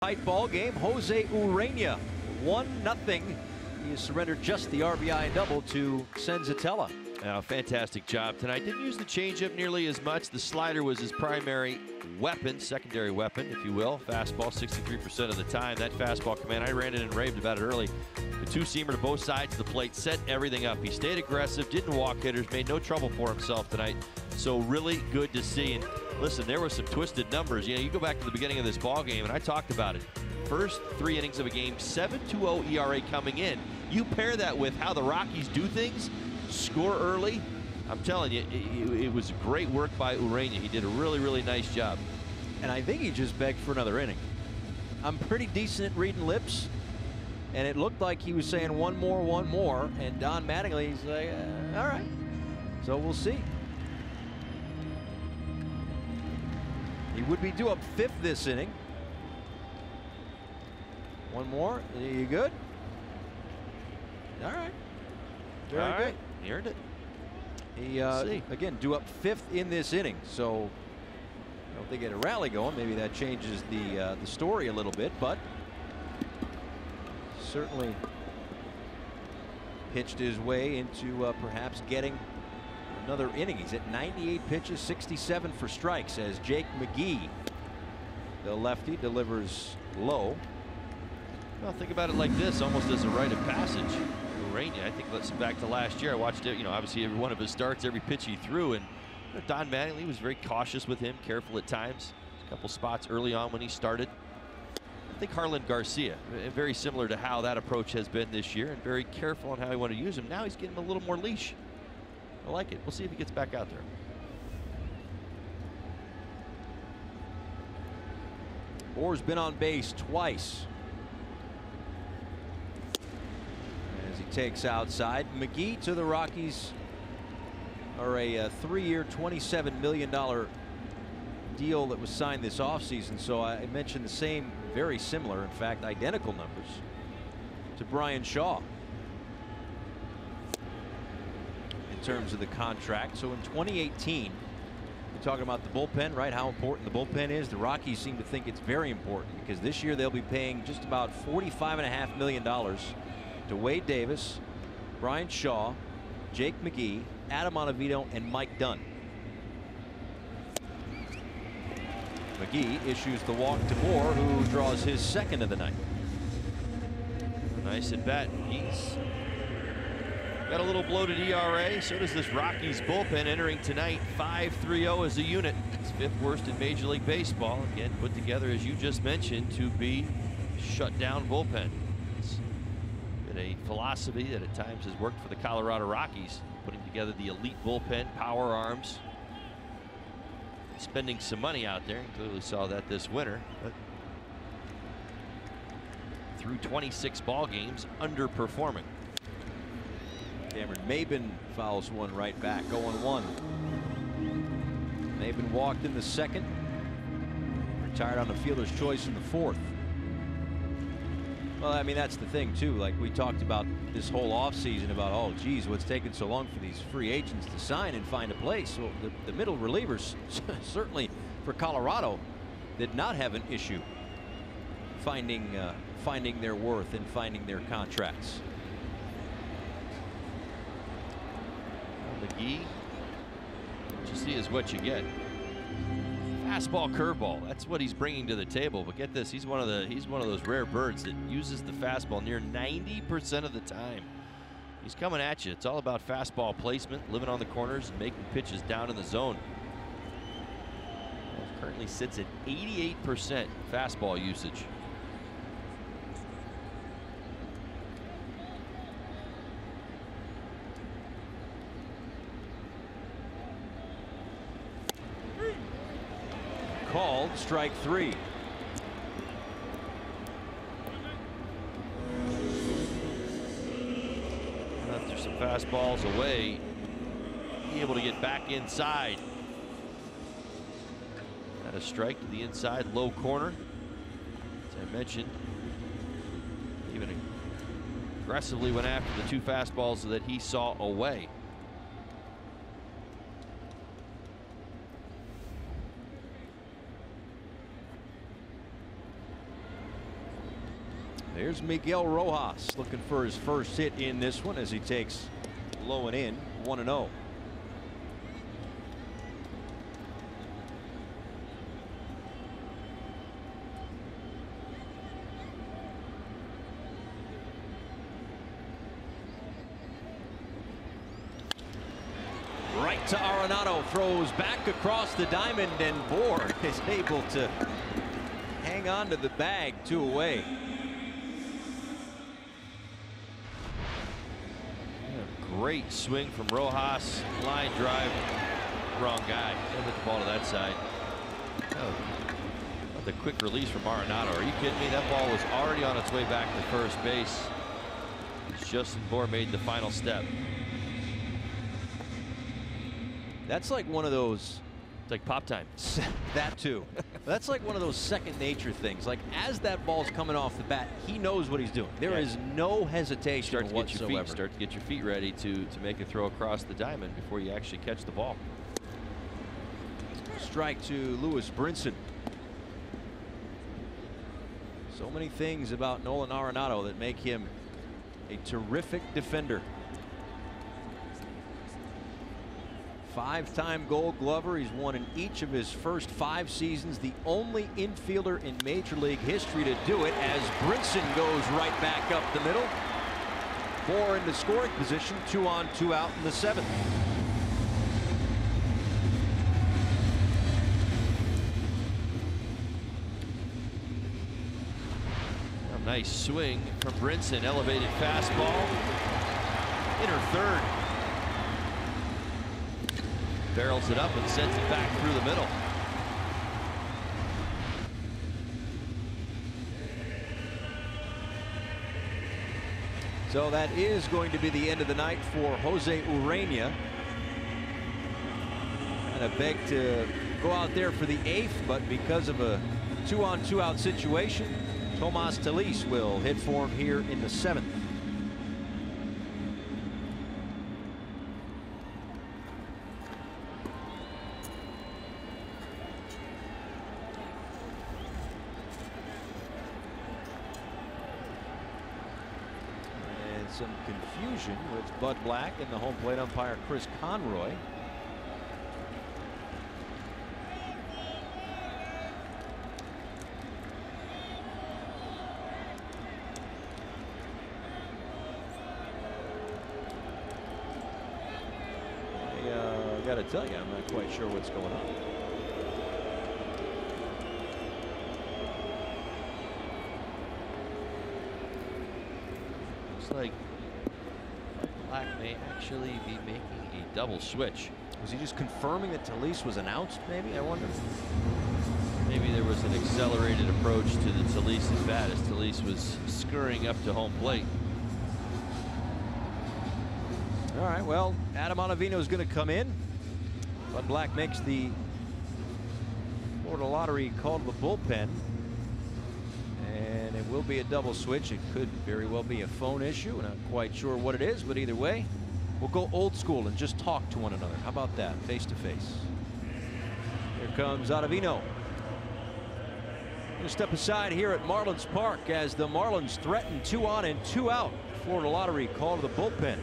Tight ball game. Jose Ureña 1-0. He has surrendered just the RBI double to Senzatella. Fantastic job tonight. Didn't use the changeup nearly as much. The slider was his primary weapon, secondary weapon, if you will. Fastball 63% of the time. That fastball command, I ran it and raved about it early. The two-seamer to both sides of the plate, set everything up. He stayed aggressive, didn't walk hitters, made no trouble for himself tonight. So really good to see. And listen, there were some twisted numbers. You know, you go back to the beginning of this ball game, and I talked about it. First 3 innings of a game, 7.20 ERA coming in. You pair that with how the Rockies do things, score early. I'm telling you, it was great work by Ureña. He did a really, really nice job. And I think he just begged for another inning. I'm pretty decent at reading lips, and it looked like he was saying one more, and Don Mattingly's like, all right. So we'll see. He would be due up 5th this inning. One more. Are you good? All right. Very good. He earned it. He again due up 5th in this inning. So if they get a rally going, maybe that changes the story a little bit. But certainly pitched his way into perhaps getting another inning. He's at 98 pitches, 67 for strikes as Jake McGee, the lefty, delivers low. Well, think about it like this, almost as a rite of passage. Urania, I think let's back to last year. I watched it, obviously every one of his starts, every pitch he threw, and Don Mattingly was very cautious with him, careful at times. A couple spots early on when he started. I think Harlan Garcia, very similar to how that approach has been this year, and very careful on how he wanted to use him. Now he's getting a little more leash. I like it. We'll see if he gets back out there. Orr's been on base twice. As he takes outside, McGee to the Rockies are a 3-year, $27 million deal that was signed this offseason. So I mentioned the same, very similar, in fact, identical numbers to Bryan Shaw in terms of the contract. So in 2018, we're talking about the bullpen, right? How important the bullpen is. The Rockies seem to think it's very important because this year they'll be paying just about $45.5 million to Wade Davis, Bryan Shaw, Jake McGee, Adam Ottavino, and Mike Dunn. McGee issues the walk to Moore, who draws his 2nd of the night. Nice at bat. He's got a little bloated ERA. So does this Rockies bullpen entering tonight. 5.30 as a unit. It's 5th worst in Major League Baseball. Again, put together, as you just mentioned, to be shut down bullpen. It's been a philosophy that at times has worked for the Colorado Rockies, putting together the elite bullpen, power arms, spending some money out there. Clearly saw that this winter, but through 26 ball games, underperforming. Cameron Maybin fouls one right back, 0-1. Maybin walked in the 2nd, retired on the fielder's choice in the 4th. Well, I mean, that's the thing too. Like we talked about this whole offseason about, oh geez, what's taking so long for these free agents to sign and find a place. Well, the middle relievers certainly for Colorado did not have an issue finding their worth and finding their contracts. McGee, what you see is what you get. Fastball, curveball, that's what he's bringing to the table. But get this, he's one of those rare birds that uses the fastball near 90% of the time. He's coming at you. It's all about fastball placement, living on the corners and making pitches down in the zone. Well, currently sits at 88% fastball usage. Called, strike 3. After some fastballs away, be able to get back inside. Had a strike to the inside low corner. As I mentioned, even aggressively went after the 2 fastballs that he saw away. There's Miguel Rojas looking for his first hit in this one as he takes low and in, 1-0. Right to Arenado, throws back across the diamond, and Bohr is able to hang on to the bag, 2 away. Great swing from Rojas. Line drive. Wrong guy. Don't hit the ball to that side. Oh, the quick release from Arenado. Are you kidding me? That ball was already on its way back to first base. Justin Bohr made the final step. That's like one of those. It's like pop time. That too. That's like one of those second nature things. Like as that ball's coming off the bat, he knows what he's doing. There is no hesitation whatsoever. Start to get your feet ready to make a throw across the diamond before you actually catch the ball. Strike to Lewis Brinson. So many things about Nolan Arenado that make him a terrific defender. 5-time Gold Glover. He's won in each of his first 5 seasons. The only infielder in Major League history to do it, as Brinson goes right back up the middle. 4 into scoring position, 2 on, 2 out in the 7th. A nice swing from Brinson. Elevated fastball. Inner third. Barrels it up and sends it back through the middle. So that is going to be the end of the night for Jose Urena. And I beg to go out there for the 8th, but because of a 2 on 2 out situation, Tomas Telis will hit for him here in the 7th. Some confusion with Bud Black and the home plate umpire Chris Conroy. I gotta tell you, I'm not quite sure what's going on. Looks like Black may actually be making a double switch. Was he just confirming that Telis was announced, maybe? I wonder. Maybe there was an accelerated approach to the Telis' bat as Telis was scurrying up to home plate. All right, well, Adam Ottavino is going to come in. Bud Black makes the Florida Lottery call to the bullpen. And it will be a double switch. It could very well be a phone issue. We're not quite sure what it is, but either way, we'll go old school and just talk to one another. How about that, face to face? Here comes Ottavino. Going to step aside here at Marlins Park as the Marlins threaten 2 on and 2 out. Florida Lottery call to the bullpen.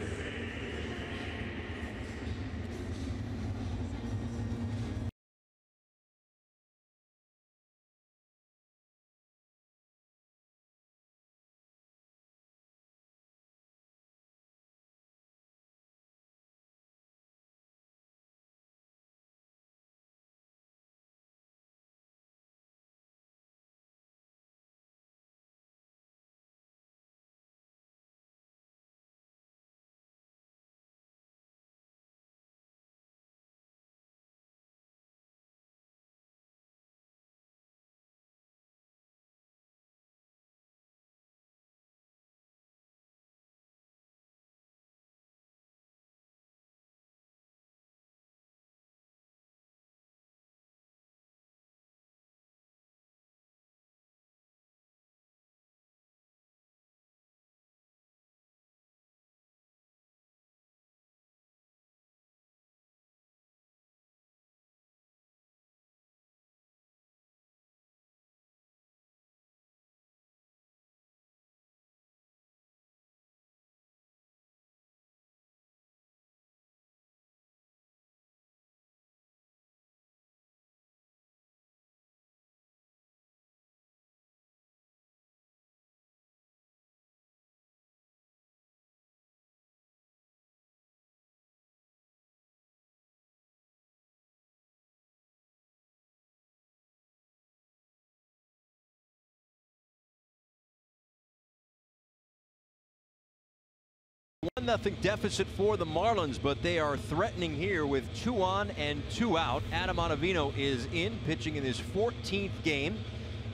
Nothing deficit for the Marlins, but they are threatening here with 2 on and 2 out. Adam Ottavino is in, pitching in his 14th game.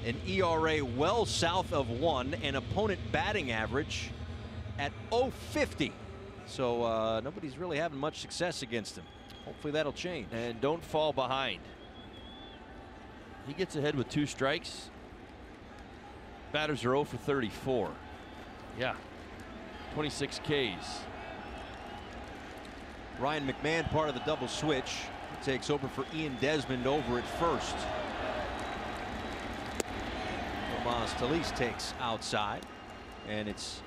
An ERA well south of 1, and opponent batting average at .050. So nobody's really having much success against him. Hopefully that'll change. And don't fall behind. He gets ahead with 2 strikes. Batters are 0 for 34. Yeah, 26 Ks. Ryan McMahon, part of the double switch, takes over for Ian Desmond over at first. Tomas Talise takes outside, and it's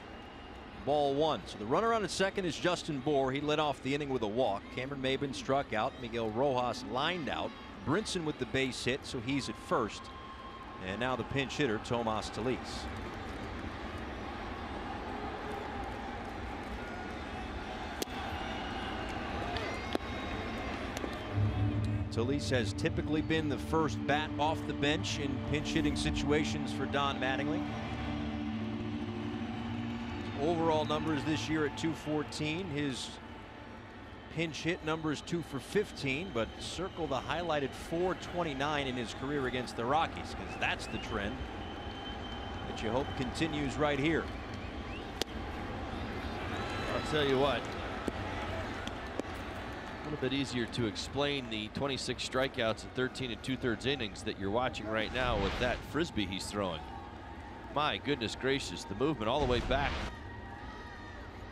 ball 1. So the runner on at second is Justin Bour. He led off the inning with a walk. Cameron Maybin struck out. Miguel Rojas lined out. Brinson with the base hit, so he's at first. And now the pinch hitter, Tomas Talise. Talise has typically been the first bat off the bench in pinch hitting situations for Don Mattingly. His overall numbers this year at 214. His pinch hit numbers 2 for 15, but circle the highlighted 429 in his career against the Rockies, because that's the trend that you hope continues right here. I'll tell you what, a little bit easier to explain the 26 strikeouts in 13 2/3 innings that you're watching right now with that frisbee he's throwing. My goodness gracious, the movement all the way back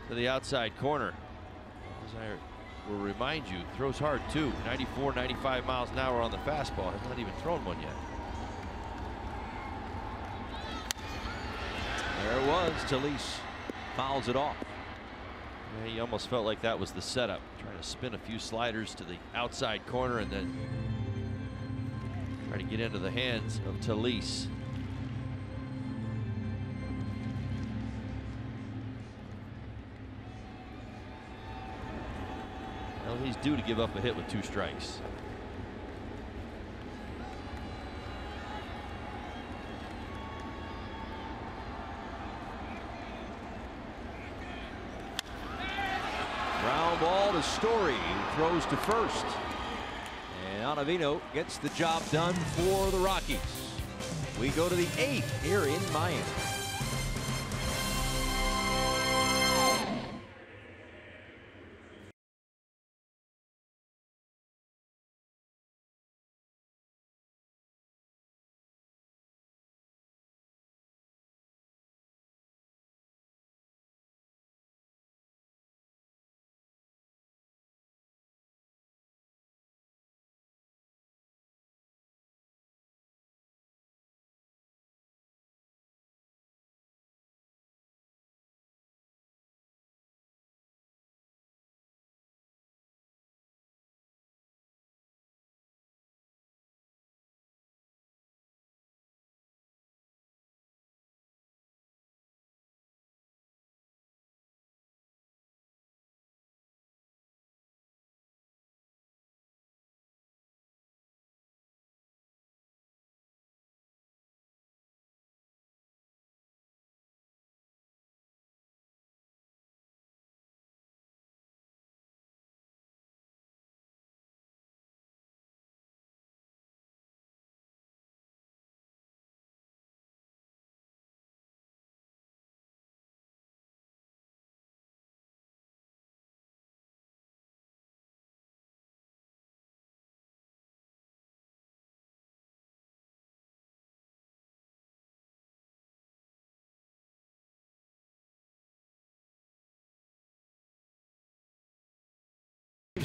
to the outside corner. As I will remind you, throws hard too. 94, 95 miles an hour on the fastball. Has not even thrown one yet. There it was. Talise fouls it off. Yeah, he almost felt like that was the setup, trying to spin a few sliders to the outside corner and then try to get into the hands of Talise. Well, he's due to give up a hit with 2 strikes. Ground ball to Story, who throws to first. And Ottavino gets the job done for the Rockies. We go to the 8th here in Miami.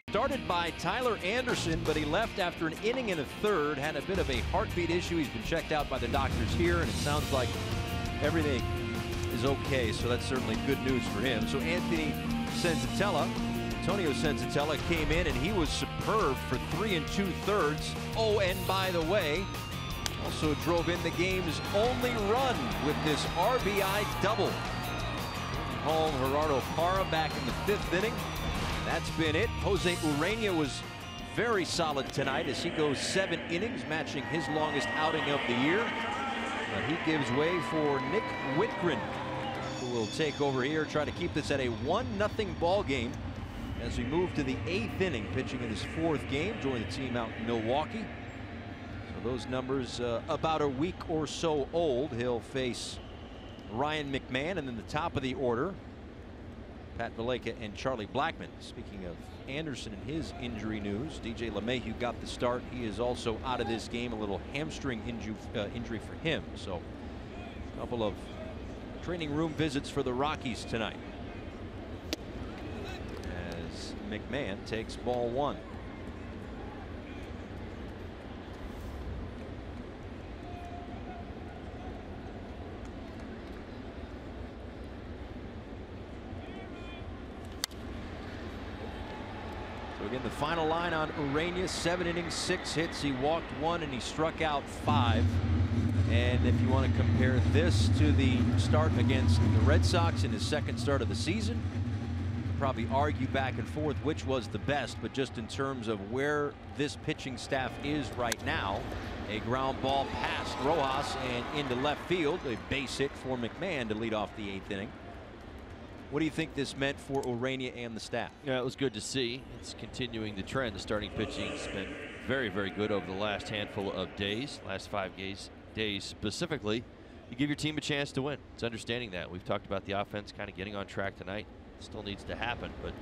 Started by Tyler Anderson, but he left after an inning and a third. Had a bit of a heartbeat issue. He's been checked out by the doctors here, and it sounds like everything is okay, so that's certainly good news for him. So Antonio Senzatella came in, and he was superb for 3 2/3. Oh, and by the way, also drove in the game's only run with this RBI double. Home Gerardo Parra back in the 5th inning. That's been it. Jose Urena was very solid tonight as he goes 7 innings, matching his longest outing of the year. But he gives way for Nick Whitgren, who will take over here, try to keep this at a 1-0 ball game as we move to the 8th inning, pitching in his 4th game, joined the team out in Milwaukee. So those numbers about a week or so old. He'll face Ryan McMahon, and then the top of the order, Pat Valaika and Charlie Blackmon. Speaking of Anderson and his injury news, DJ LeMahieu got the start. He is also out of this game, a little hamstring injury for him. So a couple of training room visits for the Rockies tonight as McMahon takes ball 1. So again, the final line on Urania: 7 innings, 6 hits. He walked 1 and he struck out 5. And if you want to compare this to the start against the Red Sox in his second start of the season, you could probably argue back and forth which was the best, but just in terms of where this pitching staff is right now, a ground ball past Rojas and into left field, a base hit for McMahon to lead off the 8th inning. What do you think this meant for Urania and the staff? Yeah, it was good to see. It's continuing the trend. The starting pitching's been very, very good over the last handful of days, last 5 days specifically. You give your team a chance to win. It's understanding that. We've talked about the offense kind of getting on track tonight. Still needs to happen, but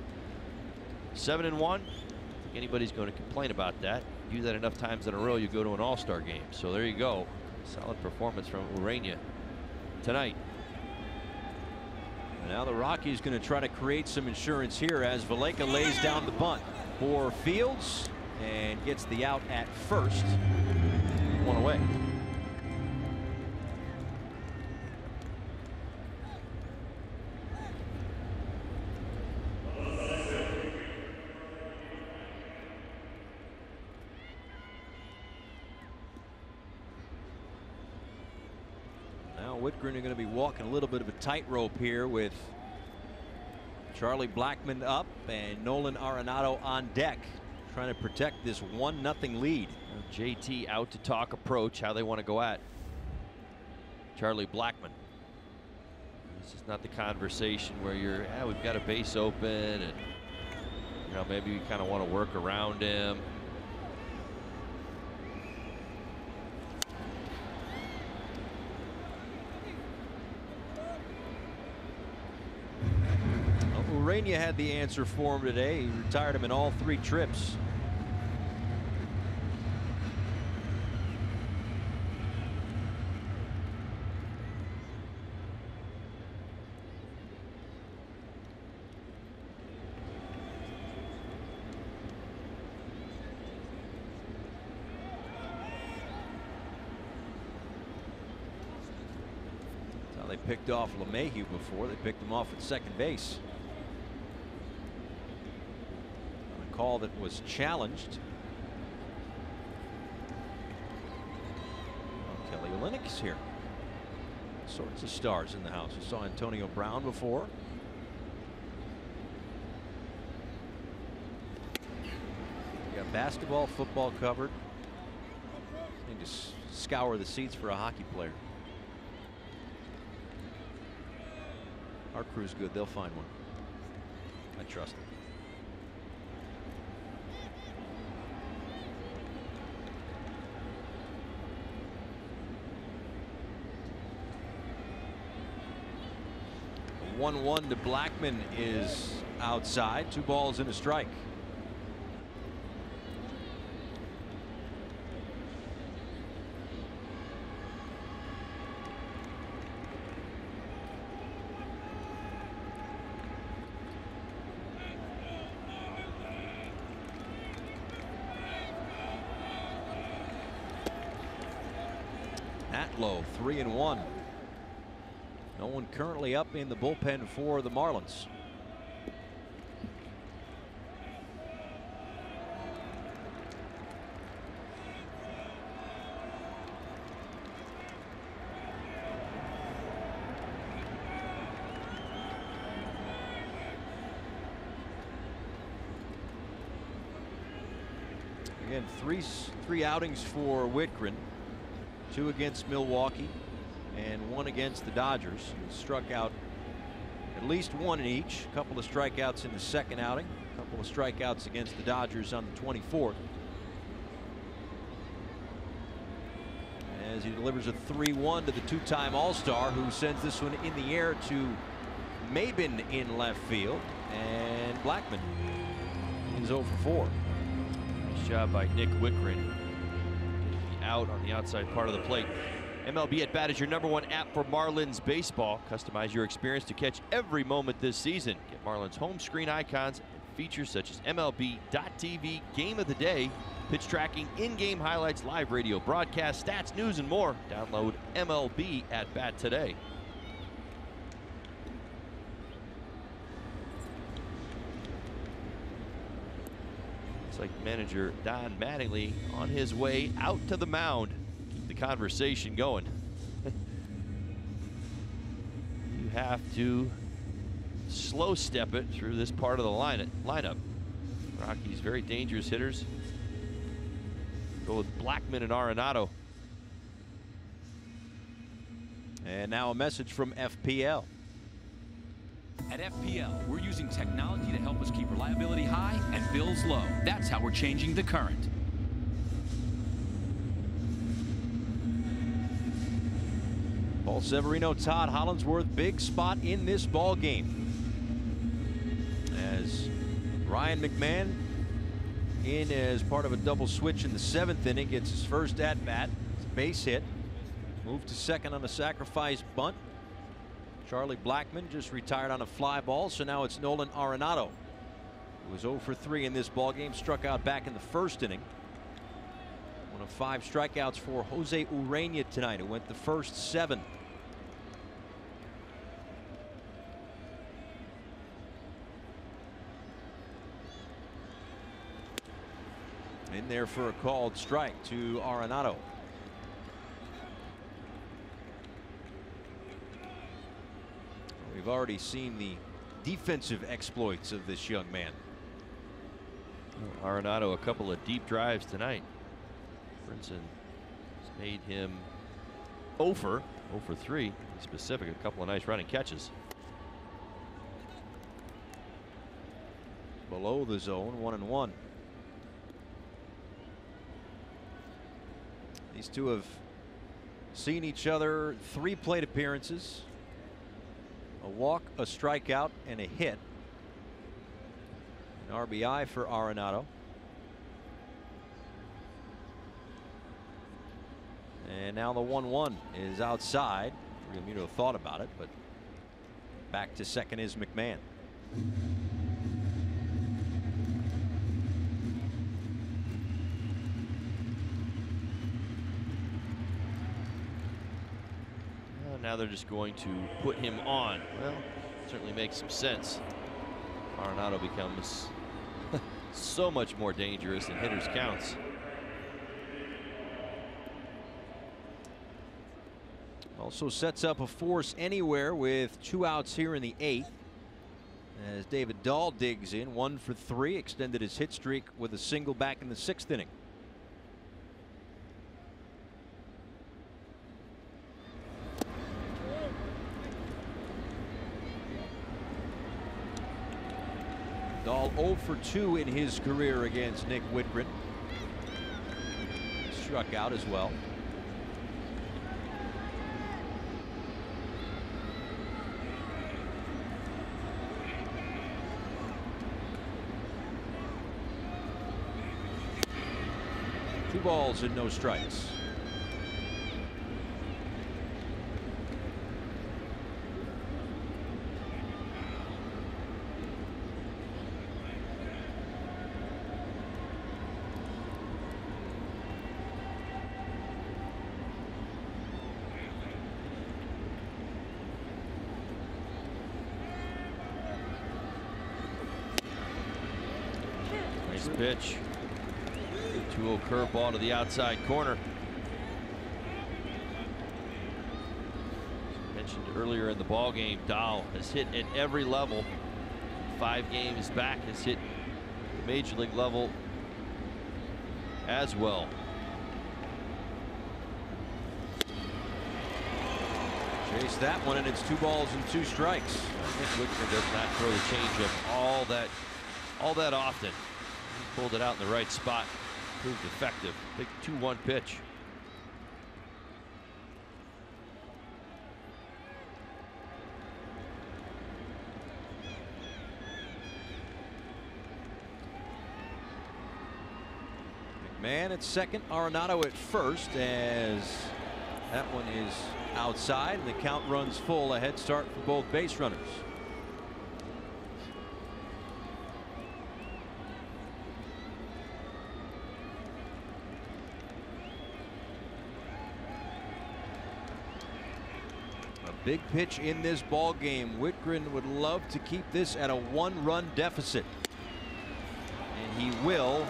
7-1. I don't think anybody's going to complain about that. You do that enough times in a row, you go to an all-star game. So there you go. Solid performance from Urania tonight. Now the Rockies going to try to create some insurance here as Valaika lays down the bunt for Fields and gets the out at first. 1 away. Whitgren are going to be walking a little bit of a tightrope here with Charlie Blackmon up and Nolan Arenado on deck, trying to protect this 1-0 lead. JT out to talk approach, how they want to go at Charlie Blackmon. This is not the conversation where you're, we've got a base open and maybe we kind of want to work around him. Urania had the answer for him today. He retired him in all 3 trips. That's how they picked off LeMahieu before. They picked him off at second base. Call that was challenged. Kelly Olynyk is here. Sorts of stars in the house. We saw Antonio Brown before. We got basketball, football covered. Need to scour the seats for a hockey player. Our crew's good. They'll find one. I trust them. The 1-1 to Blackmon is outside. 2 balls and a strike. Atlow 3-1. No one currently up in the bullpen for the Marlins. Again, three outings for Whitgren. 2 against Milwaukee and 1 against the Dodgers. He struck out at least 1 in each. A couple of strikeouts in the second outing. A couple of strikeouts against the Dodgers on the 24th. As he delivers a 3-1 to the 2-time All-Star, who sends this one in the air to Maben in left field, and Blackman is 0 for 4. Nice job by Nick Wittgren. Out on the outside part of the plate. MLB At Bat is your #1 app for Marlins baseball. Customize your experience to catch every moment this season. Get Marlins home screen icons and features such as MLB.TV Game of the Day, pitch tracking, in-game highlights, live radio broadcast, stats, news, and more. Download MLB At Bat today. It's like manager Don Mattingly on his way out to the mound. Keep the conversation going. You have to slow step it through this part of the lineup. Rockies very dangerous hitters. Go with Blackman and Arenado. And now a message from FPL. At FPL, we're using technology to help us keep reliability high and bills low. That's how we're changing the current. Paul Severino, Todd Hollandsworth, big spot in this ball game. As Ryan McMahon in as part of a double switch in the 7th inning, gets his first at bat, base hit, moved to second on a sacrifice bunt. Charlie Blackman just retired on a fly ball, so now it's Nolan Arenado, who was 0 for 3 in this ball game, struck out back in the 1st inning. One of 5 strikeouts for Jose Urena tonight, who went the first 7. In there for a called strike to Arenado. We've already seen the defensive exploits of this young man. Arenado, a couple of deep drives tonight. Brinson has made him 0 for 3. Specific, a couple of nice running catches. Below the zone, 1-1. These two have seen each other 3 plate appearances. A walk, a strikeout, and a hit. An RBI for Arenado. And now the 1-1 is outside. Realmuto thought about it, but back to second is McMahon. Now they're just going to put him on. Well, certainly makes some sense. Arenado becomes so much more dangerous in hitters' counts. Also sets up a force anywhere with 2 outs here in the 8th. As David Dahl digs in, 1 for 3, extended his hit streak with a single back in the 6th inning. Dahl 0 for 2 in his career against Nick Wittgren. Struck out as well. Two balls and no strikes. Nice pitch. 2-0 curveball to the outside corner. Mentioned earlier in the ball game, Dahl has hit at every level. 5 games back, has hit the major league level as well. Chase that one, and it's 2 balls and 2 strikes. Nick Wittgren does not throw the changeup all that often. He pulled it out in the right spot. Proved effective. Big 2-1 pitch. McMahon at second, Arenado at first, as that one is outside. The count runs full. A head start for both base runners. A big pitch in this ball game. Whitgren would love to keep this at a 1-run deficit, and he will.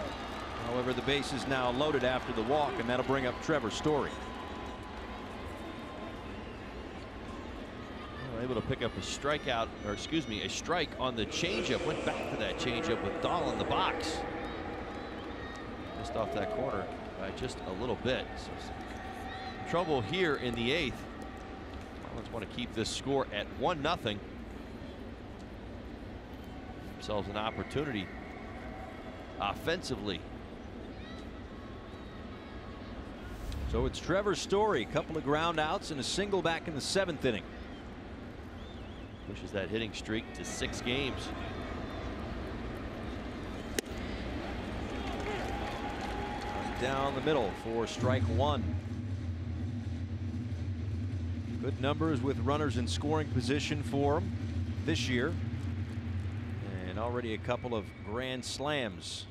However, the base is now loaded after the walk, and that'll bring up Trevor Story. Able to pick up a strikeout, or excuse me, a strike on the changeup. Went back to that changeup with Dahl in the box. Missed off that corner by just a little bit. So trouble here in the 8th. Marlins want to keep this score at 1-0. Themselves an opportunity offensively. So it's Trevor Story, a couple of ground outs and a single back in the 7th inning. Pushes that hitting streak to 6 games. Down the middle for strike 1. Good numbers with runners in scoring position for him this year, and already a couple of grand slams.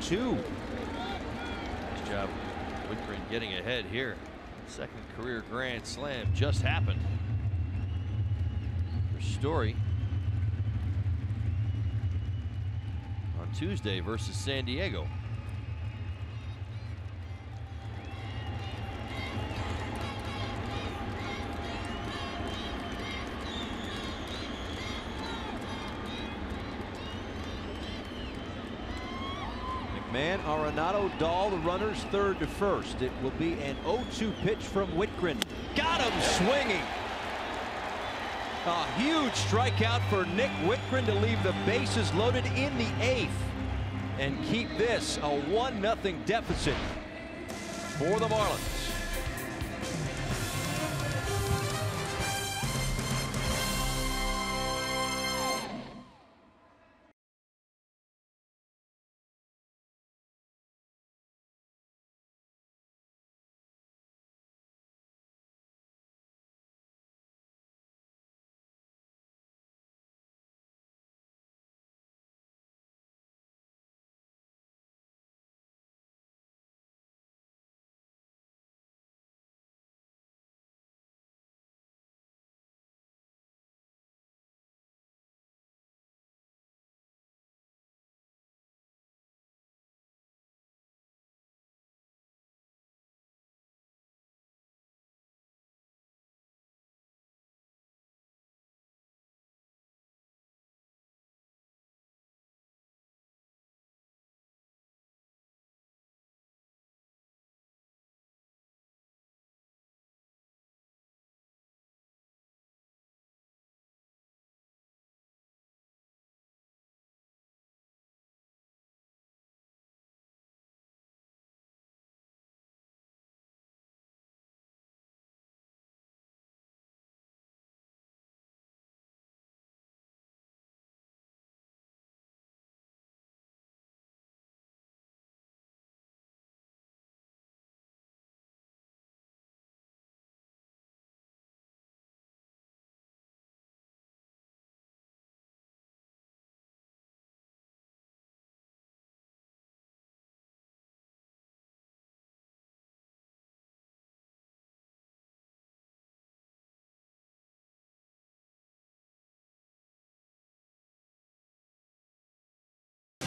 Two. Nice job, Whitgren getting ahead here. Second career grand slam just happened for Story on Tuesday versus San Diego. Man, Arenado, Dahl, the runners third to first. It will be an 0-2 pitch from Whitgren. Got him swinging. A huge strikeout for Nick Whitgren to leave the bases loaded in the 8th and keep this a 1-0 deficit for the Marlins.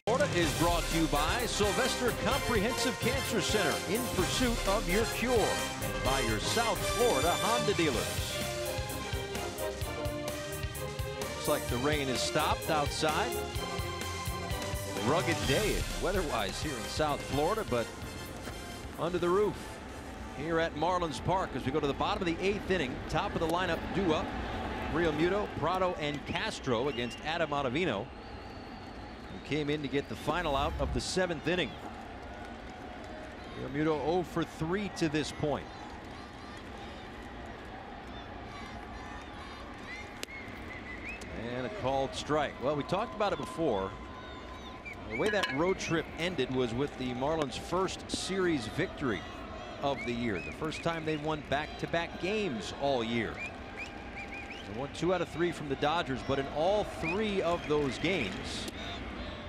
Florida is brought to you by Sylvester Comprehensive Cancer Center, in pursuit of your cure, and by your South Florida Honda dealers. Looks like the rain has stopped outside. Rugged day weather-wise here in South Florida, but under the roof here at Marlins Park as we go to the bottom of the 8th inning. Top of the lineup due up. Realmuto, Prado, and Castro against Adam Ottavino, who came in to get the final out of the 7th inning. Realmuto 0 for 3 to this point. And a called strike. Well, we talked about it before. The way that road trip ended was with the Marlins' first series victory of the year. The first time they won back-to-back games all year. They won 2 out of 3 from the Dodgers, but in all 3 of those games,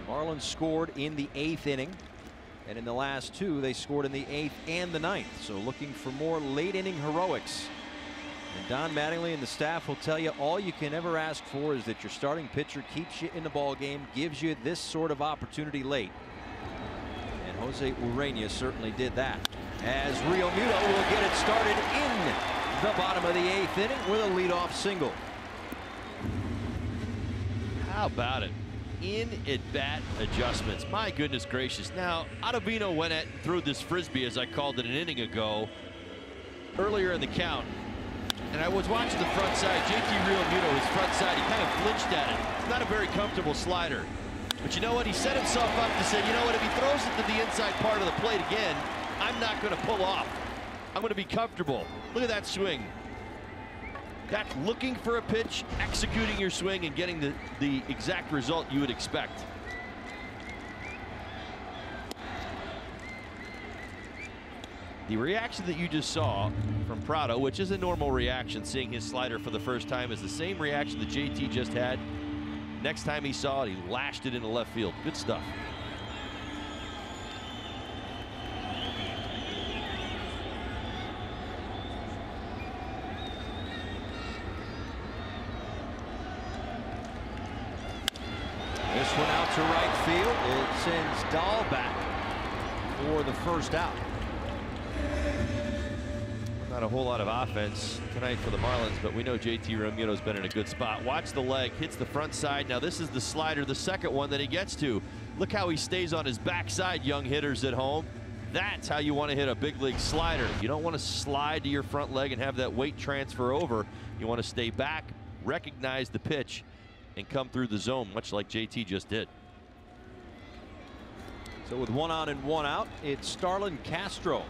Marlins scored in the 8th inning. And in the last 2, they scored in the 8th and the 9th. So looking for more late inning heroics. And Don Mattingly and the staff will tell you all you can ever ask for is that your starting pitcher keeps you in the ball game, gives you this sort of opportunity late. And Jose Urena certainly did that. As Real Muto will get it started in the bottom of the 8th inning with a leadoff single. How about it? In at bat adjustments. My goodness gracious. Now, Ottavino went at and threw this frisbee, as I called it an inning ago, earlier in the count. And I was watching the front side. JT Realmuto, his front side, he kind of flinched at it. It's not a very comfortable slider. But you know what? He set himself up to say, you know what? If he throws it to the inside part of the plate again, I'm not going to pull off. I'm going to be comfortable. Look at that swing. That's looking for a pitch, executing your swing, and getting the exact result you would expect. The reaction that you just saw from Prado, which is a normal reaction, seeing his slider for the first time, is the same reaction that JT just had. Next time he saw it, he lashed it into left field. Good stuff. This one out to right field. It sends Dahl back for the first out. Not a whole lot of offense tonight for the Marlins, but we know JT Realmuto's been in a good spot. Watch the leg, hits the front side. Now this is the slider, the second one that he gets to. Look how he stays on his backside, young hitters at home. That's how you want to hit a big league slider. You don't want to slide to your front leg and have that weight transfer over. You want to stay back, recognize the pitch, and come through the zone, much like JT just did. So with 1 on and 1 out, it's Starlin Castro.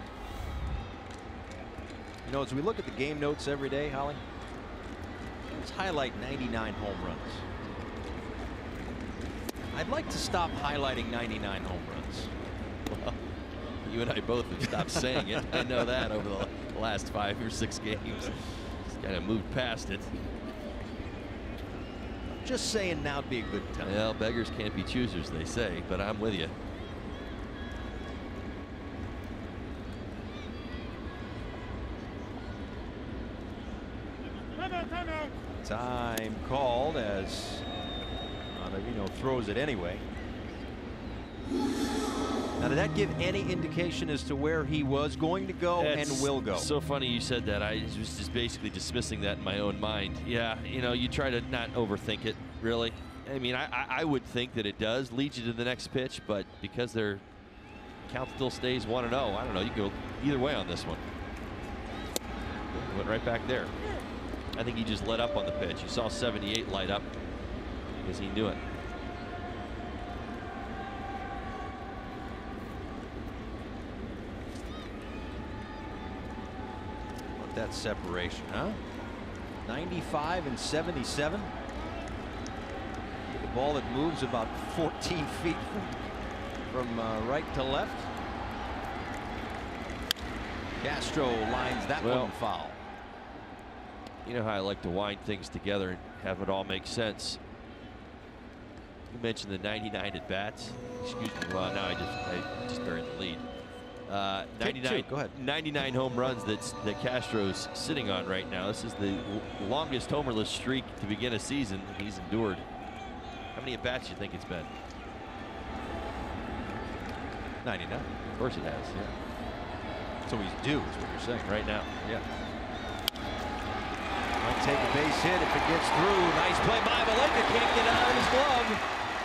You know, as we look at the game notes every day, Holly, let's highlight 99 home runs. I'd like to stop highlighting 99 home runs. Well, you and I both have stopped saying it. I know that over the last 5 or 6 games. Just kind of moved past it. Just saying now'd be a good time. Well, beggars can't be choosers, they say, but I'm with you. Time called as Ottavino throws it anyway. Now, did that give any indication as to where he was going to go and will go? So funny you said that. I was just basically dismissing that in my own mind. Yeah, you know, you try to not overthink it, really. I mean, I would think that it does lead you to the next pitch, but because their count still stays 1-0, I don't know. You can go either way on this one. Went right back there. I think he just let up on the pitch. You saw 78 light up because he knew it. What that separation, huh? 95 and 77. The ball that moves about 14 feet from right to left. Castro lines that one foul. You know how I like to wind things together and have it all make sense. You mentioned the 99 at bats. Excuse me. Well, now I just buried the lead. 99. Go ahead. 99 home runs that Castro's sitting on right now. This is the longest homerless streak to begin a season he's endured. How many at bats do you think it's been? 99. Of course it has. Yeah. So he's due, is what you're saying right now. Yeah. Might take a base hit if it gets through. Nice play by Valaika. Can't get out of his glove.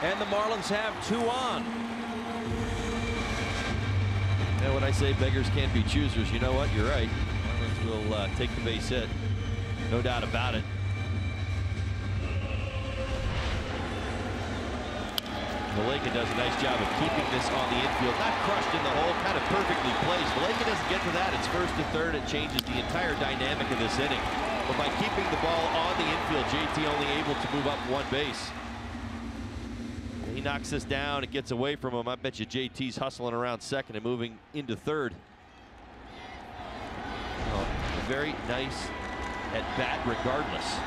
And the Marlins have 2 on. Now, when I say beggars can't be choosers, you know what? You're right. Marlins will take the base hit. No doubt about it. Valaika does a nice job of keeping this on the infield. Not crushed in the hole, kind of perfectly placed. Valaika doesn't get to that. It's first to third. It changes the entire dynamic of this inning. But by keeping the ball on the infield, JT only able to move up one base. He knocks this down. It gets away from him. I bet you JT's hustling around second and moving into third. Oh, very nice at bat regardless.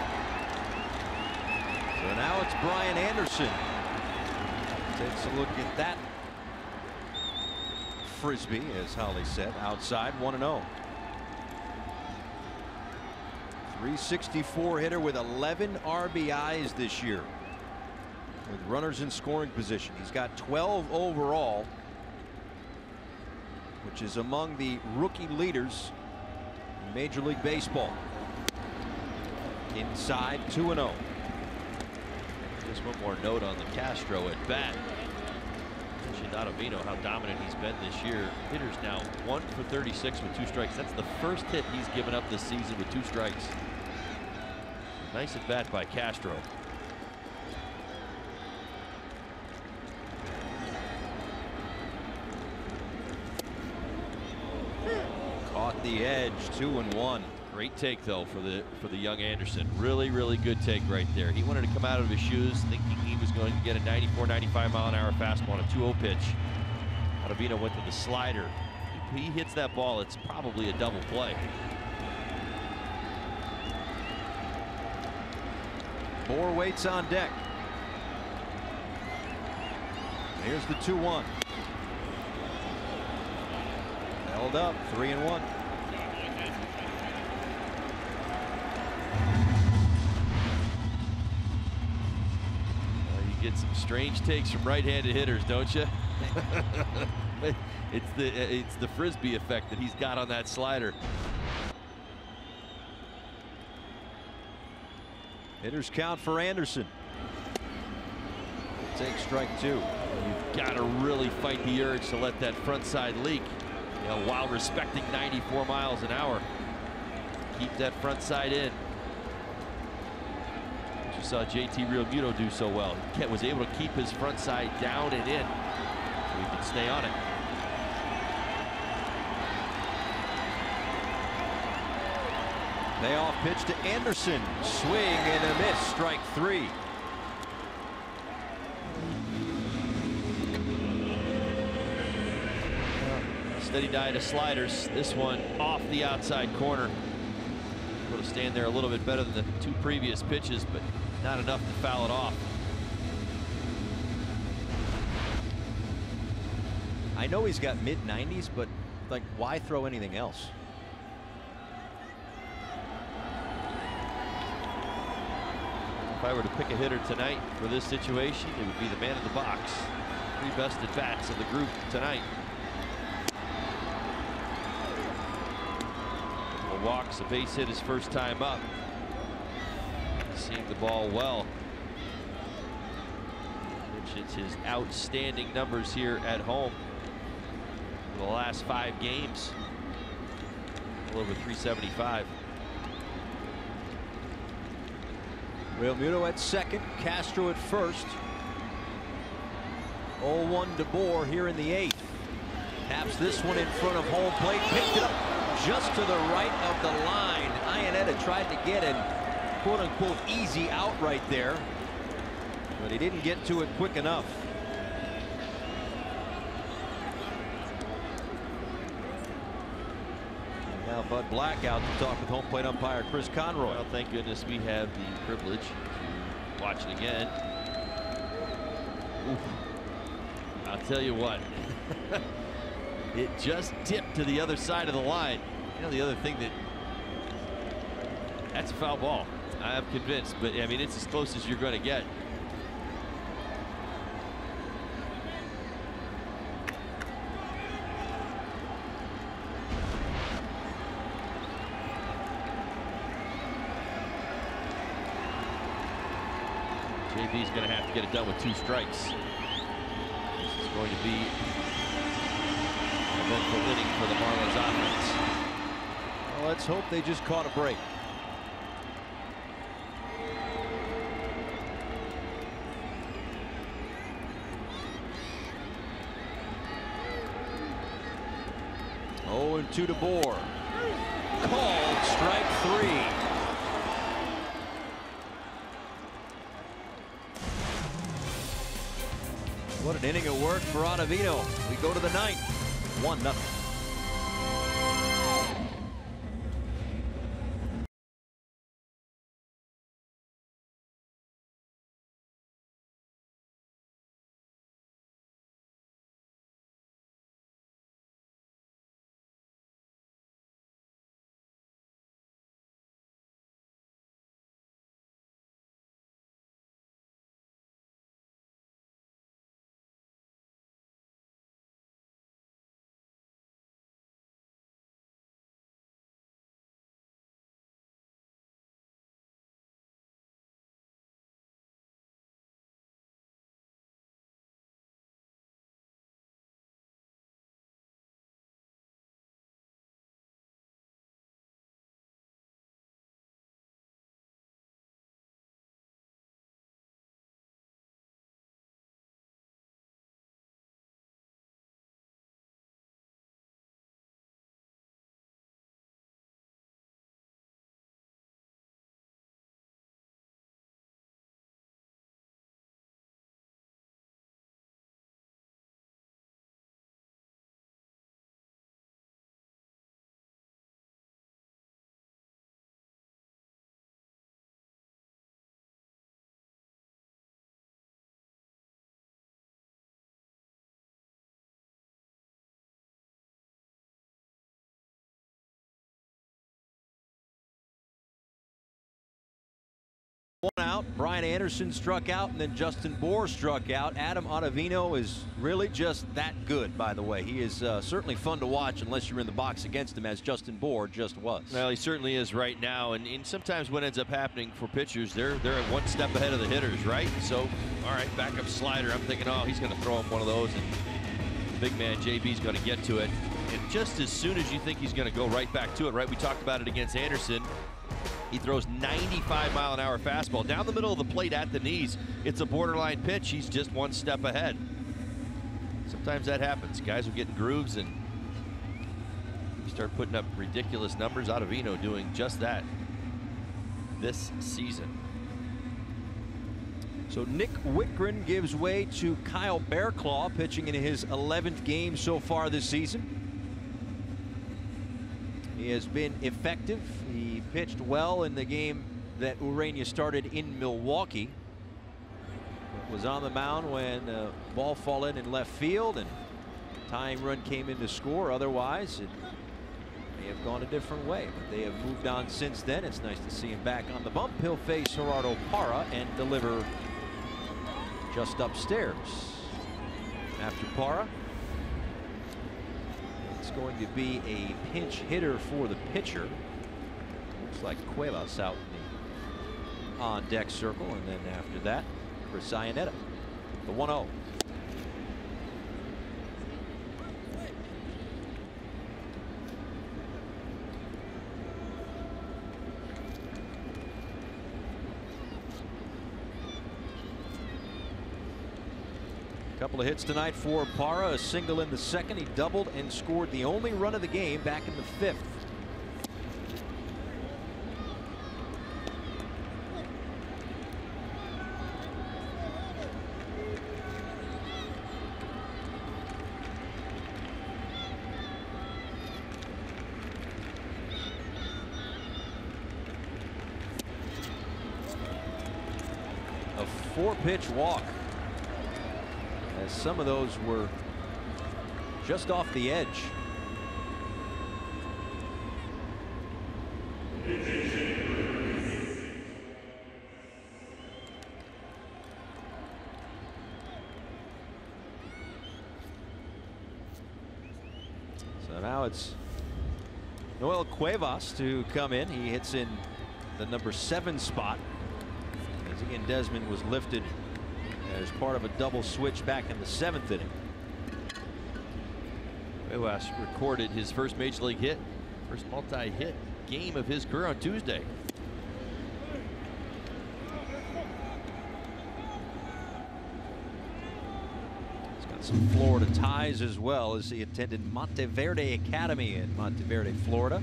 So now it's Brian Anderson. Takes a look at that frisbee, as Holly said, outside 1-0. 364 hitter with 11 RBIs this year, with runners in scoring position. He's got 12 overall, which is among the rookie leaders in Major League Baseball. Inside 2-0. Just one more note on the Castro at bat. Mentioned Ottavino, how dominant he's been this year. Hitter's now 1 for 36 with 2 strikes. That's the first hit he's given up this season with 2 strikes. Nice at bat by Castro. Caught the edge, 2-1. Great take though for the young Anderson. Really, really good take right there. He wanted to come out of his shoes thinking he was going to get a 94, 95 mile an hour fastball on a 2-0 pitch. Ottavino went to the slider. If he hits that ball, it's probably a double play. Moore waits on deck. Here's the 2-1. Held up, 3-1. You get some strange takes from right-handed hitters, don't you? It's the frisbee effect that he's got on that slider. Hitters count for Anderson. Take strike 2. You've got to really fight the urge to let that front side leak, you know, while respecting 94 miles an hour. Keep that front side in. You saw JT Realmuto do so well. He was able to keep his front side down and in, so he could stay on it. Payoff pitch to Anderson. Swing and a miss. Strike 3. Steady diet of sliders. This one off the outside corner. Able to stand there a little bit better than the 2 previous pitches, but not enough to foul it off. I know he's got mid-90s, but like, why throw anything else? If I were to pick a hitter tonight for this situation, it would be the man in the box. 3 best at bats of the group tonight. A walks, a base hit his first time up. Seeing the ball well. Which is his outstanding numbers here at home for the last 5 games. A little over 375. Realmuto at second, Castro at first. 0-1 DeBoer here in the 8th. Taps this one in front of home plate. Picked it up just to the right of the line. Iannetta tried to get an quote-unquote easy out right there, but he didn't get to it quick enough. Now Bud Black out to talk with home plate umpire Chris Conroy. Well, thank goodness we have the privilege to watch it again. Oof. I'll tell you what, it just tipped to the other side of the line. You know, the other thing that's a foul ball. I'm convinced, but I mean, it's as close as you're going to get. JB's going to have to get it done with 2 strikes. This is going to be an eventful inning for the Marlins offense. Well, let's hope they just caught a break. Oh, and 2 DeBoer. Called strike 3. What an inning of work for Ottavino. We go to the ninth, 1-0. One out. Brian Anderson struck out, and then Justin Bour struck out. Adam Ottavino is really just that good, by the way. He is certainly fun to watch unless you're in the box against him, as Justin Bour just was. Well, he certainly is right now, and sometimes what ends up happening for pitchers, they're at one step ahead of the hitters, right? So, all right, backup slider. I'm thinking, oh, he's going to throw him one of those, and the big man JB's going to get to it. And just as soon as you think he's going to go right back to it, right? We talked about it against Anderson. He throws 95-mile-an-hour fastball down the middle of the plate at the knees. It's a borderline pitch. He's just one step ahead. Sometimes that happens. Guys will get in grooves and you start putting up ridiculous numbers. Ottavino doing just that this season. So Nick Whitgren gives way to Kyle Bearclaw, pitching in his 11th game so far this season. He has been effective. He pitched well in the game that Urania started in Milwaukee. It was on the mound when ball fall in left field and tying run came in to score. Otherwise, it may have gone a different way, but they have moved on since then. It's nice to see him back on the bump. He'll face Gerardo Parra and deliver just upstairs. After Parra, it's going to be a pinch hitter for the pitcher. Looks like Cuevas out in the on-deck circle, and then after that, Chris Iannetta. The 1-0. Couple of hits tonight for Parra. A single in the second. He doubled and scored the only run of the game back in the 5th. A 4-pitch walk. As some of those were just off the edge. So now it's Noel Cuevas to come in. He hits in the number 7 spot, as Ian Desmond was lifted as part of a double switch back in the 7th inning. Cuevas recorded his first major league hit, first multi-hit game of his career on Tuesday. He's got some Florida ties as well, as he attended Monteverde Academy in Monteverde, Florida.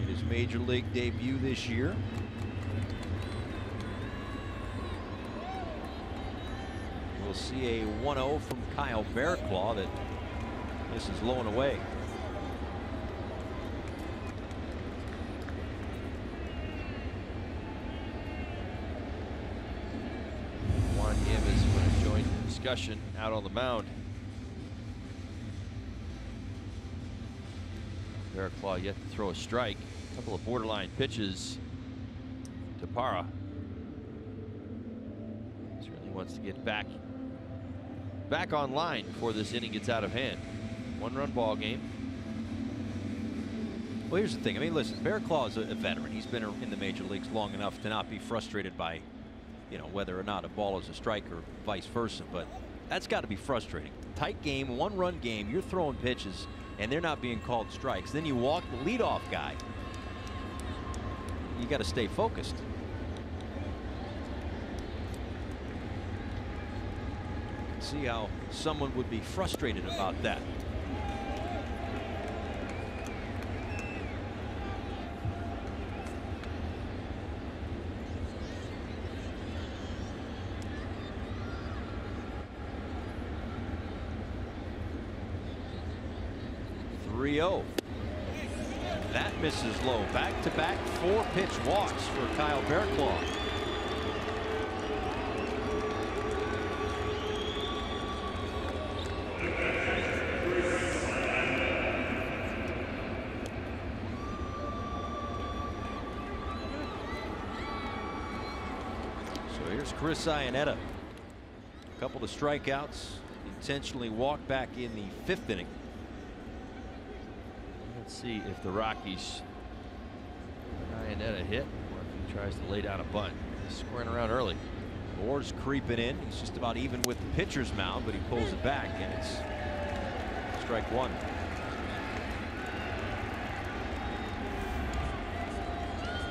In his major league debut this year. We'll see a 1-0 from Kyle Bearclaw that misses low and away. Juan Nieves going to join the discussion out on the mound. Bearclaw yet to throw a strike. A couple of borderline pitches to Parra. Certainly wants to get back online before this inning gets out of hand. 1-run ball game. Well, here's the thing. I mean, listen, Bearclaw is a veteran. He's been in the major leagues long enough to not be frustrated by, you know, whether or not a ball is a strike or vice versa. But that's got to be frustrating. Tight game, 1-run game. You're throwing pitches, and they're not being called strikes. Then you walk the leadoff guy. You got to stay focused. See how someone would be frustrated about that. That misses low. Back-to-back 4-pitch walks for Kyle Bearclaw. So here's Chris Iannetta. A couple of strikeouts, intentionally walked back in the 5th inning. Let's see if the Rockies Iannetta hit or if he tries to lay down a bunt. He's squaring around early. Moore's creeping in. He's just about even with the pitcher's mound, but he pulls it back, and it's strike one.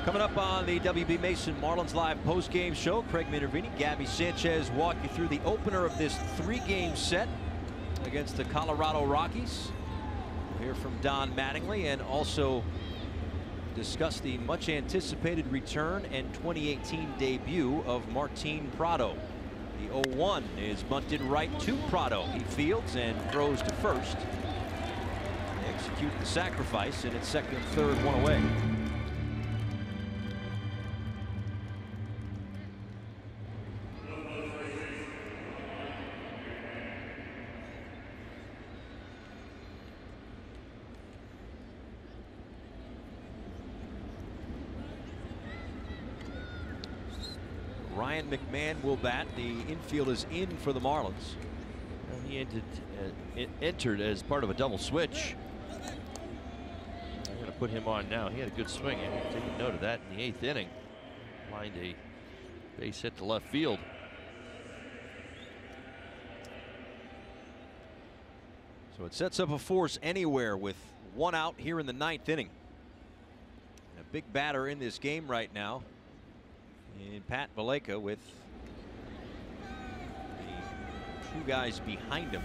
Coming up on the WB Mason Marlins Live postgame show, Craig Minervini, Gabby Sanchez walk you through the opener of this 3-game set against the Colorado Rockies. We'll hear from Don Mattingly and also discuss the much anticipated return and 2018 debut of Martin Prado. The 0-1 is bunted right to Prado. He fields and throws to first. They execute the sacrifice, and it's second and third, one away. Ryan McMahon will bat. The infield is in for the Marlins. Well, he entered as part of a double switch. I'm going to put him on now. He had a good swing. I'm taking note of that in the 8th inning. Lined a base hit to left field. So it sets up a force anywhere with one out here in the 9th inning. And a big batter in this game right now in Pat Valaika, with the 2 guys behind him,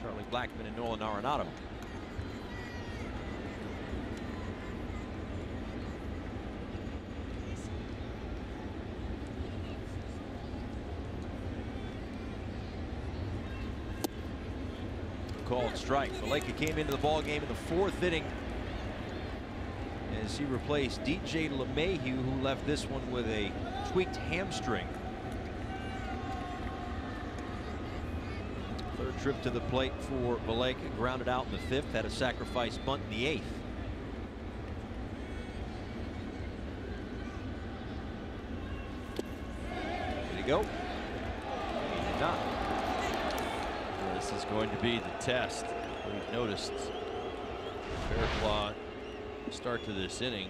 Charlie Blackmon and Nolan Arenado. Called strike. Valaika came into the ball game in the 4th inning as he replaced DJ LeMahieu, who left this one with a tweaked hamstring. 3rd trip to the plate for Valaika, grounded out in the 5th, had a sacrifice bunt in the 8th. Did he go? He did not. Well, this is going to be the test. We've noticed Bearclaw start to this inning.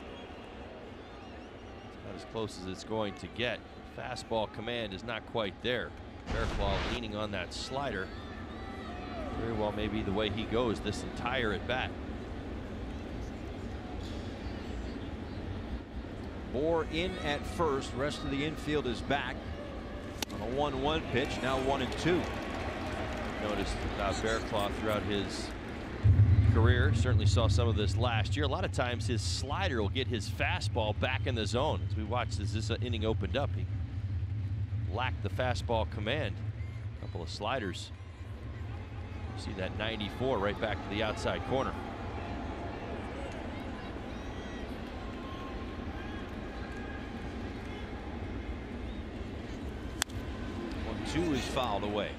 It's about as close as it's going to get. Fastball command is not quite there. Bearclaw leaning on that slider. Very well may be the way he goes this entire at bat. Moore in at first. Rest of the infield is back on a 1-1 pitch. Now 1-2. Noticed about Bearclaw throughout his career. Certainly saw some of this last year. A lot of times his slider will get his fastball back in the zone. As we watched as this inning opened up, he lacked the fastball command. Couple of sliders. You see that 94 right back to the outside corner. 1-2 is fouled away.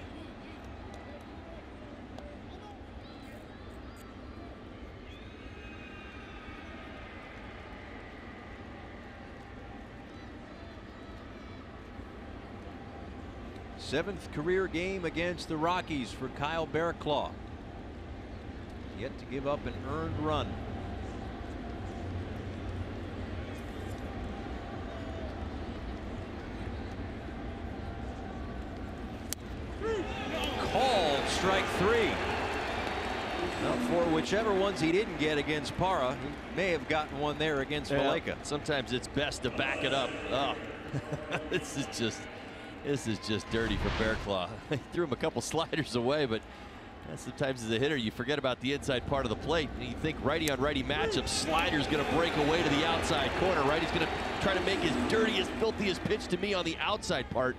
Seventh career game against the Rockies for Kyle Barraclough. Yet to give up an earned run. Called strike 3. Now, for whichever ones he didn't get against Parra, he may have gotten one there against Valaika. Sometimes it's best to back it up. Oh. This is just dirty for Barraclough. He threw him a couple sliders away, but sometimes as a hitter you forget about the inside part of the plate. And you think righty on righty matchup, slider's going to break away to the outside corner. Righty's going to try to make his dirtiest, filthiest pitch to me on the outside part.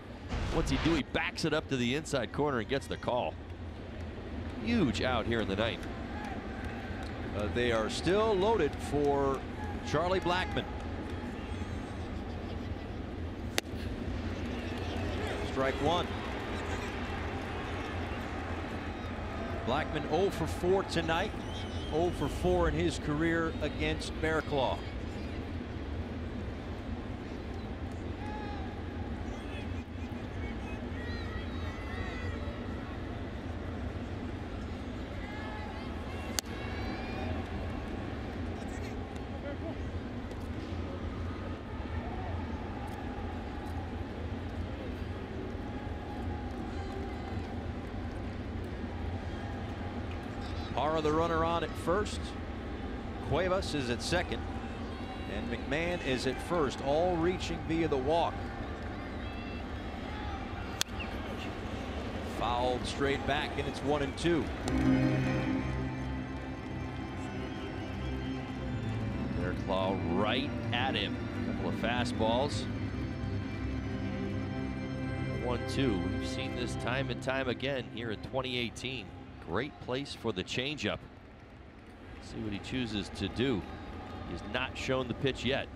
What's he do? He backs it up to the inside corner and gets the call. Huge out here in the ninth. They are still loaded for Charlie Blackmon. Strike 1. Blackmon 0 for 4 tonight. 0 for 4 in his career against Barraclough. Parra the runner on at first. Cuevas is at second. And McMahon is at first, all reaching via the walk. Fouled straight back, and it's 1-2. Barraclough right at him. A couple of fastballs. 1-2. We've seen this time and time again here in 2018. Great place for the changeup. See what he chooses to do. He has not shown the pitch yet.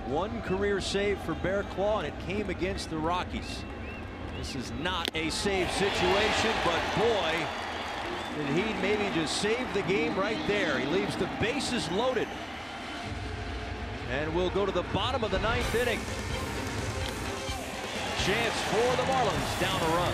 One career save for Barraclough, and it came against the Rockies. This is not a save situation, but boy, did he maybe just save the game right there. He leaves the bases loaded. And we'll go to the bottom of the ninth inning. Chance for the Marlins down a run.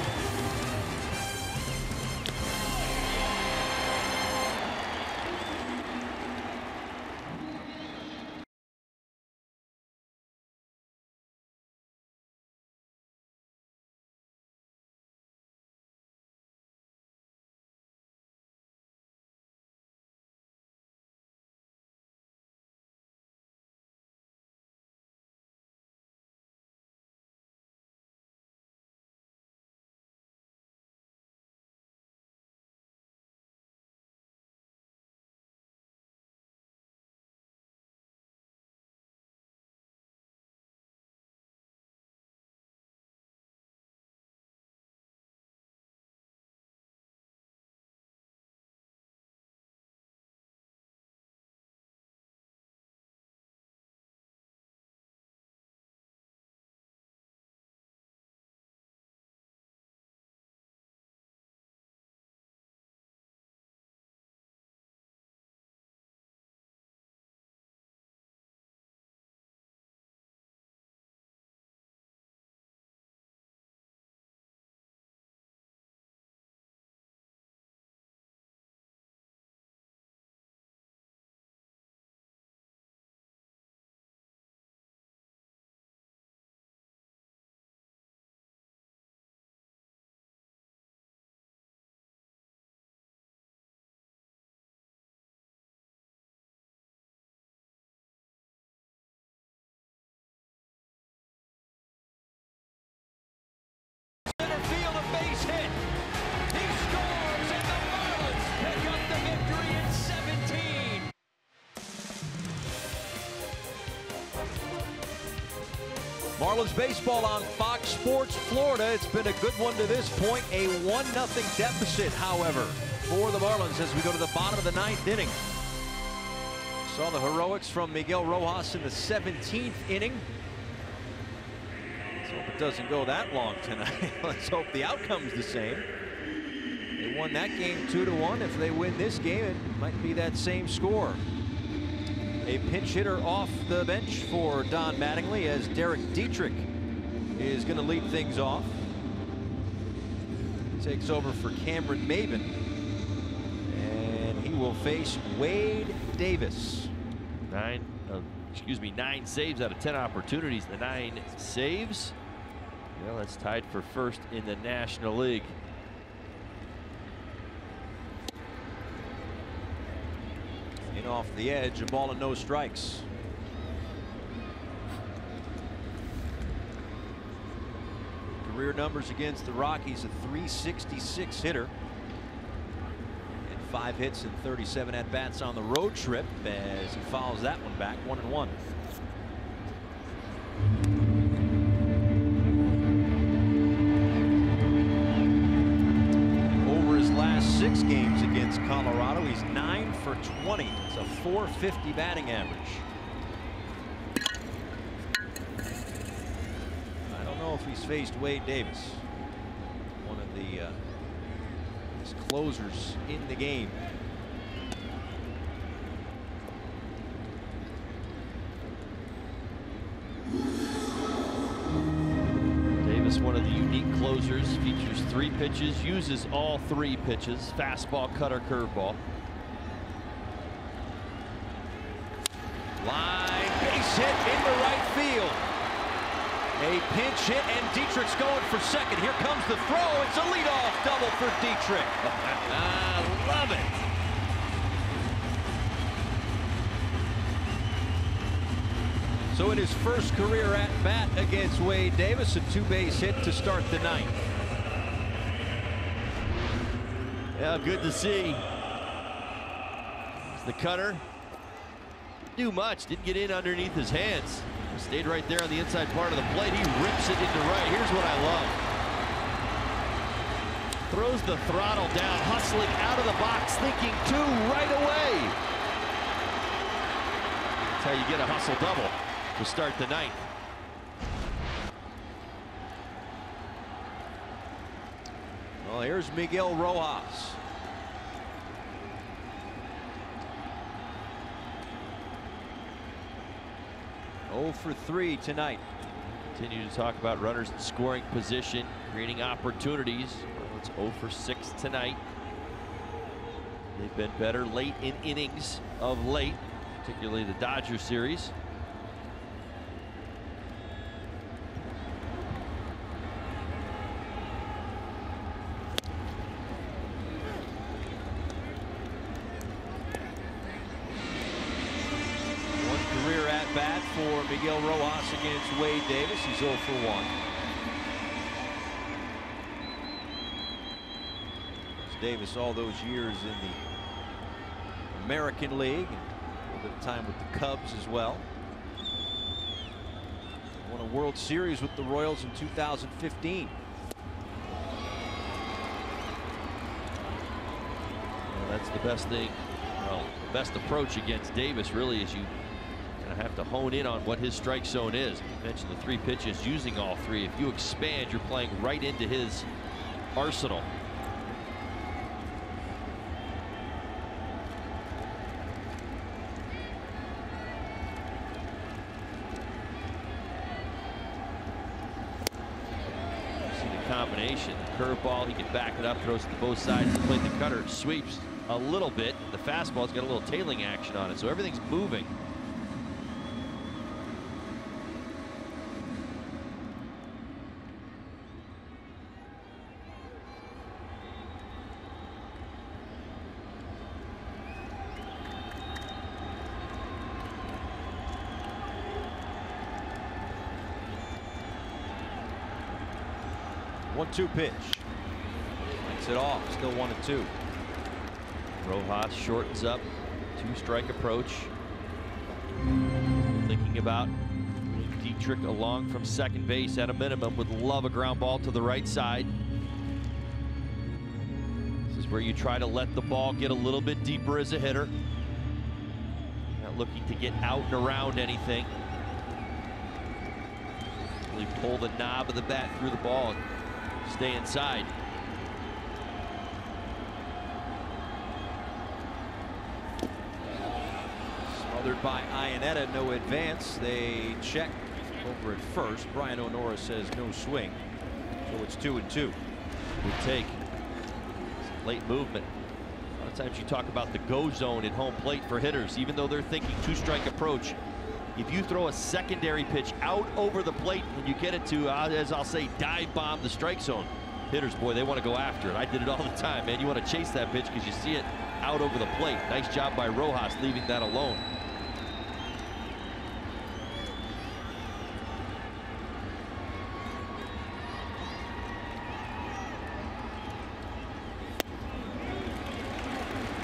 Marlins baseball on Fox Sports Florida. It's been a good one to this point. A 1-0 deficit, however, for the Marlins as we go to the bottom of the 9th inning. Saw the heroics from Miguel Rojas in the 17th inning. Let's hope it doesn't go that long tonight. Let's hope the outcome's the same. They won that game 2-1. If they win this game, it might be that same score. A pinch hitter off the bench for Don Mattingly as Derek Dietrich is going to lead things off. Takes over for Cameron Maybin. And he will face Wade Davis. 9 saves out of 10 opportunities. The 9 saves. Well, that's tied for first in the National League. In off the edge, a ball and no strikes. Career numbers against the Rockies, a .366 hitter. And 5 hits and 37 at-bats on the road trip as he follows that one back, 1-1. Over his last 6 games against Colorado, he's 9 for 20. It's a .450 batting average. I don't know if he's faced Wade Davis, one of the his closers in the game. Davis, one of the unique closers, features 3 pitches, uses all 3 pitches: fastball, cutter, curveball. Line base hit into right field. A pinch hit, and Dietrich's going for second. Here comes the throw. It's a leadoff double for Dietrich. I love it. So in his first career at bat against Wade Davis, a 2-base hit to start the 9th. Yeah, good to see. The cutter. Do much, didn't get in underneath his hands. Stayed right there on the inside part of the plate. He rips it into right. Here's what I love. Throws the throttle down, hustling out of the box, thinking 2 right away. That's how you get a hustle double to start the 9th. Well, here's Miguel Rojas. Oh for 3 tonight. Continue to talk about runners in scoring position, creating opportunities. Well, it's 0 for 6 tonight. They've been better late in innings of late, particularly the Dodger series. Bat for Miguel Rojas against Wade Davis. He's 0 for 1. Davis all those years in the American League, and a little bit of time with the Cubs as well. Won a World Series with the Royals in 2015. Well, that's the best thing. Well, the best approach against Davis really is you have to hone in on what his strike zone is. You mentioned the 3 pitches, using all 3. If you expand, you're playing right into his arsenal. See the combination, the curveball, he can back it up, throws it to both sides of the plate. The cutter sweeps a little bit. The fastball's got a little tailing action on it, so everything's moving. One-two pitch. Makes it off. Still 1-2. Rojas shortens up. 2-strike approach. Thinking about Dietrich along from second base at a minimum would love a ground ball to the right side. This is where you try to let the ball get a little bit deeper as a hitter. Not looking to get out and around anything. Really pull the knob of the bat through the ball and stay inside. Smothered by Iannetta, no advance. They check over at first. Brian O'Nora says no swing. So it's 2-2. Good take. Late movement. A lot of times you talk about the go zone at home plate for hitters, even though they're thinking two-strike approach. If you throw a secondary pitch out over the plate and you get it to, as I'll say, dive bomb the strike zone, hitters, boy, they want to go after it. I did it all the time, man. You want to chase that pitch because you see it out over the plate. Nice job by Rojas leaving that alone.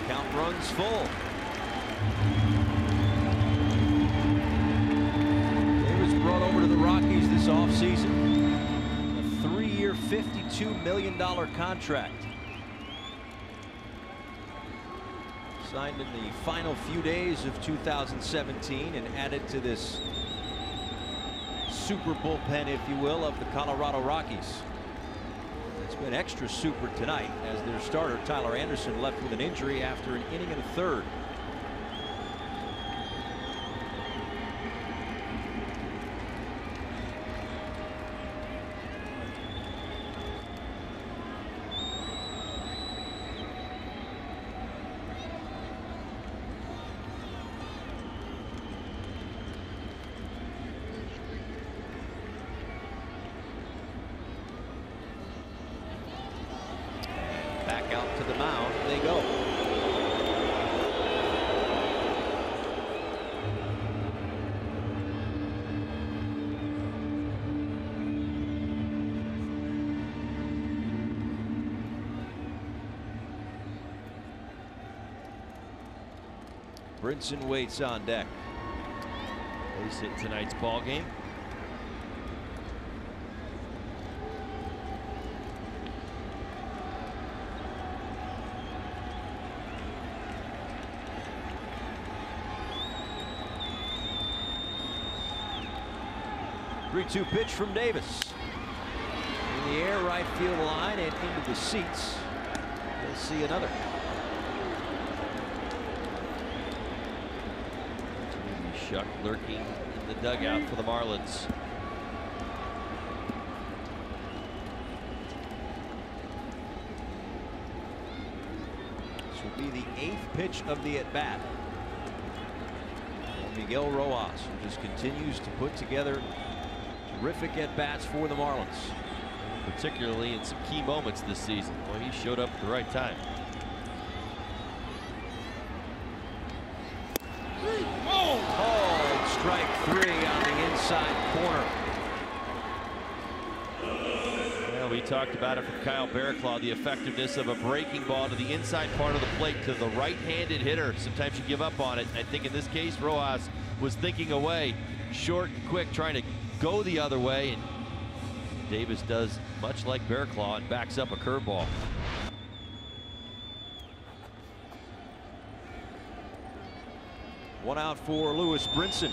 Count runs full. Davis brought over to the Rockies this offseason. A 3-year, $52 million contract. Signed in the final few days of 2017 and added to this super bullpen, if you will, of the Colorado Rockies. It's been extra super tonight as their starter Tyler Anderson left with an injury after an inning and a third. Back out to the mound they go. Brinson waits on deck. Base hit tonight's ball game. Three-two pitch from Davis. In the air, right field line and into the seats. We'll see another. Shuck lurking in the dugout for the Marlins. This will be the 8th pitch of the at-bat. Miguel Rojas, who just continues to put together terrific at-bats for the Marlins. Particularly in some key moments this season. Well, he showed up at the right time. Called strike 3 on the inside corner. Well, we talked about it from Kyle Barraclough, the effectiveness of a breaking ball to the inside part of the plate to the right-handed hitter. Sometimes you give up on it. I think in this case, Rojas was thinking away, short and quick, trying to go the other way, and Davis does much like Barraclough and backs up a curveball. One out for Lewis Brinson.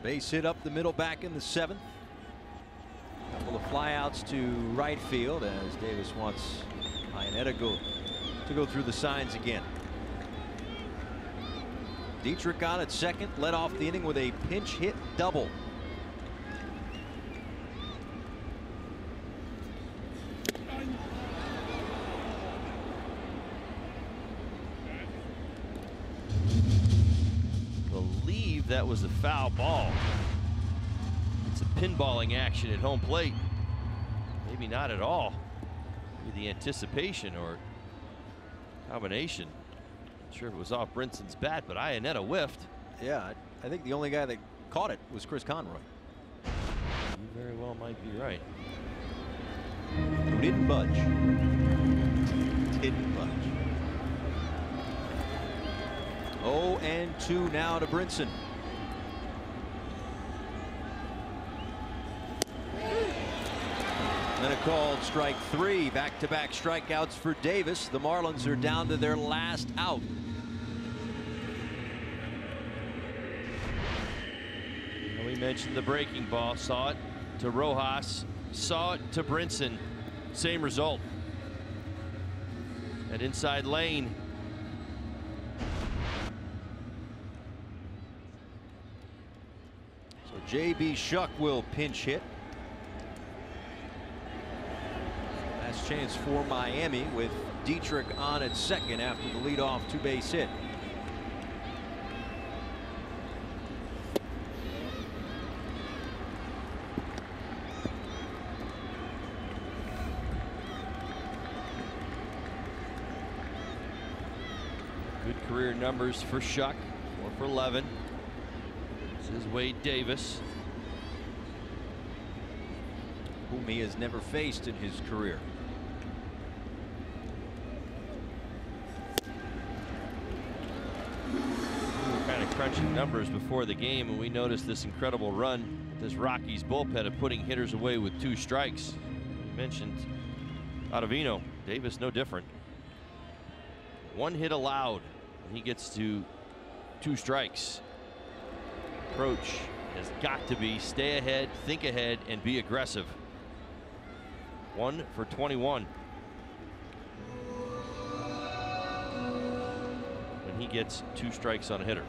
Base hit up the middle back in the 7th. Couple of flyouts to right field as Davis wants Iannetta to go through the signs again. Dietrich on at second, led off the inning with a pinch hit double. That was a foul ball. It's a pinballing action at home plate. maybe not at all. Maybe the anticipation or combination. Not sure if it was off Brinson's bat, but Iannetta whiffed. Yeah, I think the only guy that caught it was Chris Conroy. You very well might be right. Who didn't budge. Didn't budge. 0-2 now to Brinson. And a called strike 3. Back-to-back strikeouts for Davis. The Marlins are down to their last out. We mentioned the breaking ball. Saw it to Rojas. Saw it to Brinson. Same result. At inside lane. So J.B. Shuck will pinch hit. Last chance for Miami with Dietrich on at second after the leadoff two-base hit. Good career numbers for Shuck. 4 for 11. This is Wade Davis, whom he has never faced in his career. We were kind of crunching numbers before the game, and we noticed this incredible run with this Rockies bullpen of putting hitters away with 2 strikes. We mentioned Ottavino. Davis no different. 1 hit allowed, and he gets to 2 strikes. Approach has got to be stay ahead, think ahead, and be aggressive. 1 for 21. And he gets 2 strikes on a hitter.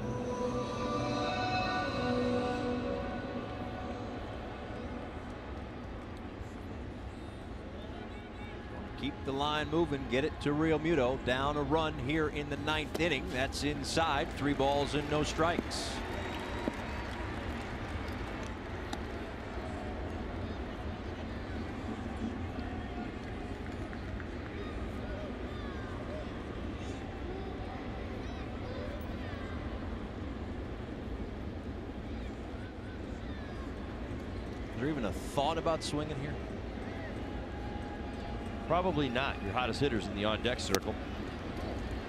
Keep the line moving, get it to Real Muto. Down a run here in the 9th inning. That's inside. 3 balls and no strikes. Is there even a thought about swinging here? Probably not. Your hottest hitters in the on-deck circle.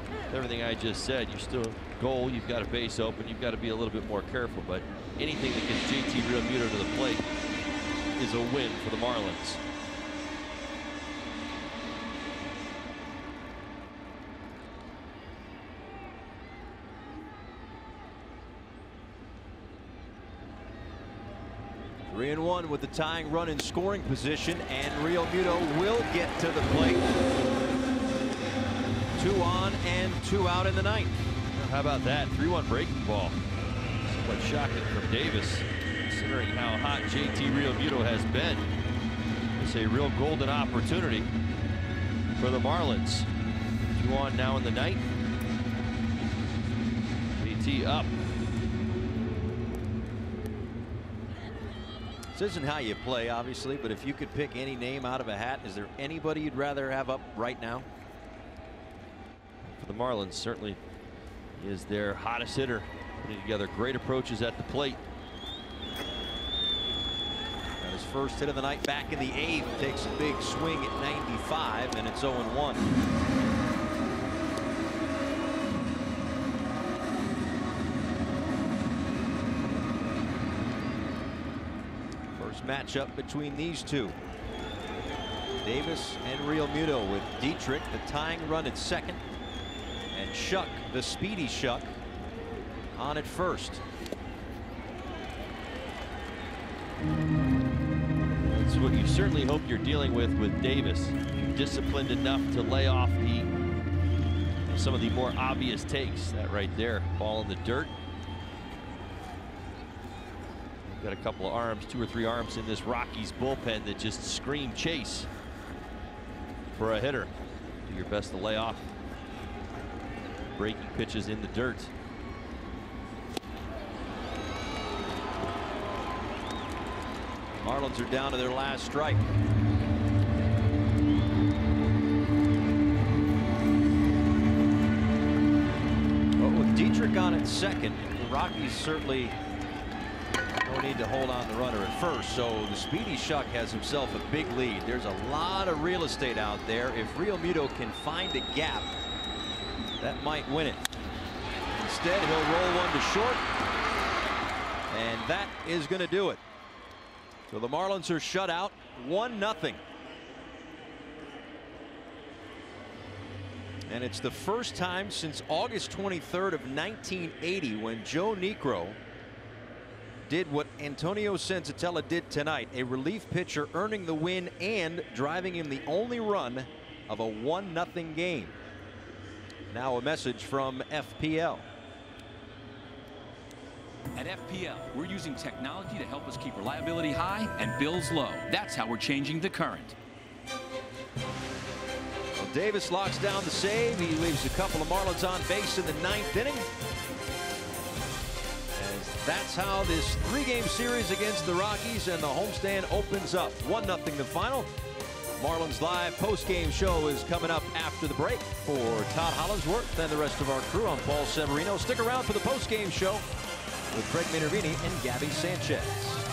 With everything I just said, you're still goal. You've got a base open. You've got to be a little bit more careful. But anything that gets JT Real Muto to the plate is a win for the Marlins. Three and 1 with the tying run in scoring position, and Real Muto will get to the plate. 2 on and 2 out in the 9th. How about that 3-1 breaking ball? Somewhat shocking from Davis, considering how hot JT Real Muto has been. It's a real golden opportunity for the Marlins. 2 on now in the 9th. JT up. This isn't how you play, obviously, but if you could pick any name out of a hat, is there anybody you'd rather have up right now? For the Marlins, certainly is their hottest hitter, putting together great approaches at the plate. Got his first hit of the night back in the 8th. Takes a big swing at 95, and it's 0-1. Matchup between these two. Davis and Real Muto, with Dietrich the tying run at second, and Shuck, the speedy Shuck, on at first. That's what you certainly hope you're dealing with Davis. You're disciplined enough to lay off some of the more obvious takes. That right there, ball in the dirt. Got a couple of arms, 2 or 3 arms in this Rockies bullpen that just scream chase for a hitter. Do your best to lay off breaking pitches in the dirt. Marlins are down to their last strike. Kendrick on at second. The Rockies certainly no need to hold on the runner at first. So the Speedy Shuck has himself a big lead. There's a lot of real estate out there. If Real Muto can find a gap, that might win it. Instead, he'll roll one to short. And that is going to do it. So the Marlins are shut out 1-0. And it's the first time since August 23rd of 1980 when Joe Niekro did what Antonio Senzatella did tonight. A relief pitcher earning the win and driving in the only run of a 1-0 game. Now a message from FPL. At FPL, we're using technology to help us keep reliability high and bills low. That's how we're changing the current. Well, Davis locks down the save. He leaves a couple of Marlins on base in the 9th inning. As that's how this 3-game series against the Rockies and the homestand opens up. 1-0 the final. Marlins Live post-game show is coming up after the break. For Todd Hollingsworth and the rest of our crew, I'm Paul Severino. Stick around for the post-game show with Craig Minervini and Gabby Sanchez.